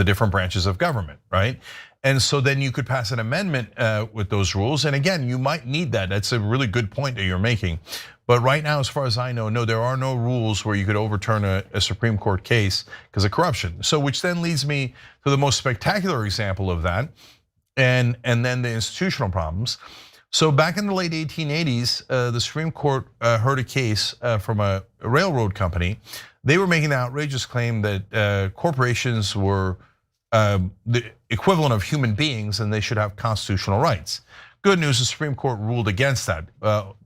different branches of government, right? And so then you could pass an amendment with those rules. And again, you might need that. That's a really good point that you're making. But right now, as far as I know, no, there are no rules where you could overturn a Supreme Court case because of corruption. So which then leads me to the most spectacular example of that, and then the institutional problems. So back in the late 1880s, the Supreme Court heard a case from a railroad company. They were making the outrageous claim that corporations were the equivalent of human beings and they should have constitutional rights. Good news, the Supreme Court ruled against that.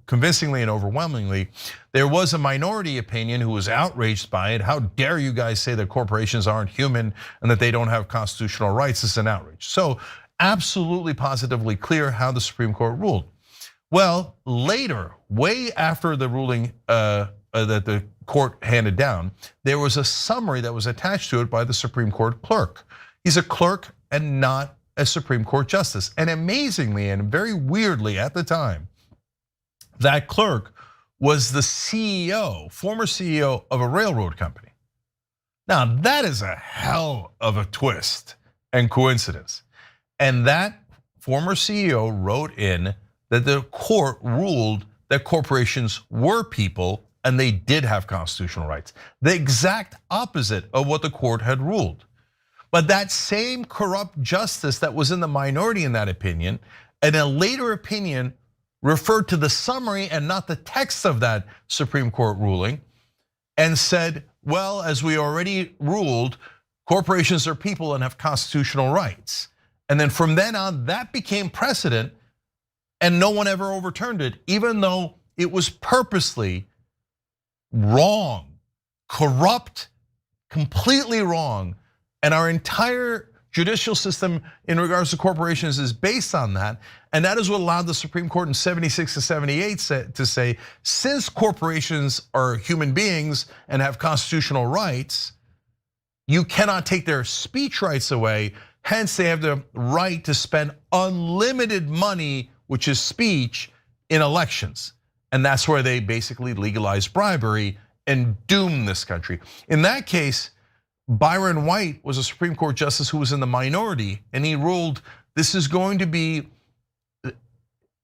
Convincingly and overwhelmingly. There was a minority opinion who was outraged by it. How dare you guys say that corporations aren't human and that they don't have constitutional rights? It's an outrage. So absolutely positively clear how the Supreme Court ruled. Well, later, way after the ruling that the court handed down, there was a summary that was attached to it by the Supreme Court clerk. He's a clerk and not a Supreme Court justice. And amazingly and very weirdly at the time, that clerk was the CEO, former CEO of a railroad company. Now that is a hell of a twist and coincidence. And that former CEO wrote in that the court ruled that corporations were people and they did have constitutional rights. The exact opposite of what the court had ruled. But that same corrupt justice that was in the minority in that opinion, in a later opinion, referred to the summary and not the text of that Supreme Court ruling and said, well, as we already ruled, corporations are people and have constitutional rights. And then from then on, that became precedent and no one ever overturned it, even though it was purposely wrong, corrupt, completely wrong. And our entire judicial system in regards to corporations is based on that. And that is what allowed the Supreme Court in 76 to 78 to say, since corporations are human beings and have constitutional rights, you cannot take their speech rights away. Hence, they have the right to spend unlimited money, which is speech, in elections. And that's where they basically legalized bribery and doomed this country. In that case, Byron White was a Supreme Court justice who was in the minority, and he ruled this is going to be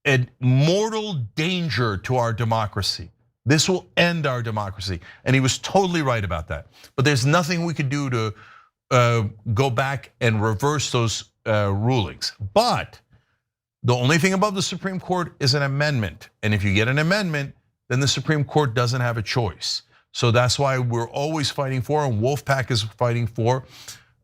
a mortal danger to our democracy. This will end our democracy. And he was totally right about that. But there's nothing we could do to go back and reverse those rulings. But the only thing above the Supreme Court is an amendment. And if you get an amendment, then the Supreme Court doesn't have a choice. So that's why we're always fighting for, and Wolfpack is fighting for,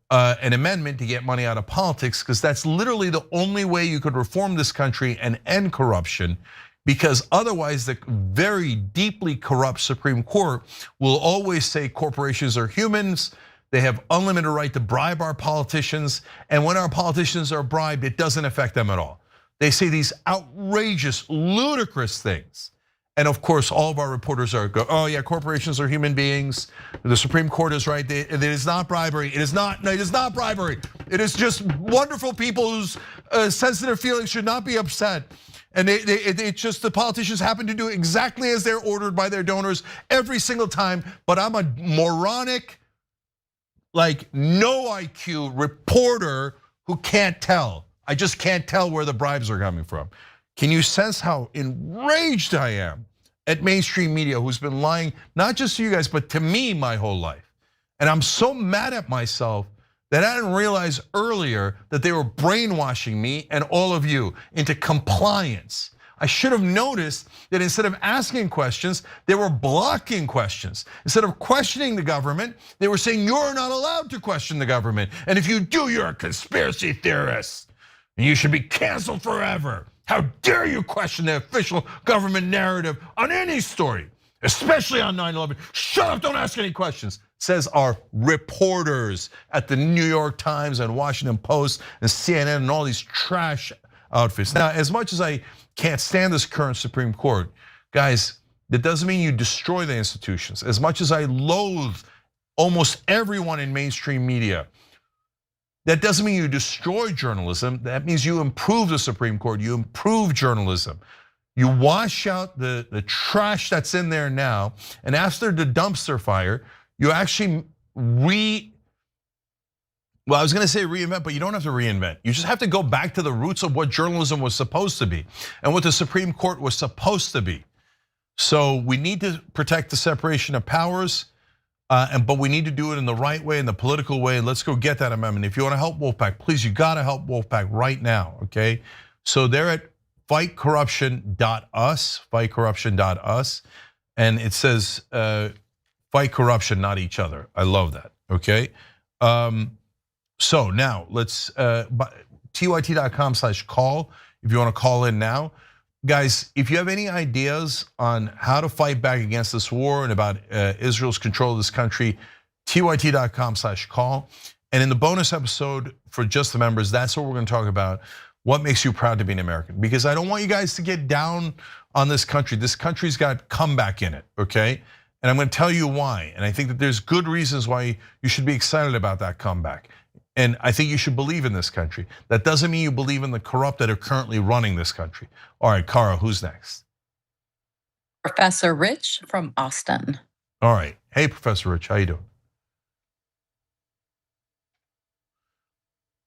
an amendment to get money out of politics, because that's literally the only way you could reform this country and end corruption, because otherwise the very deeply corrupt Supreme Court will always say corporations are humans, they have unlimited right to bribe our politicians, and when our politicians are bribed, it doesn't affect them at all. They say these outrageous, ludicrous things. And of course, all of our reporters are go, oh yeah, corporations are human beings. The Supreme Court is right. It is not bribery. It is not. No, it is not bribery. It is just wonderful people whose sensitive feelings should not be upset. And it's just the politicians happen to do exactly as they're ordered by their donors every single time. But I'm a moronic, like no IQ reporter who can't tell. I just can't tell where the bribes are coming from. Can you sense how enraged I am at mainstream media, who's been lying, not just to you guys, but to me my whole life? And I'm so mad at myself that I didn't realize earlier that they were brainwashing me and all of you into compliance. I should have noticed that instead of asking questions, they were blocking questions. Instead of questioning the government, they were saying, you're not allowed to question the government. And if you do, you're a conspiracy theorist. And you should be canceled forever. How dare you question the official government narrative on any story, especially on 9/11. Shut up, don't ask any questions, says our reporters at the New York Times and Washington Post and CNN and all these trash outfits. Now, as much as I can't stand this current Supreme Court, guys, that doesn't mean you destroy the institutions. As much as I loathe almost everyone in mainstream media, that doesn't mean you destroy journalism. That means you improve the Supreme Court, you improve journalism. You wash out the trash that's in there now, and after the dumpster fire, you actually well, I was gonna say reinvent, but you don't have to reinvent. You just have to go back to the roots of what journalism was supposed to be and what the Supreme Court was supposed to be. So we need to protect the separation of powers, but we need to do it in the right way, in the political way. Let's go get that amendment. If you wanna help Wolfpack, please, you gotta help Wolfpack right now, okay? So they're at fightcorruption.us, fightcorruption.us, and it says fight corruption, not each other. I love that, okay? So now let's, tyt.com/call if you wanna call in now. Guys, if you have any ideas on how to fight back against this war and about Israel's control of this country, tyt.com/call. And in the bonus episode for just the members, that's what we're gonna talk about. What makes you proud to be an American? Because I don't want you guys to get down on this country. This country's got comeback in it, okay? And I'm gonna tell you why. And I think that there's good reasons why you should be excited about that comeback. And I think you should believe in this country. That doesn't mean you believe in the corrupt that are currently running this country. All right, Cara, who's next? Professor Rich from Austin. All right, hey, Professor Rich, how you doing?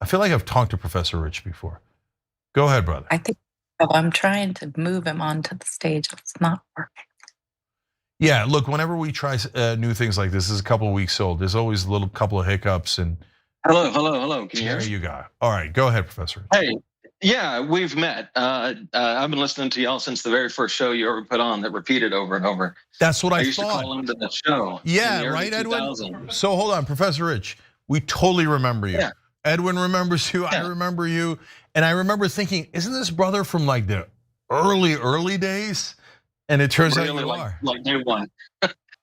I feel like I've talked to Professor Rich before. Go ahead, brother. I think I'm trying to move him onto the stage. It's not working. Yeah, look, whenever we try new things like this is a couple of weeks old. There's always a little couple of hiccups and. Hello. Can you hear me? There you go. All right, go ahead, Professor. Hey, yeah, we've met. I've been listening to y'all since the very first show you ever put on that repeated over and over. That's what I used thought. to call into the show. Yeah, right, Edwin? So hold on, Professor Rich, we totally remember you. Yeah. Edwin remembers you, I remember you. And I remember thinking, isn't this brother from like the early days? And it turns out you are. Like day one,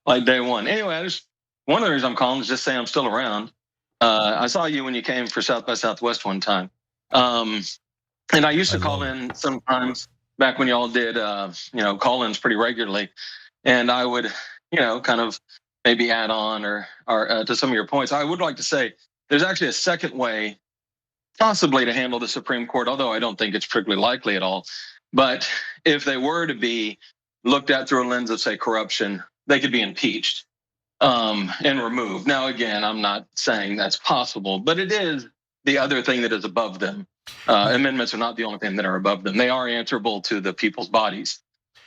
like day one. Anyway, one of the reasons I'm calling is just saying I'm still around. I saw you when you came for South by Southwest one time. And I used to call in sometimes back when y'all did, call-ins pretty regularly. And I would, kind of maybe add on or to some of your points. I would like to say there's actually a second way possibly to handle the Supreme Court, although I don't think it's particularly likely at all. But if they were to be looked at through a lens of, say, corruption, they could be impeached and removed. Now, again, I'm not saying that's possible, but it is the other thing that is above them. Amendments are not the only thing that are above them. They are answerable to the people's bodies.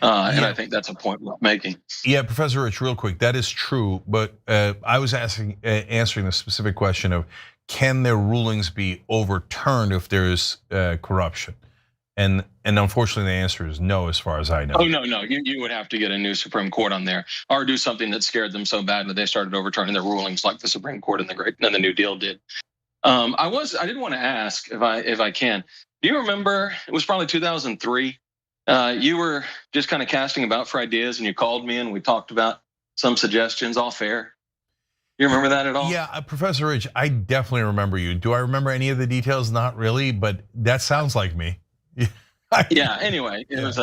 And I think that's a point worth making. Yeah, Professor Rich, real quick, that is true. But I was answering the specific question of, can their rulings be overturned if there is corruption? And unfortunately, the answer is no, as far as I know. Oh, no, you would have to get a new Supreme Court on there, or do something that scared them so bad that they started overturning their rulings, like the Supreme Court and the New Deal did. I did want to ask if I can. Do you remember? It was probably 2003. You were just kind of casting about for ideas, and you called me, and we talked about some suggestions off air. You remember that at all? Yeah, Professor Rich, I definitely remember you. Do I remember any of the details? Not really, but that sounds like me. Yeah. Anyway, it was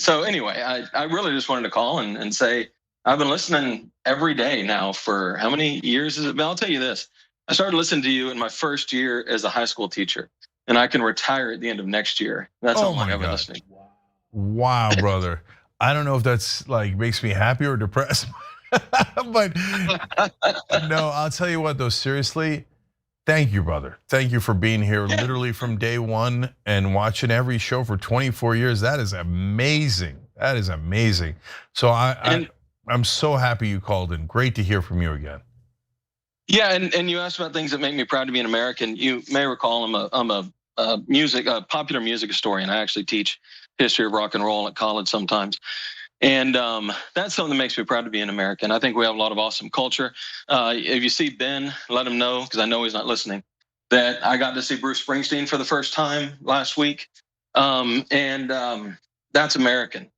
So anyway, I really just wanted to call and say I've been listening every day now for how many years is it? I'll tell you this. I started listening to you in my first year as a high school teacher, and I can retire at the end of next year. That's how long I've been listening. Wow, brother. I don't know if that's like makes me happy or depressed. But no, I'll tell you what though, seriously, thank you, brother. Thank you for being here literally from day one and watching every show for 24 years. That is amazing. That is amazing. So I'm so happy you called in. Great to hear from you again. Yeah, and you asked about things that make me proud to be an American. You may recall I'm a popular music historian. I actually teach history of rock and roll at college sometimes. And that's something that makes me proud to be an American. I think we have a lot of awesome culture. If you see Ben, let him know, because I know he's not listening, that I got to see Bruce Springsteen for the first time last week. That's American.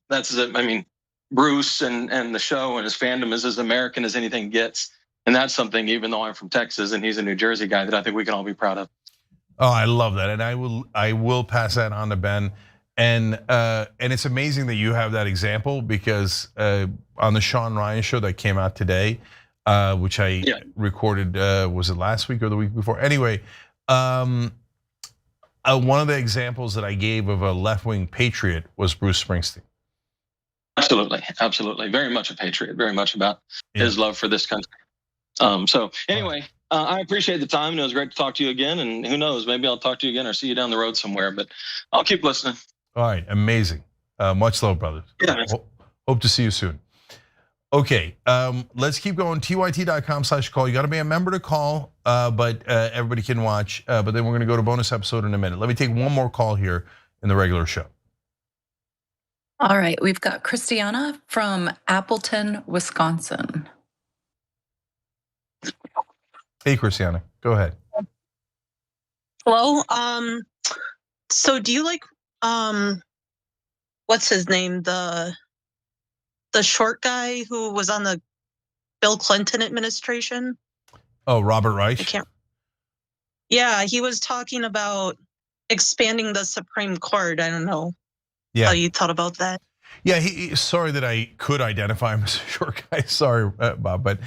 Bruce and the show and his fandom is as American as anything gets. And that's something, even though I'm from Texas and he's a New Jersey guy, that I think we can all be proud of. Oh, I love that. And I will pass that on to Ben. And it's amazing that you have that example, because on the Sean Ryan show that came out today, which I recorded, was it last week or the week before? Anyway, one of the examples that I gave of a left-wing patriot was Bruce Springsteen. Absolutely. Very much a patriot, very much about his love for this country. So anyway, I appreciate the time. It was great to talk to you again. And who knows, maybe I'll talk to you again or see you down the road somewhere, but I'll keep listening. All right, amazing. Much love, brothers. Yeah. Hope to see you soon. Okay, let's keep going. tyt.com/call. You got to be a member to call, but everybody can watch. But then we're going to go to bonus episode in a minute. Let me take one more call here in the regular show. All right, we've got Christiana from Appleton, Wisconsin. Hey, Christiana, go ahead. Hello. So do you like what's his name? The short guy who was on the Bill Clinton administration? Oh, Robert Reich? Yeah, he was talking about expanding the Supreme Court. I don't know how you thought about that. Yeah, sorry that I could identify him as a short guy. Sorry, Bob. But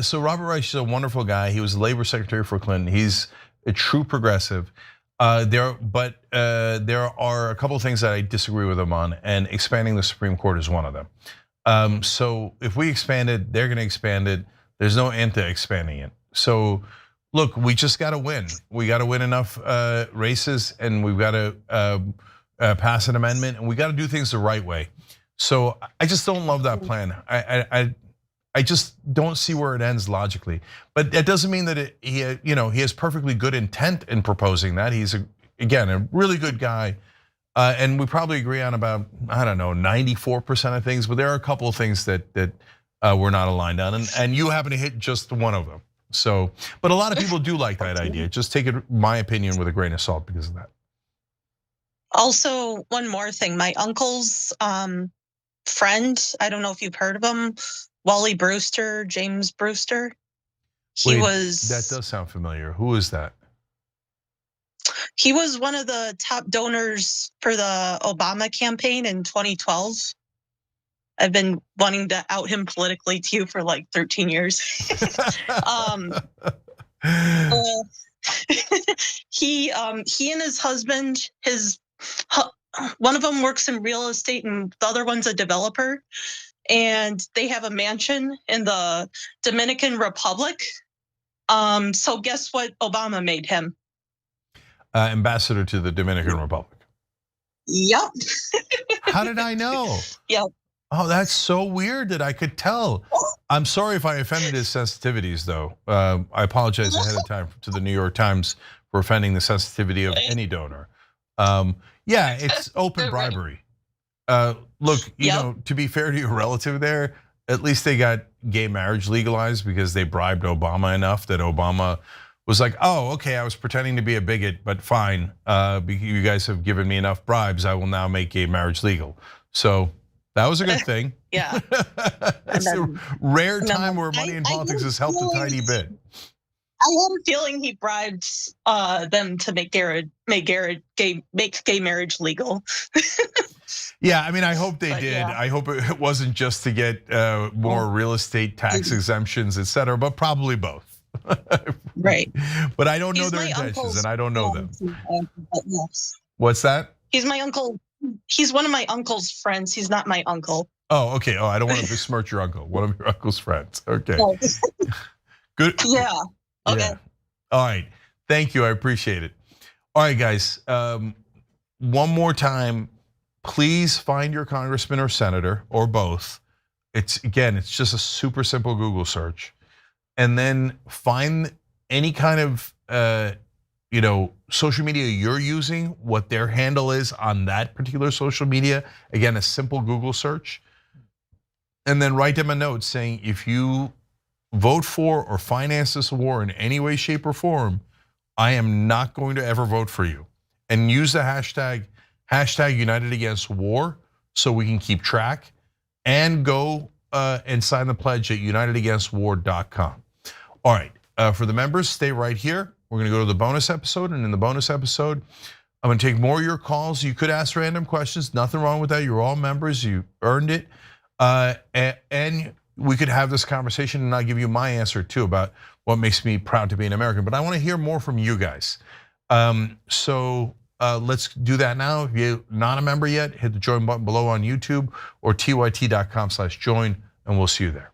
so Robert Reich is a wonderful guy. He was the labor secretary for Clinton. He's a true progressive. There are a couple of things that I disagree with him on, and expanding the Supreme Court is one of them. So if we expand it, they're going to expand it. There's no end to expanding it. So look, we just got to win. We got to win enough races, and we've got to pass an amendment, and we got to do things the right way. So I just don't love that plan. I just don't see where it ends logically. But that doesn't mean that he has perfectly good intent in proposing that. He's again a really good guy, and we probably agree on about 94% of things. But there are a couple of things that we're not aligned on, and you happen to hit just one of them. So, but a lot of people do like that idea. Just take it, my opinion, with a grain of salt because of that. Also, one more thing. My uncle's friend, I don't know if you've heard of him, Wally Brewster, James Brewster. That does sound familiar. Who is that? He was one of the top donors for the Obama campaign in 2012. I've been wanting to out him politically to you for like 13 years. He and his husband, one of them works in real estate and the other one's a developer. And they have a mansion in the Dominican Republic. So guess what Obama made him? Ambassador to the Dominican Republic. Yep. How did I know? Yep. Oh, that's so weird that I could tell. I'm sorry if I offended his sensitivities, though. I apologize ahead of time to the New York Times for offending the sensitivity of any donor. Yeah, it's open bribery. Look, to be fair to your relative there, at least they got gay marriage legalized because they bribed Obama enough that Obama was like, oh, okay, I was pretending to be a bigot, but fine. You guys have given me enough bribes, I will now make gay marriage legal. So that was a good thing. Yeah. It's a rare time where money in politics has helped a tiny bit. I had a feeling he bribed them to make gay marriage legal. Yeah, I mean, I hope they did. Yeah. I hope it wasn't just to get more real estate tax exemptions, et cetera, but probably both. Right. But I don't know their intentions, and I don't know them. Yes. What's that? He's my uncle. He's one of my uncle's friends. He's not my uncle. Oh, okay. Oh, I don't want to besmirch your uncle. One of your uncle's friends. Okay. Good. Yeah. Okay. Yeah. All right. Thank you. I appreciate it. All right, guys. One more time, please find your congressman or senator or both. It's just a super simple Google search, and then find any kind of social media you're using, what their handle is on that particular social media. Again, a simple Google search. And then write them a note saying, if you vote for or finance this war in any way, shape, or form, I am not going to ever vote for you. And use the hashtag United Against War so we can keep track. And go and sign the pledge at unitedagainstwar.com. All right, for the members, stay right here. We're gonna go to the bonus episode, and in the bonus episode, I'm gonna take more of your calls. You could ask random questions, nothing wrong with that. You're all members, you earned it. And we could have this conversation and I'll give you my answer too about what makes me proud to be an American. But I wanna hear more from you guys. So let's do that now. If you're not a member yet, hit the join button below on YouTube or tyt.com/join, and we'll see you there.